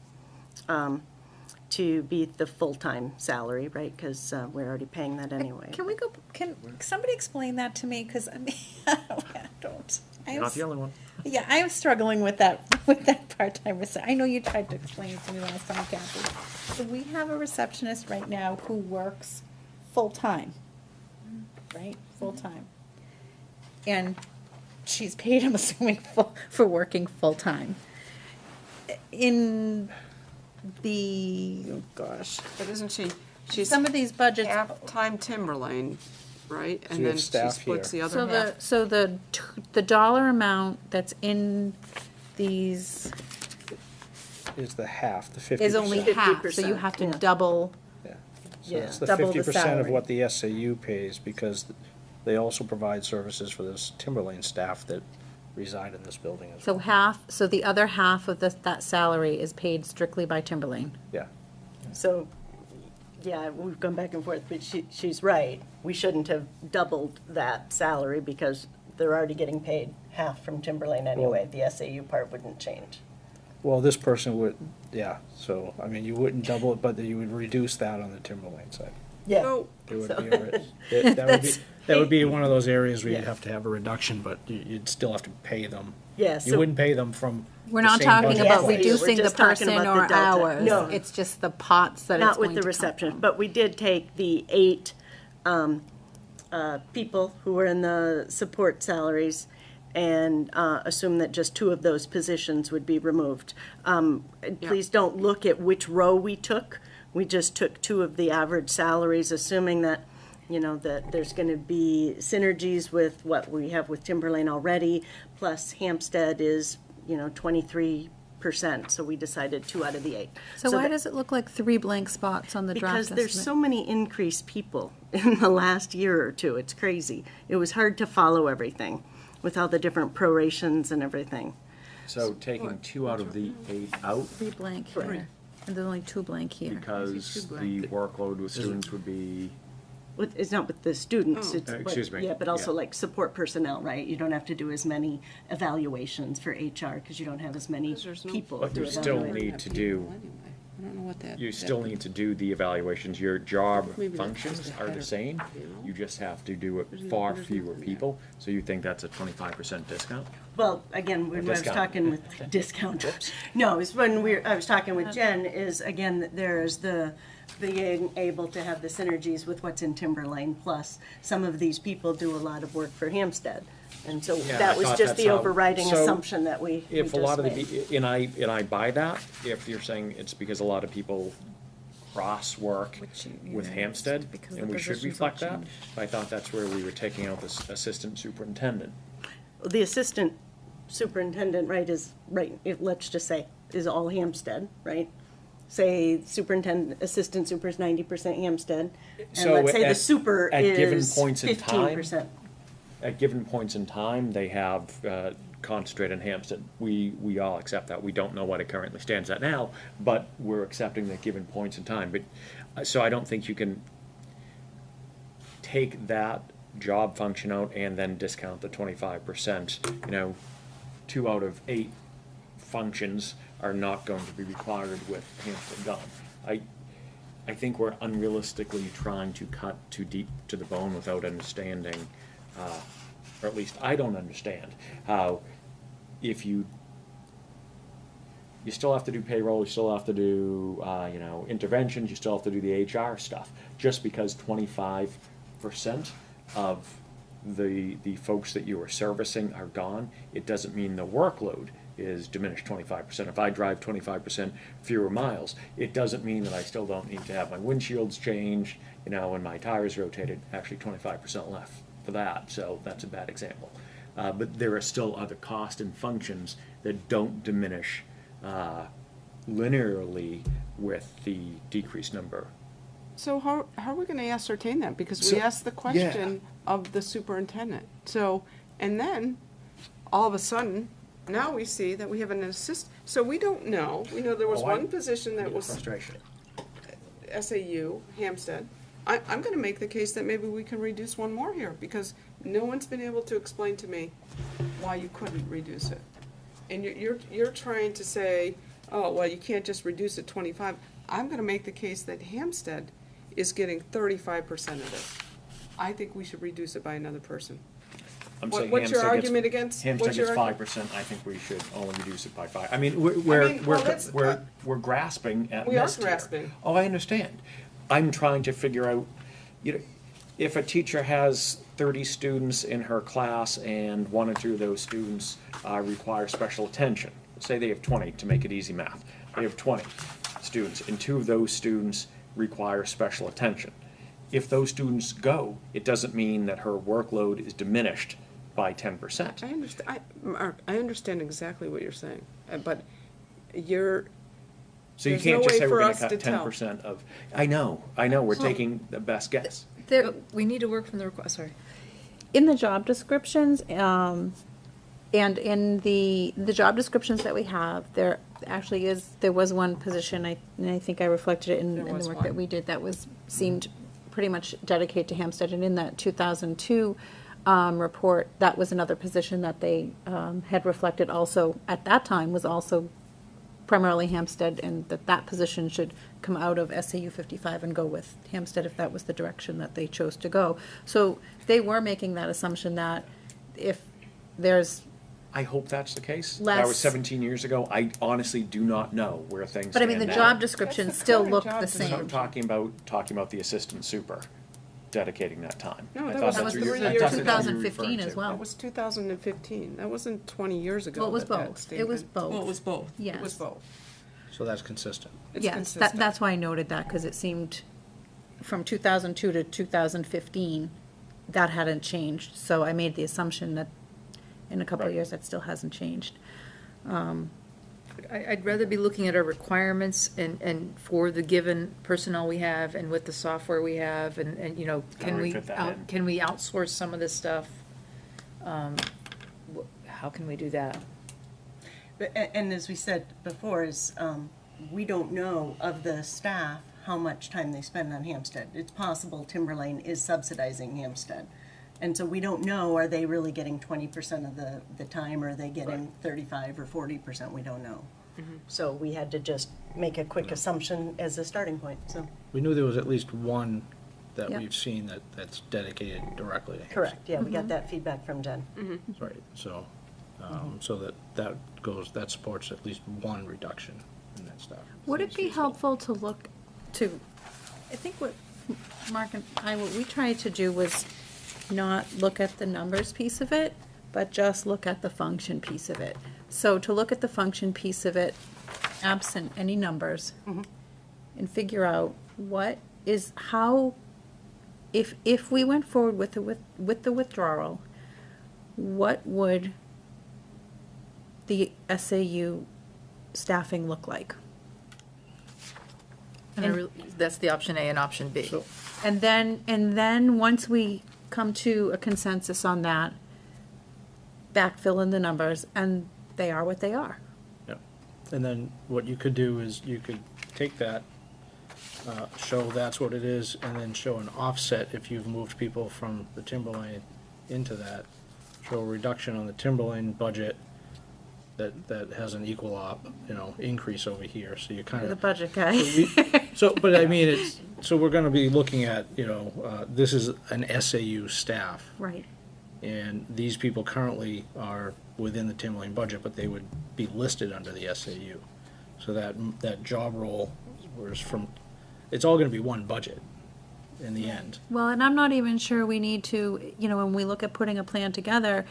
to be the full-time salary, right? Because we're already paying that anyway. Can somebody explain that to me? Because I mean, I don't. You're not the only one. Yeah, I am struggling with that part-time reception. I know you tried to explain it to me last time, Kathy. So we have a receptionist right now who works full-time, right? Full-time. And she's paid, I'm assuming, for working full-time. In oh gosh, But isn't she's some of these budgets. half-time Timberlane, right? So And you have then she staff splits the here. other half. So the dollar amount that's in these is the half, the 50%. is only half, so you 50%, have to yeah. double. Yeah. So Yeah. it's the Double the 50% of salary. what the SAU pays, because they also provide services for this Timberlane staff that reside in this building as well. So the other half of that salary is paid strictly by Timberlane. Yeah. So Yeah, we've gone back and forth, but she's right. We shouldn't have doubled that salary because they're already getting paid half from Timberlane anyway. The SAU part wouldn't change. Well, this person would, yeah, so, I mean, you wouldn't double it, but you would reduce that on the Timberlane side. Yeah. So, It would So- be, that would be one of those areas where you'd Yeah. have to have a reduction, but you'd still have to pay them. Yeah, You so- wouldn't pay them from We're the not same talking budget about line. Yes, reducing we're the just talking person about or the delta. hours. No. It's just the pots that it's Not going with the to come reception, from. but we did take the 8 people who were in the support salaries and assume that just 2 of those positions would be removed. Please don't look at which row we took. We just took 2 of the average salaries, assuming that, that there's going to be synergies with what we have with Timberlane already, plus Hampstead is, 23%, so we decided 2 out of the 8. So why that- does it look like 3 blank spots on the draft Because estimate? there's so many increased people in the last year or 2, it's crazy. It was hard to follow everything with all the different prorations and everything. So taking 2 out of the 8 out 3 blank here, and there's only 2 blank here. because the workload with students would be, It's not with the students, it's, excuse me, yeah, but also yeah. like support personnel, right? You don't have to do as many evaluations for HR because you don't have as many there's no- people but to you still evaluate. need to do, I don't know what that. you still need to do the evaluations. Your job Maybe that's functions just are better, the same. you know? You just have to do it There's far nothing fewer there. people. So you think that's a 25% discount? Well, again, when I was discount. talking with discount, no, it's when I was talking with Jen, is again, that there's the being able to have the synergies with what's in Timberlane, plus some of these people do a lot of work for Hampstead. And so Yeah, that I was thought just that's the how- overriding so assumption that we If a just lot of made. and I buy that, if you're saying it's because a lot of people cross work Which, with yeah, Hampstead, it's because and the we should positions have reflect that. changed. I thought that's where we were taking out this assistant superintendent. The assistant superintendent, right, let's just say, is all Hampstead, right? Say superintendent, assistant super is 90% Hampstead, and So let's say the at- super at given is points in time, 15%. At given points in time, they have concentrated in Hampstead. We all accept that. We don't know what it currently stands at now, but we're accepting that given points in time. But so I don't think you can take that job function out and then discount the 25%. 2 out of 8 functions are not going to be required with Hampstead gone. I think we're unrealistically trying to cut too deep to the bone without understanding, or at least I don't understand, how if you still have to do payroll, you still have to do, interventions, you still have to do the HR stuff. Just because 25% of the folks that you are servicing are gone, it doesn't mean the workload is diminished 25%. If I drive 25% fewer miles, it doesn't mean that I still don't need to have my windshields changed, and my tires rotated, actually 25% left for that, so that's a bad example. But there are still other costs and functions that don't diminish linearly with the decreased number. So how are we gonna ascertain that? Because we So- asked the question of the superintendent. So, and then, all of a sudden, now we see that we have an assist, so we don't know. We know there was Oh, I- one position that was Frustration. SAU, Hampstead. I'm gonna make the case that maybe we can reduce one more here, because no one's been able to explain to me why you couldn't reduce it. And you're trying to say, oh, well, you can't just reduce it 25. I'm gonna make the case that Hampstead is getting 35% of it. I think we should reduce it by another person. I'm What- saying what's your Hampstead gets- argument against- Hampstead what's your gets argument? 5%, I think we should only reduce it by 5. I mean, we're grasping at We are mist here. grasping. Oh, I understand. I'm trying to figure out, if a teacher has 30 students in her class and 1 or 2 of those students require special attention, say they have 20, to make it easy math, they have 20 students, and 2 of those students require special attention. If those students go, it doesn't mean that her workload is diminished by 10%. Mark, I understand exactly what you're saying, but you're, So you there's can't no just way say for we're gonna us to cut tell. 10% of, I know, we're taking the best guess. There, we need to work from the request, sorry. In the job descriptions, And in the job descriptions that we have, there was one position, and I think I reflected it in There the was work one. that we did, that seemed pretty much dedicated to Hampstead. And in that 2002 report, that was another position that they had reflected also, at that time, was also primarily Hampstead, and that position should come out of SAU55 and go with Hampstead if that was the direction that they chose to go. So they were making that assumption that if there's, I hope that's the case. That Less- was 17 years ago. I honestly do not know where things but I stand mean, the now. job descriptions That's the still current look job the description. I'm same. talking about the assistant super dedicating that time. No, I that thought was that's the what you're- 3 I years thought that's ago. what you were 2015 referring as to. well. That was 2015. That wasn't 20 years ago. Well, it was that both. It was statement- both. Well, it was both. It was Yes. both. So that's consistent. It's Yes, consistent. that's why I noted that, because it seemed from 2002 to 2015, that hadn't changed. So I made the assumption that in a couple of Right. years, that still hasn't changed. I'd rather be looking at our requirements and for the given personnel we have and with the software we have and you know, How do we fit that in? can we outsource some of this stuff? How can we do that? But, and as we said before, is, we don't know of the staff how much time they spend on Hampstead. It's possible Timberlane is subsidizing Hampstead. And so we don't know, are they really getting 20% of the time, or are they getting 35 or 40%? We don't know. So we had to just make a quick assumption as a starting point, so. We knew there was at least one that Yep. we've seen that's dedicated directly to Hampstead. Correct, yeah, we got that feedback from Jen. Right, so, so that supports at least one reduction in that stuff. Would it be helpful to look to, I think what Mark and I, what we tried to do was not look at the numbers piece of it, but just look at the function piece of it. So to look at the function piece of it, absent any numbers, and figure out what is, how, if we went forward with the withdrawal, what would the SAU staffing look like? And that's the option A and option B. So, And then once we come to a consensus on that, backfill in the numbers, and they are what they are. yeah, and then what you could do is you could take that, show that's what it is, and then show an offset if you've moved people from the Timberlane into that. Show a reduction on the Timberlane budget that has an equal increase over here, so you kind You're the of. budget guy. So, but I mean, so we're gonna be looking at, this is an SAU staff, Right. and these people currently are within the Timberlane budget, but they would be listed under the SAU. So that job role was it's all gonna be one budget in the end. Well, and I'm not even sure we need to, when we look at putting a plan together,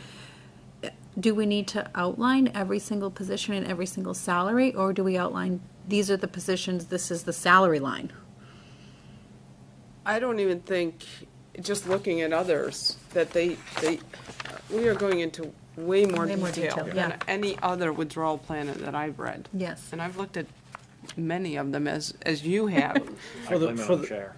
do we need to outline every single position and every single salary, or do we outline, these are the positions, this is the salary line? I don't even think, just looking at others, that we are going into way more Way more detail detail, yeah. than any other withdrawal plan that I've read. Yes. And I've looked at many of them as you have. I For the- blame it for on the the- chair.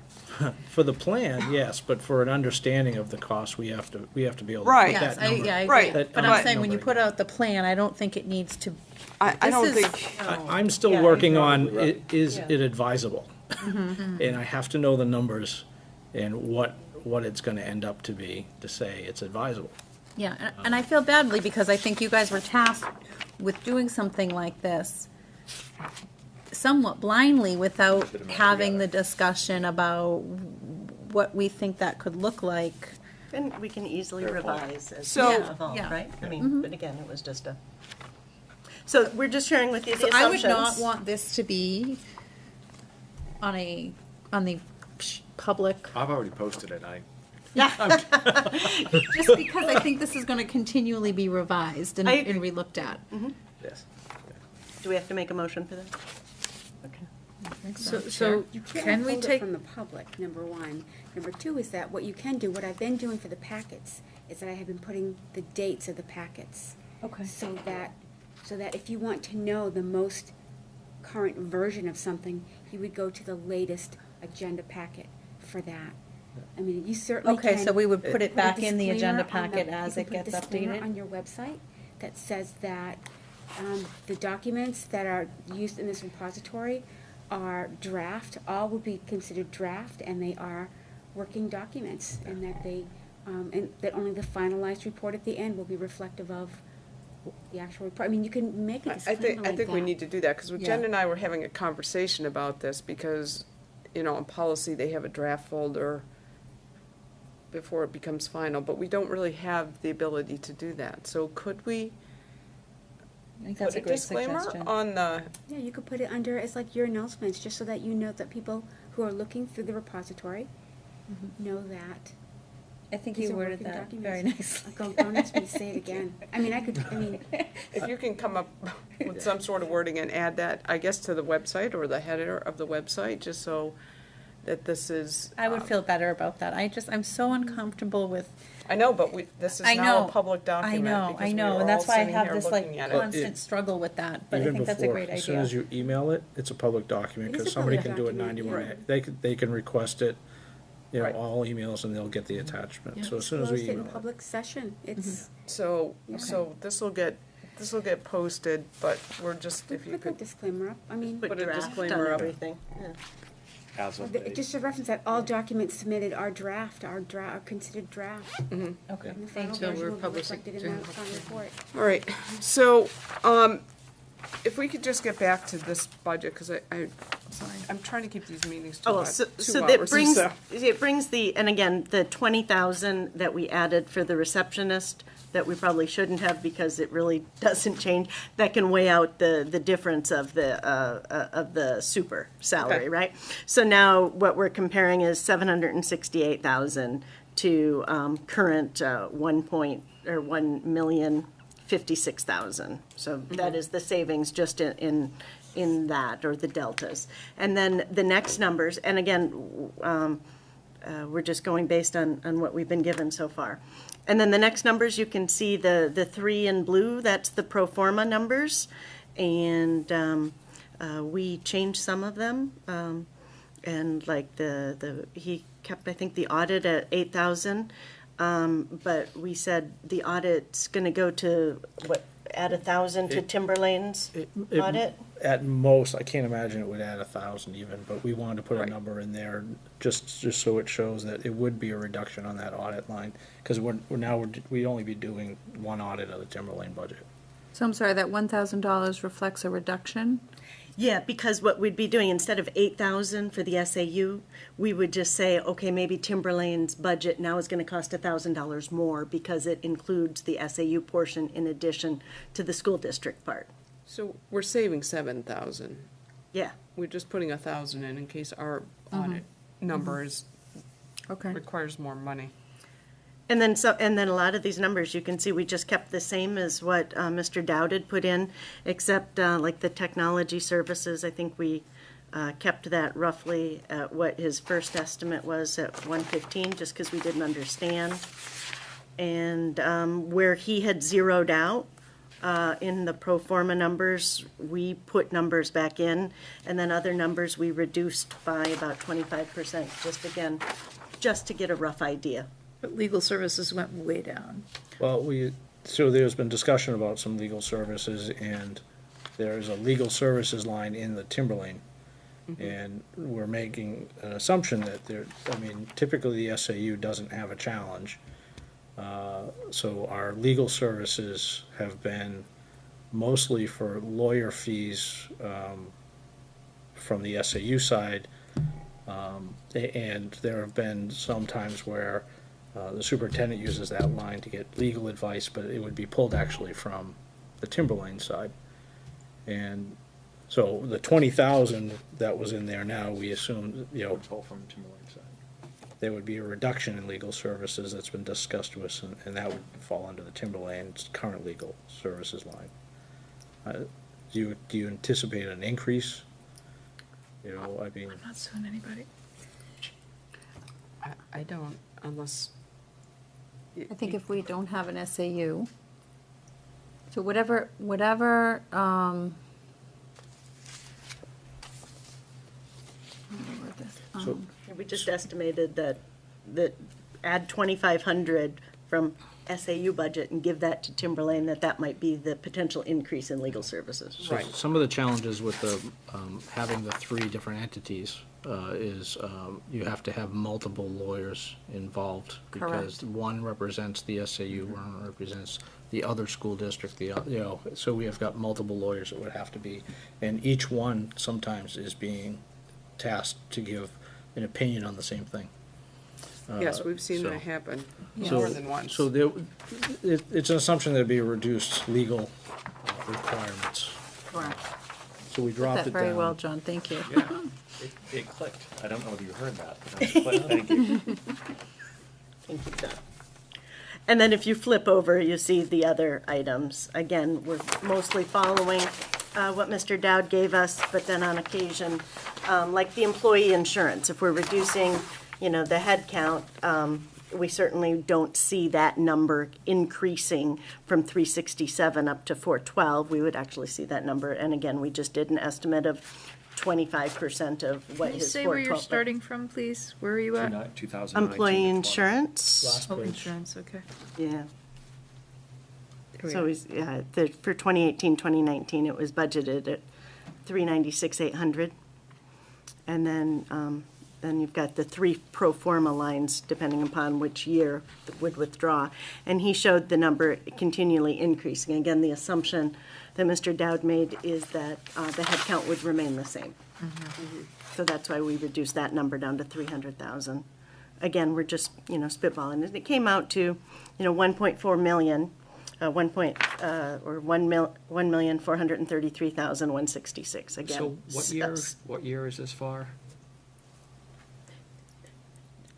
For the plan, yes, but for an understanding of the cost, we have to be able to put Right. Yes, that I number. agree. Right. But But- I'm saying, when you number put out the plan, I don't think it needs to, I don't This is- think, I'm still Yeah, working on, probably right. is Yeah. it advisable? And I have to know the numbers and what it's gonna end up to be to say it's advisable. yeah, and I feel badly because I think you guys were tasked with doing something like this somewhat blindly without Bit of math having the together. discussion about what we think that could look like. And we can easily Fair point. revise as So- we Yeah, evolve, yeah. right? I mean, but again, it was just a, so we're just sharing with you the So I would assumptions. not want this to be on the public, I've already posted it. just because I think this is gonna continually be revised and I agree. and relooked at. Yes. Do we have to make a motion for that? Okay. So You can't can we hold it take, from the public, number one. Number two is that what you can do, what I've been doing for the packets, is that I have been putting the dates of the packets. Okay. So that if you want to know the most current version of something, you would go to the latest agenda packet for that. I mean, you certainly can. Okay, so we would put it put a back in the agenda disclaimer on packet as you it can put a gets disclaimer updated? on your website, that says that the documents that are used in this repository are draft, all will be considered draft, and they are working documents, and that only the finalized report at the end will be reflective of the actual report. I mean, you can make a I disclaimer think, like I think we that. need to do that, because Yeah. Jen and I were having a conversation about this, because, you know, in policy, they have a draft folder before it becomes final, but we don't really have the ability to do that. So could we I think put that's a a great disclaimer suggestion. on the, Yeah, you could put it under, as like your announcements, just so that you know that people who are looking through the repository know that. I think these you are worded working that documents. very nicely. Don't ask me to say it again. I mean, if you can come up with some sort of wording and add that, I guess, to the website or the header of the website, just so that this is. I would feel better about that. I'm so uncomfortable with. I know, but this is I now know. a public document. I because we know, are and that's all why I sitting have here this like looking at it. constant struggle with that, but I Even think that's a before, great as soon idea. as you email it, it's a public document, It is because a somebody public can do it document, 91 yeah. They can request it, you know, Right. all emails, and they'll get the attachment. Yeah. So as soon as we disclose it in email it. public session. It's, So, Yeah. so this will get posted, but we're just, if you put the could, disclaimer up. I mean, Put a draft disclaimer on up. everything. Yeah. As of date. just a reference that all documents submitted are considered draft. Okay, And the final Thanks. So version we're will be publishing- reflected in the final report. all right. So, if we could just get back to this budget, because I'm trying to keep these meetings to Oh, well, about so 2 so hours that or brings, so. it brings and again, the 20,000 that we added for the receptionist, that we probably shouldn't have because it really doesn't change, that can weigh out the difference of the super salary, Okay. right? So now what we're comparing is 768,000 to current 1,056,000. So that is the savings just in that, or the deltas. And then the next numbers, and again, we're just going based on what we've been given so far. And then the next numbers, you can see the 3 in blue, that's the pro forma numbers. And we changed some of them. And like he kept, I think, the audit at 8,000. But we said the audit's gonna go to, add 1,000 to Timberlane's audit? At most, I can't imagine it would add 1,000 even, but we wanted to put a Right. number in there just so it shows that it would be a reduction on that audit line, because we'd only be doing one audit of the Timberlane budget. so I'm sorry, that $1,000 reflects a reduction? Yeah, because what we'd be doing, instead of 8,000 for the SAU, we would just say, okay, maybe Timberlane's budget now is gonna cost $1,000 more because it includes the SAU portion in addition to the school district part. So we're saving 7,000. Yeah, We're just putting 1,000 in case our audit number Okay. requires more money. and then a lot of these numbers, you can see we just kept the same as what Mr. Dowd had put in, except like the technology services, I think we kept that roughly at what his first estimate was at 115, just because we didn't understand. And where he had zeroed out in the pro forma numbers, we put numbers back in, and then other numbers we reduced by about 25%, just to get a rough idea. But legal services went way down. Well, so there's been discussion about some legal services, and there's a legal services line in the Timberlane. And we're making an assumption that typically the SAU doesn't have a challenge. So our legal services have been mostly for lawyer fees from the SAU side. And there have been some times where the superintendent uses that line to get legal advice, but it would be pulled actually from the Timberlane side. And so the 20,000 that was in there now, we assumed, Pull from Timberlane side. there would be a reduction in legal services that's been discussed with us, and that would fall under the Timberlane's current legal services line. Do you anticipate an increase? I'm not suing anybody. I don't, unless. I think if we don't have an SAU, so whatever, So- We just estimated that add 2,500 from SAU budget and give that to Timberlane, that might be the potential increase in legal services. So Right. some of the challenges with the, having the three different entities is you have to have multiple lawyers involved. Because one represents the SAU, one represents the other school district, so we have got multiple lawyers that would have to be, and each one sometimes is being tasked to give an opinion on the same thing. Yes, we've seen so- that happen So- more than once. So it's an assumption there'd be reduced legal requirements. Correct. So we dropped That it down. very well, John, thank you. Yeah, it clicked. I don't know if you heard that, but it clicked. Thank you. Thank you, John. And then if you flip over, you see the other items. Again, we're mostly following what Mr. Dowd gave us, but then on occasion, like the employee insurance, if we're reducing, the head count, we certainly don't see that number increasing from 367 up to 412. We would actually see that number, and again, we just did an estimate of 25% of what Can you his say where you're 412. starting from, please? Where are you at? 2019 Employee to 20. insurance, Last Oh, page. insurance, okay. yeah. There we So are. he's, for 2018, 2019, it was budgeted at 396,800. And then you've got the three pro forma lines, depending upon which year would withdraw. And he showed the number continually increasing. Again, the assumption that Mr. Dowd made is that the head count would remain the same. So that's why we reduced that number down to 300,000. Again, we're just, spitballing. And it came out to, 1.4 million. 1,433,166, again. So what year is this for?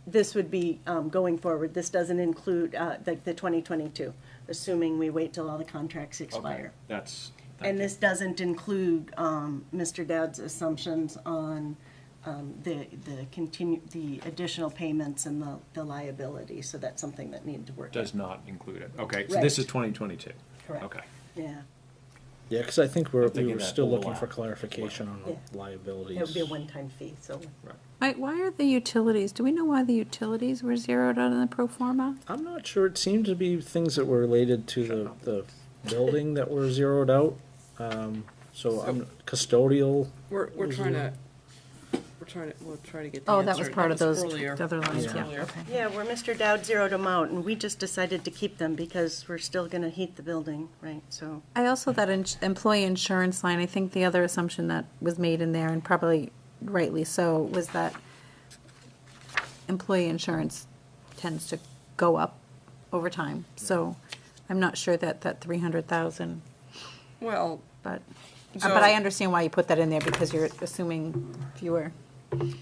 This would be going forward. This doesn't include the 2022, assuming we wait till all the contracts expire. That's. And this doesn't include Mr. Dowd's assumptions on the additional payments and the liability, so that's something that needed to work out. Does not include it. Okay, so this Right. is 2022. Correct. Okay. Yeah, Yeah, because I think we thinking were that still looking overlap. for clarification on Yeah. liabilities. it would be a one-time fee, so. Why are the utilities, do we know why the utilities were zeroed out in the pro forma? I'm not sure. It seemed to be things that were related to the building that were zeroed out. So custodial. We'll try to get the Oh, answer. that was part of those, earlier. the other lines, That was yeah, earlier. okay. Yeah, where Mr. Dowd zeroed them out, and we just decided to keep them because we're still gonna heat the building, right, so. I also, that employee insurance line, I think the other assumption that was made in there, and probably rightly so, was that employee insurance tends to go up over time. So I'm not sure that 300,000, Well, but So- I understand why you put that in there, because you're assuming fewer.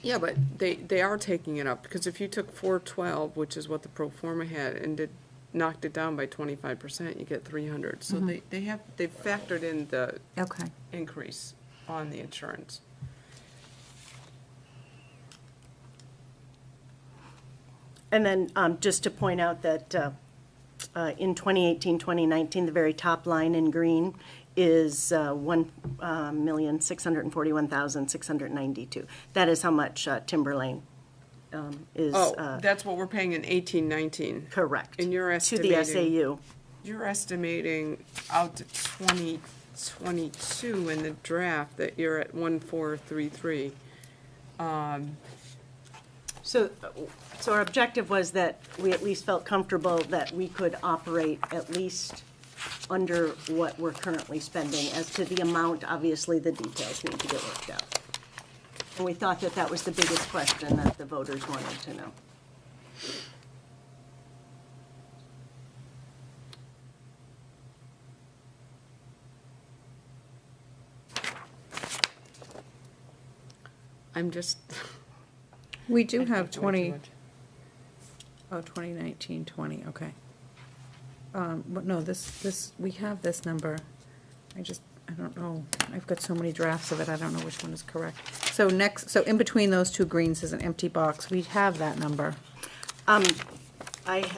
yeah, but they are taking it up, because if you took 412, which is what the pro forma had, and knocked it down by 25%, you get 300. So they've factored in the Okay. increase on the insurance. And then, just to point out that in 2018, 2019, the very top line in green is 1,641,692. That is how much Timberlane is. Oh, that's what we're paying in 18, 19. Correct. And you're To the estimating. SAU. You're estimating out to 2022 in the draft that you're at 1,433. So our objective was that we at least felt comfortable that we could operate at least under what we're currently spending. As to the amount, obviously, the details need to get worked out. And we thought that that was the biggest question that the voters wanted to know. I'm just. We do I have think way too 20, much. oh, 2019, 20, okay. But no, we have this number. I don't know. I've got so many drafts of it, I don't know which one is correct. So so in between those two greens is an empty box. We have that number.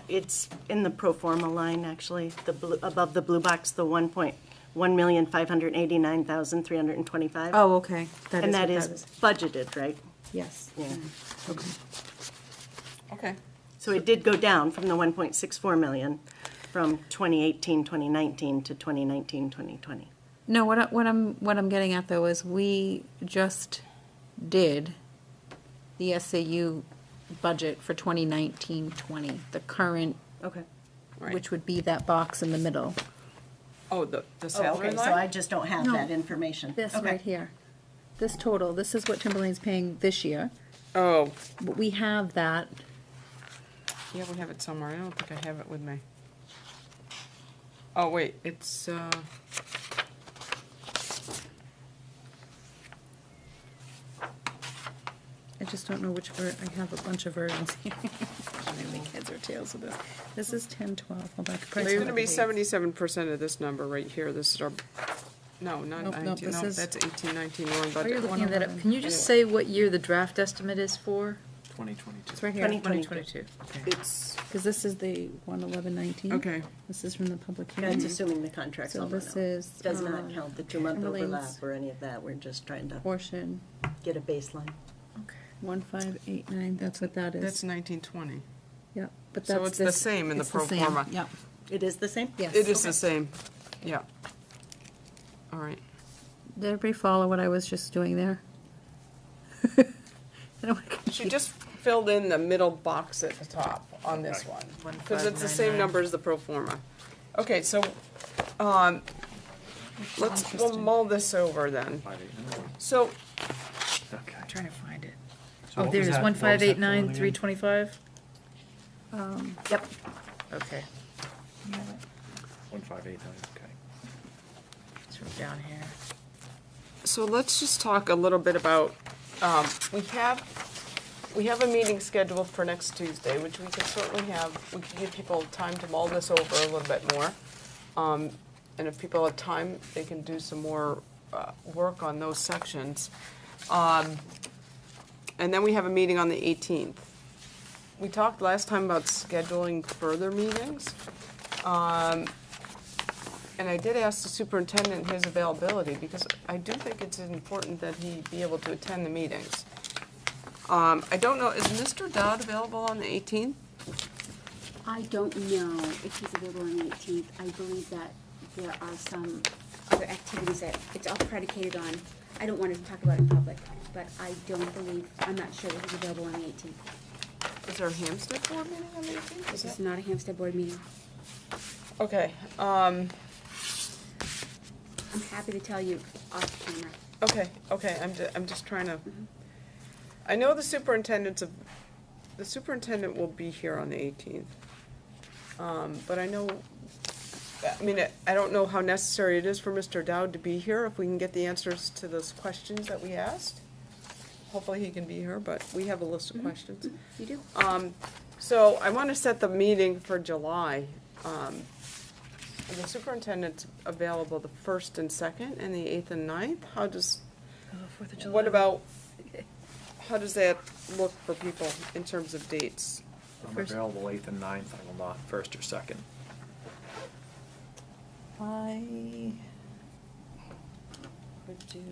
It's in the pro forma line, actually, above the blue box, the 1,589,325. Oh, okay. And that what is budgeted, right? Yes. Yeah. Okay. Okay. So it did go down from the 1.64 million. from 2018, 2019 to 2019, 2020. No, what I'm getting at though is we just did the SAU budget for 2019-20, the current, Okay. Right. which would be that box in the middle. Oh, the Oh, salary okay, line? so I just don't have No. that information. This Okay. right here. This total, this is what Timberlane's paying this year, Oh, but we have that. yeah, we have it somewhere. I don't think I have it with me. Oh, wait, it's, I just don't know which I have a bunch of versions here. I think heads or tails of this. This is 10-12. Hold on. it's gonna be 77% of this number right here. This is our, no, not Nope, nope, 19, this no, is- that's 18, 19, wrong While you're budget. looking that up, can you just say what year the draft estimate is for? 2022. It's right here. 2022. It's, Because this is the 11119. okay, This is from the public That's hearing. assuming the contract's So over this now. is. Does not count the 2-month Timberlane's overlap or any of that. We're just trying to Portion, get a baseline. 1589, that's what that is. that's 1920. Yep, but So that's it's the this- same in the it's pro same. forma. Yep, It is the same? yes. It is the same, yeah. All right. Did everybody follow what I was just doing there? I don't wanna She keep- just filled in the middle box at the top on this one, because it's the same 1599. number as the pro forma. Okay, so, we'll Interesting. mull this over then. So, Okay. I'm trying to find it. So Oh, what there was it is, that- what was that for 1589, again? 325? Yep. Okay, 1589, okay. it's from down here. so let's just talk a little bit about, we have a meeting scheduled for next Tuesday, which we can certainly have, we can give people time to mull this over a little bit more. And if people have time, they can do some more, work on those sections. And then we have a meeting on the 18th. We talked last time about scheduling further meetings. And I did ask the superintendent his availability, because I do think it's important that he be able to attend the meetings. I don't know, is Mr. Dowd available on the 18th? I don't know if he's available on the 18th. I believe that there are some other activities that it's all predicated on. I don't want to talk about it in public, but I don't believe, I'm not sure that he's available on the 18th. Is there a Hampstead board meeting on the 18th? This is not a Hampstead board meeting. Okay, I'm happy to tell you off camera. okay, I'm just trying to, I know the superintendent will be here on the 18th. But I know, I mean, I don't know how necessary it is for Mr. Dowd to be here, if we can get the answers to those questions that we asked. Hopefully he can be here, but we have a list of questions. You do? So I want to set the meeting for July. The superintendent's available the 1st and 2nd, and the 8th and 9th. How does, what about, how does that look for people in terms of dates? I'm First- available 8th and 9th, I will not 1st or 2nd. I would do,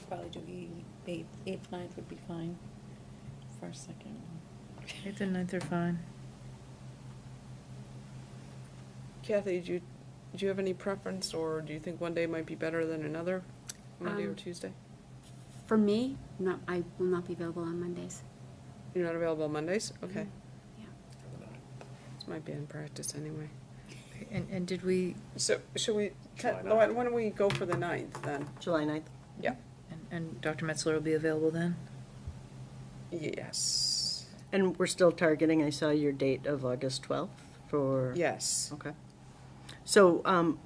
probably do the 8th, 9th would be fine. First, second. 8th and 9th are fine. Kathy, do you have any preference, or do you think one day might be better than another, Monday or Tuesday? For me, I will not be available on Mondays. You're not available on Mondays? Okay. Yeah. This might be in practice anyway. And did we, So, should we, July why 9th. don't we go for the 9th then? July 9th. Yeah. and Dr. Metzler will be available then? Yes. And we're still targeting, I saw your date of August 12th for? Yes. Okay. So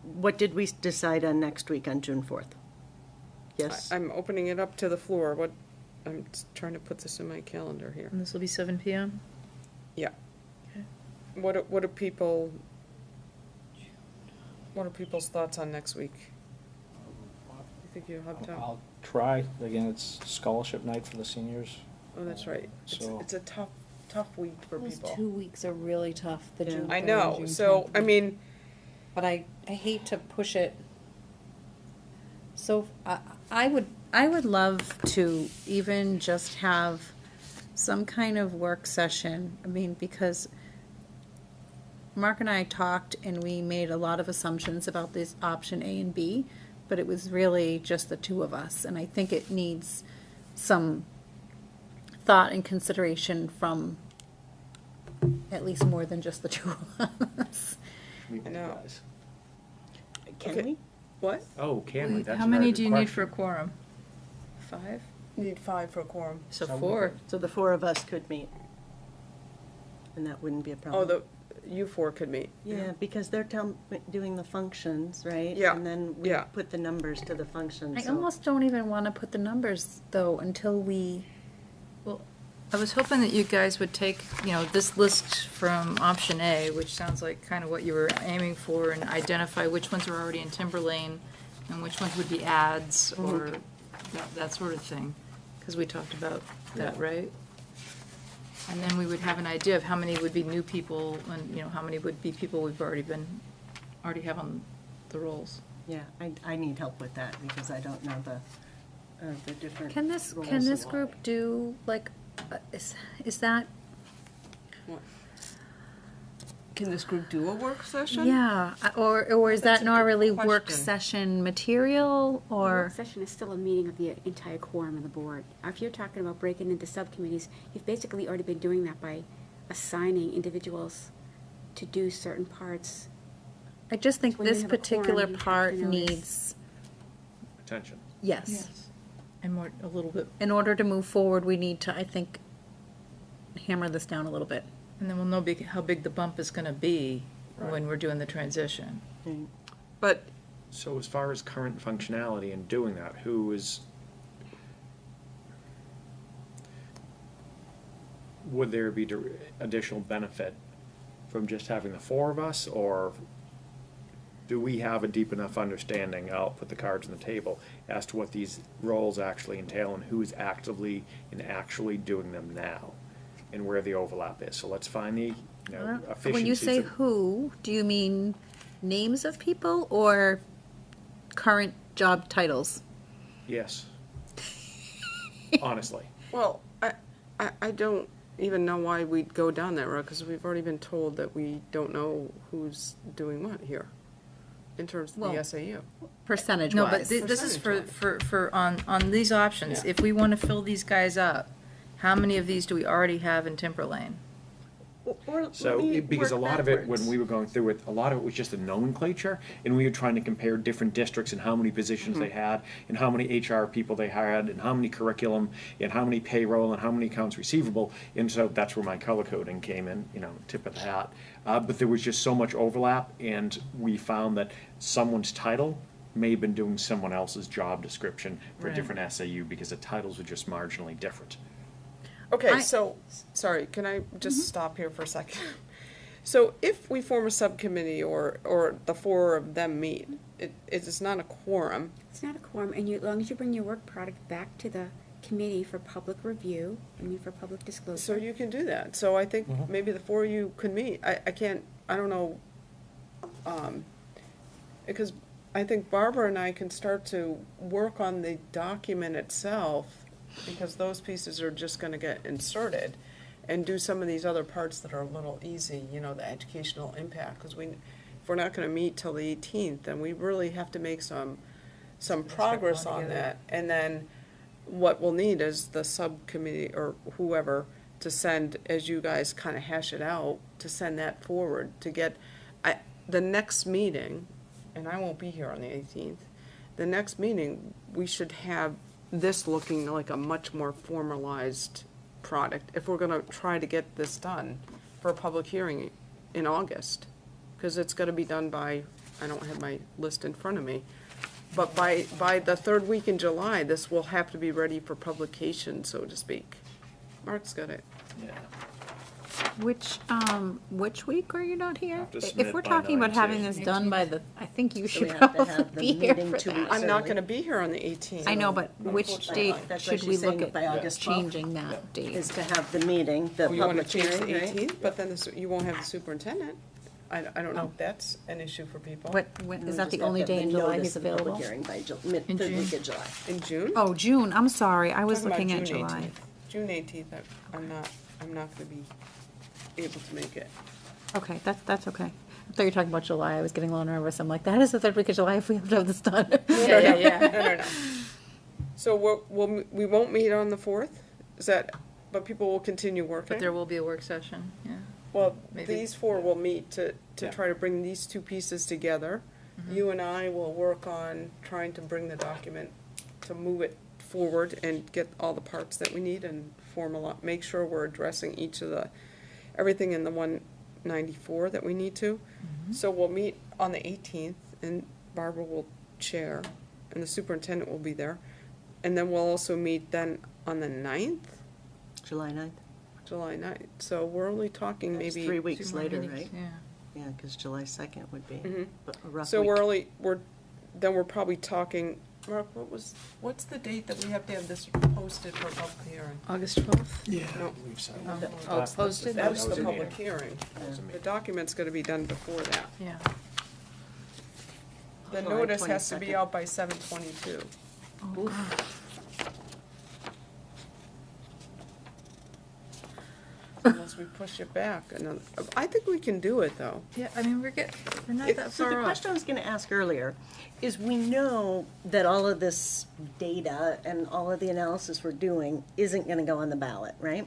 what did we decide on next week on June 4th? Yes? I'm opening it up to the floor. I'm trying to put this in my calendar here. And this will be 7 PM? Yeah. Okay. What are people's thoughts on next week? You think you'll have time? I'll try. Again, it's scholarship night for the seniors. Oh, that's right. So- It's a tough week for Those people. 2 weeks are really tough, the Yeah. June 3rd I and know, June so, 10th. I mean, But I hate to push it. So I would love to even just have some kind of work session. I mean, because Mark and I talked and we made a lot of assumptions about this option A and B, but it was really just the two of us. And I think it needs some thought and consideration from at least more than just the two of us. I know. Can Okay. we? What? Oh, can we? That's How a very many good do you need for a question. quorum? 5? Need 5 for a quorum. So 4. So the four of us could meet. And that wouldn't be a problem. You 4 could meet. Yeah, because they're doing the functions, right? Yeah, And then we yeah. put the numbers to the functions. I so- almost don't even want to put the numbers, though, until we, Well, I was hoping that you guys would take, this list from option A, which sounds like kind of what you were aiming for, and identify which ones are already in Timberlane and which ones would be ads or that sort of thing, because we talked about that, right? And then we would have an idea of how many would be new people and, how many would be people we've already have on the rolls. Yeah, I need help with that because I don't know the different can this roles. group do, like, is that, Can this group do a work session? yeah, or is That's that a not good really work question. session material, The work or? session is still a meeting of the entire quorum of the board. If you're talking about breaking into subcommittees, you've basically already been doing that by assigning individuals to do certain parts. I just think When you this have a particular quorum, you have to part notice. needs, Attention. yes. And more, a little bit, In order to move forward, we need to, I think, hammer this down a little bit. and then we'll know how big the bump is gonna be Right. when we're doing the transition. But So as far as current functionality and doing that, who is, would there be additional benefit from just having the four of us, or do we have a deep enough understanding, I'll put the cards on the table, as to what these roles actually entail and who is actively and actually doing them now, and where the overlap is? So let's find the, efficiencies. When you say of- who, do you mean names of people or current job titles? Yes. Honestly. Well, I don't even know why we'd go down that road, because we've already been told that we don't know who's doing what here, in terms of the Well, SAU. Percentage No, but wise? this is for, on these options, Yeah. if we want to fill these guys up, how many of these do we already have in Timberlane? So, because a lot of it, when we were going through it, a lot of it was just the nomenclature, and we were trying to compare different districts and how many positions they had, and how many HR people they hired, and how many curriculum, and how many payroll, and how many accounts receivable, and so that's where my color coding came in, tip of the hat. But there was just so much overlap, and we found that someone's title may have been doing someone else's job description for a Right. different SAU, because the titles were just marginally different. Okay, so, sorry, can I just stop here for a second? So if we form a subcommittee or the four of them meet, it's not a quorum. It's not a quorum, and as long as you bring your work product back to the committee for public review, for public disclosure. So you can do that. So I think maybe the four of you could meet. I don't know, because I think Barbara and I can start to work on the document itself, because those pieces are just gonna get inserted, and do some of these other parts that are a little easy, the educational impact, because if we're not gonna meet till the 18th, then we really have to make some progress on that. And then what we'll need is the subcommittee or whoever to send, as you guys kind of hash it out, to send that forward, to get, the next meeting, and I won't be here on the 18th, the next meeting, we should have this looking like a much more formalized product, if we're gonna try to get this done for a public hearing in August. Because it's gotta be done by, I don't have my list in front of me, but by the third week in July, this will have to be ready for publication, so to speak. Mark's got it. Yeah. Which week are you not here? Have to If submit we're by talking about 9/2. having this done by I think you So we should have to have probably the be here meeting for 2 that. weeks I'm not early. gonna be here on the 18th. I know, but which Unfortunately. date That's why should we she's saying look that by at August 12th. changing that date? Is to have the meeting, the Oh, you wanna public change the hearing, right? 18th, but then you won't have the superintendent. I don't know if that's an issue for people. When, We is that just the have only to day in July notice he's the public available? hearing by In third June? week of July. In June? Oh, June, I'm sorry, I was Talking about looking at June July. 18th. June 18th, I'm not gonna be able to make it. Okay, that's okay. I thought you were talking about July. I was getting a little nervous. I'm like, that is the third week of July if we have to have this done. No. So we won't meet on the 4th? Is that, but people will continue working? But there will be a work session, yeah. Well, Maybe. these 4 will meet to Yeah. try to bring these 2 pieces together. You and I will work on trying to bring the document, to move it forward and get all the parts that we need and make sure we're addressing everything in the 194 that we need to. So we'll meet on the 18th, and Barbara will chair, and the superintendent will be there. And then we'll also meet then on the 9th, July 9th? July 9th. So we're only talking That's maybe 3 Two weeks more later, meetings, right? Yeah. Yeah, because July 2nd would be Mhm. a rough So week. we're probably talking, Mark, what's the date that we have to have this posted for public hearing? August 12th? Yeah. No. Oh, it's posted? That's the was a public meeting. hearing. The document's gonna be done before that. Yeah. The July notice has to be 22nd. out by 7/22. Unless we push it back another, I think we can do it, though. Yeah, I mean, we're not that So the far off. question I was gonna ask earlier is, we know that all of this data and all of the analysis we're doing isn't gonna go on the ballot, right?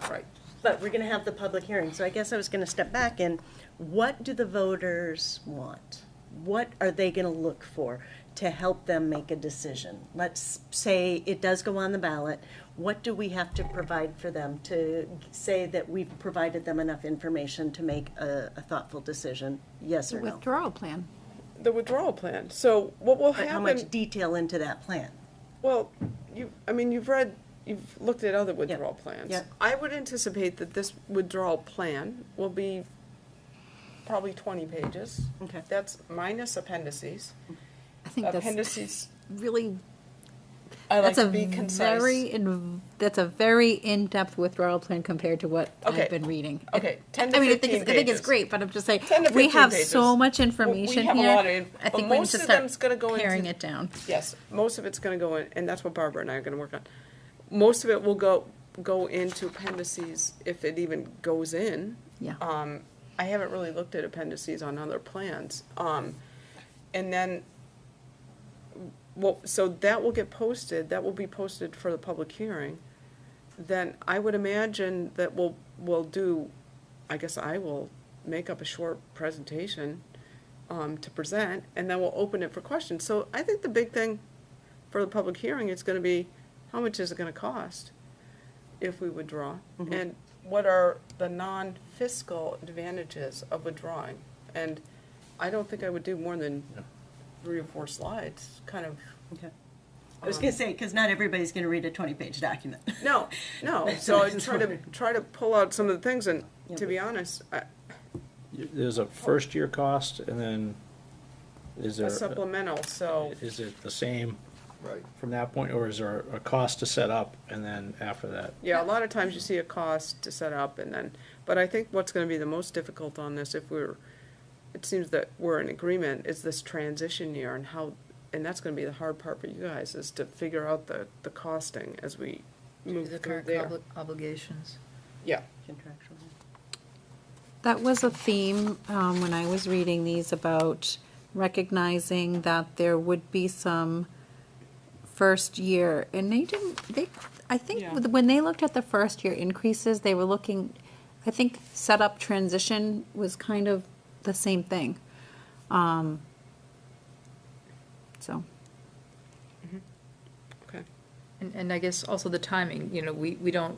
Right. But we're gonna have the public hearing, so I guess I was gonna step back and, what do the voters want? What are they gonna look for to help them make a decision? Let's say it does go on the ballot, what do we have to provide for them to say that we've provided them enough information to make a thoughtful decision, yes or no? Withdrawal plan. The withdrawal plan. So what will But how much happen, detail into that plan? well, you've looked at other withdrawal plans. yeah. I would anticipate that this withdrawal plan will be probably 20 pages. Okay. That's minus appendices. I think that's Appendices, really, I like that's to a be concise. that's a very in-depth withdrawal plan compared to what Okay. I've been reading. Okay, 10 to I mean, 15 I think it's pages. great, but I'm just saying, 10 to we 15 have pages. so much information We have a here. lot of I but think we need most to of start them's gonna go into- paring it down. Yes, most of it's gonna go in, and that's what Barbara and I are gonna work on. Most of it will go into appendices if it even goes in. Yeah. I haven't really looked at appendices on other plans. And then, so that will get posted, that will be posted for the public hearing. Then I would imagine that we'll do, I guess I will make up a short presentation to present, and then we'll open it for questions. So I think the big thing for the public hearing is gonna be, how much is it gonna cost if we withdraw? And what are the non-fiscal advantages of withdrawing? And I don't think I would do more than 3 or 4 slides, kind of. Okay. I was gonna say, because not everybody's gonna read a 20-page document. No, so I try to pull out some of the things, and to be honest, There's a first-year cost, and then is there? a supplemental, so, Is it the same Right. from that point, or is there a cost to set up, and then after that? yeah, a lot of times you see a cost to set up, and then, but I think what's gonna be the most difficult on this, it seems that we're in agreement, is this transition year, and how, and that's gonna be the hard part for you guys, is to figure out the costing as we move The through current there. obligations. Yeah, Contractual. That was a theme when I was reading these, about recognizing that there would be some first year, and I think Yeah. when they looked at the first year increases, they were looking, I think setup transition was kind of the same thing. So. okay. And I guess also the timing, we don't,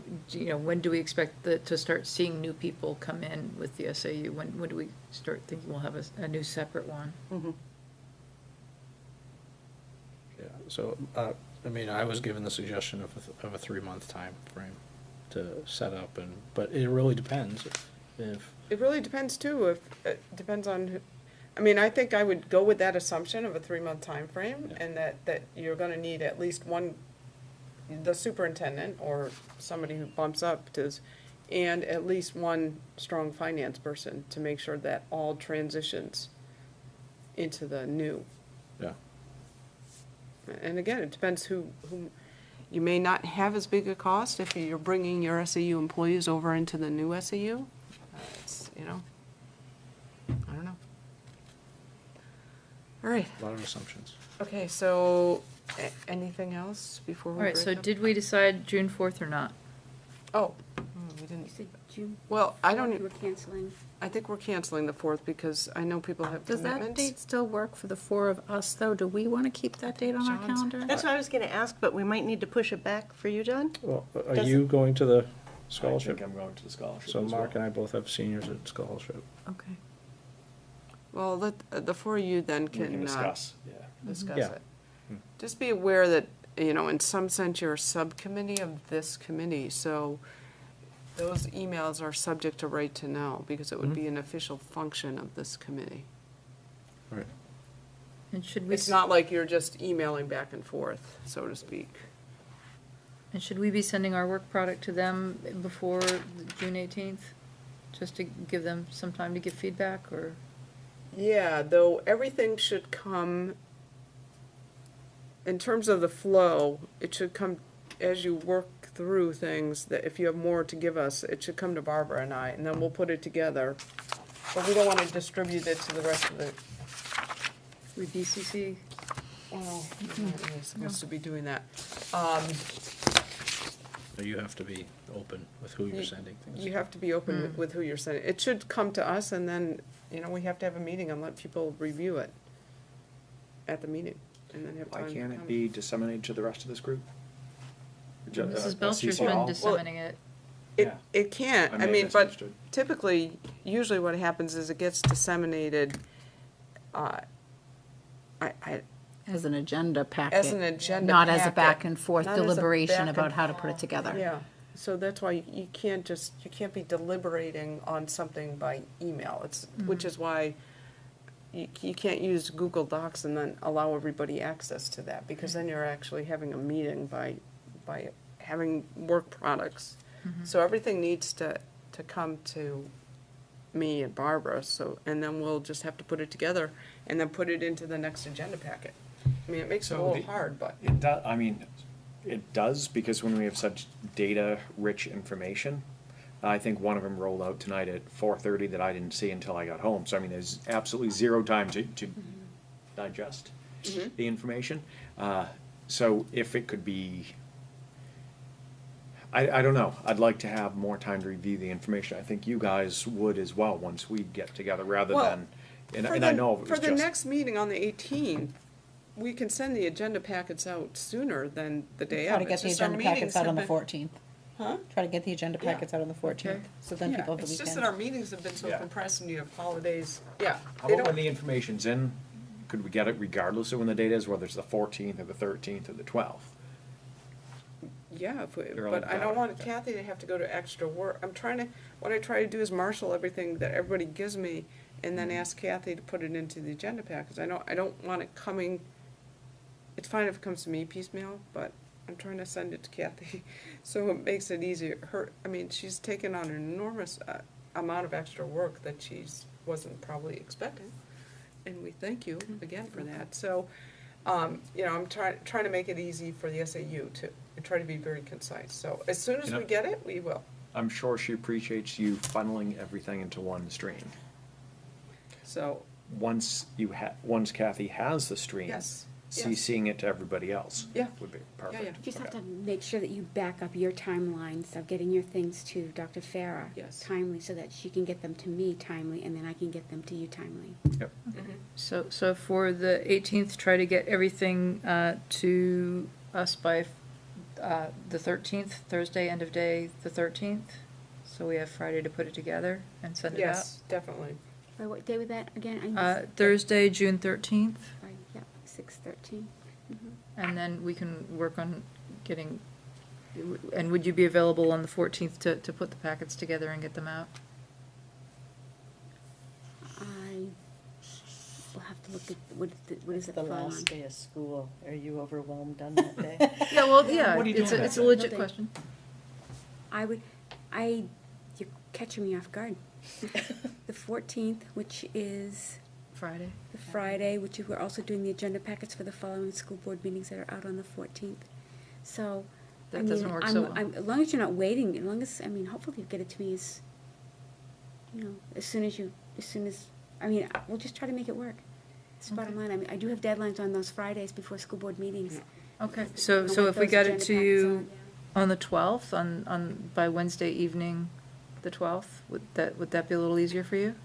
when do we expect to start seeing new people come in with the SAU? When do we start thinking we'll have a new separate one? Yeah, so, I mean, I was given the suggestion of a 3-month time frame to set up, but it really depends if, It really depends too, it depends on who, I mean, I think I would go with that assumption of a 3-month timeframe, Yeah. and that you're gonna need at least one, the superintendent or somebody who bumps up to, and at least one strong finance person to make sure that all transitions into the new. yeah. And again, it depends who, you may not have as big a cost if you're bringing your SAU employees over into the new SAU. It's, All right. A lot of assumptions. Okay, so anything else before we All right, break so up? did we decide June 4th or not? Oh, we You didn't. said June, Well, I you don't, were canceling. I think we're canceling the 4th because I know people have Does that commitments. date still work for the four of us, though? Do we want to keep that date on our John's- calendar? That's what I was going to ask, but we might need to push it back for you, John? Well, are Does you going to the I scholarship? think I'm going to the scholarship So as Mark well. and I both have seniors at scholarship. Okay. Well, the four of you then We can can discuss, yeah. discuss Yeah. it. Just be aware that, you know, in some sense, you're a subcommittee of this committee, so those emails are subject to right to know, because it would be an official function of this committee. Right. And should we, It's not like you're just emailing back and forth, so to speak. and should we be sending our work product to them before June 18th? Just to give them some time to give feedback, or? Yeah, though everything should come, in terms of the flow, it should come as you work through things, that if you have more to give us, it should come to Barbara and I, and then we'll put it together. But we don't want to distribute it to the rest of the, With BCC? well, we're not really supposed to be doing that. So you have to be open with who you're sending things. You have to be open with who you're sending. It should come to us, and then, you know, we have to have a meeting and let people review it at the meeting, and then have time Why to can't it comment. be disseminated to the rest of this group? Mrs. Belcher's CC been all? disseminating it. Yeah. It can't, I I may have mean, but misunderstood. typically, usually what happens is it gets disseminated, As an agenda packet. as an agenda Not as a packet, back and forth not as a deliberation back and about how to put it together. Yeah, so that's why you can't be deliberating on something by email. It's, which is why you can't use Google Docs and then allow everybody access to that, because then you're actually having a meeting by having work products. So everything needs to come to me and Barbara, so, and then we'll just have to put it together and then put it into the next agenda packet. I mean, it makes it a So little the- hard, but. It does, I mean, it does, because when we have such data-rich information, I think one of them rolled out tonight at 4:30 that I didn't see until I got home. So I mean, there's absolutely zero time to digest the information. So if it could be, I don't know, I'd like to have more time to review the information. I think you guys would as well, once we get together, rather Well, than, and For and I the- know it was For the just. next meeting on the 18th, we can send the agenda packets out sooner than the day Try of. to get It's the just our agenda meetings packets out have on the been- 14th. Huh? Try to get the agenda Yeah. packets out on the 14th, so then Yeah, people have the it's just that weekend. our meetings have been so Yeah. compressed and you have holidays, yeah. How they about when don't- the information's in, could we get it regardless of when the date is, whether it's the 14th or the 13th or the 12th? Yeah, Early but I don't want okay. Kathy to have to go to extra work. What I try to do is marshal everything that everybody gives me and then ask Kathy to put it into the agenda packets. I don't want it coming, it's fine if it comes to me piecemeal, but I'm trying to send it to Kathy, so it makes it easier. She's taken on an enormous amount of extra work that wasn't probably expecting, and we thank you again for that. So, I'm trying to make it easy for the SAU too, and try to be very concise. So as soon as You know- we get it, we will. I'm sure she appreciates you funneling everything into one stream. So, Once Kathy has the stream, yes. CCing it to everybody else Yeah. would be Yeah, perfect. yeah. You just have Okay. to make sure that you back up your timelines of getting your things to Dr. Farah Yes. timely, so that she can get them to me timely, and then I can get them to you timely. Yep. So for the 18th, try to get everything to us by the 13th, Thursday, end of day, the 13th. So we have Friday to put it together and send it out. Yes, definitely. By what day was that again? I missed- Thursday, June 13th, Right, yeah, 6/13. and then we can work on getting, and would you be available on the 14th to put the packets together and get them out? I will have to look at, what is it? The fall on? last day of school. Are you overwhelmed on that day? Yeah, well, yeah, What are you it's doing a that legit day? question. You're catching me off guard. The 14th, which is Friday. the Friday, which we're also doing the agenda packets for the following school board meetings that are out on the 14th. So, That doesn't work so well. as long as you're not waiting, hopefully you get it to me as soon as, we'll just try to make it work. It's bottom line. I mean, I do have deadlines on those Fridays before school board meetings. Okay, so I'll if get we those got it agenda to packs you on the 12th, by Wednesday evening, the 12th, would that be a little easier for you?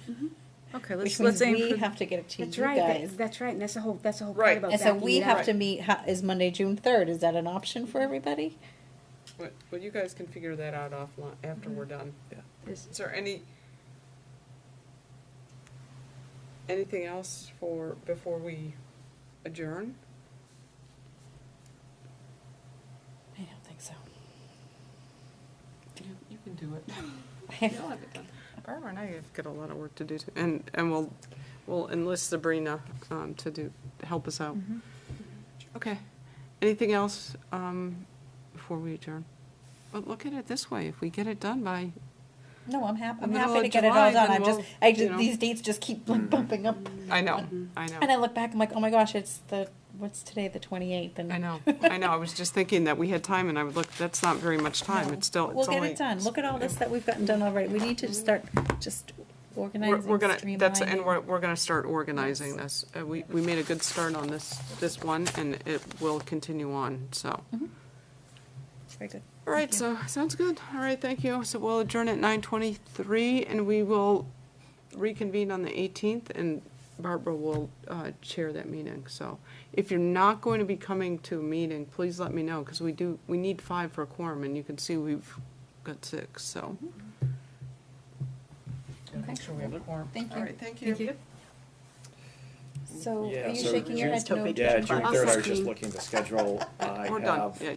Okay, Which let's means aim we for. have to get it to you That's right, guys. that's right, and that's the whole part Right. about And so backing we it have up. to meet, is Monday, June 3rd, is that an option for everybody? But you guys can figure that out offline after we're done. Is- Is there anything else before we adjourn? I don't think so. You can do it. You'll have it done. Barbara and I have got a lot of work to do too, and we'll enlist Sabrina to help us out. Okay. Anything else before we adjourn? But look at it this way: if we get it done by No, I'm happy Middle to of get it July, all done. then These dates just keep like bumping up. I know. And I look back, I'm like, oh my gosh, what's today, the 28th? And I know. I was just thinking that we had time, and I would look. That's not very much time. It's still. We'll get it done. Look at all this that we've gotten done already. We need to start just organizing, We're gonna. streamlining. We're gonna start organizing this. We made a good start on this one, and it will continue on. So. Very good. All right. So sounds good. All right. Thank you. So we'll adjourn at 9:23, and we will reconvene on the 18th, and Barbara will chair that meeting. So if you're not going to be coming to a meeting, please let me know, because we need 5 for a quorum, and you can see we've got 6. So. Make sure we have a quorum. Thank you. All right. Thank you. So Yeah, are you so shaking your head no? Yeah, June I'll 3rd, I was second. just looking at the schedule. I We're done. have Yeah.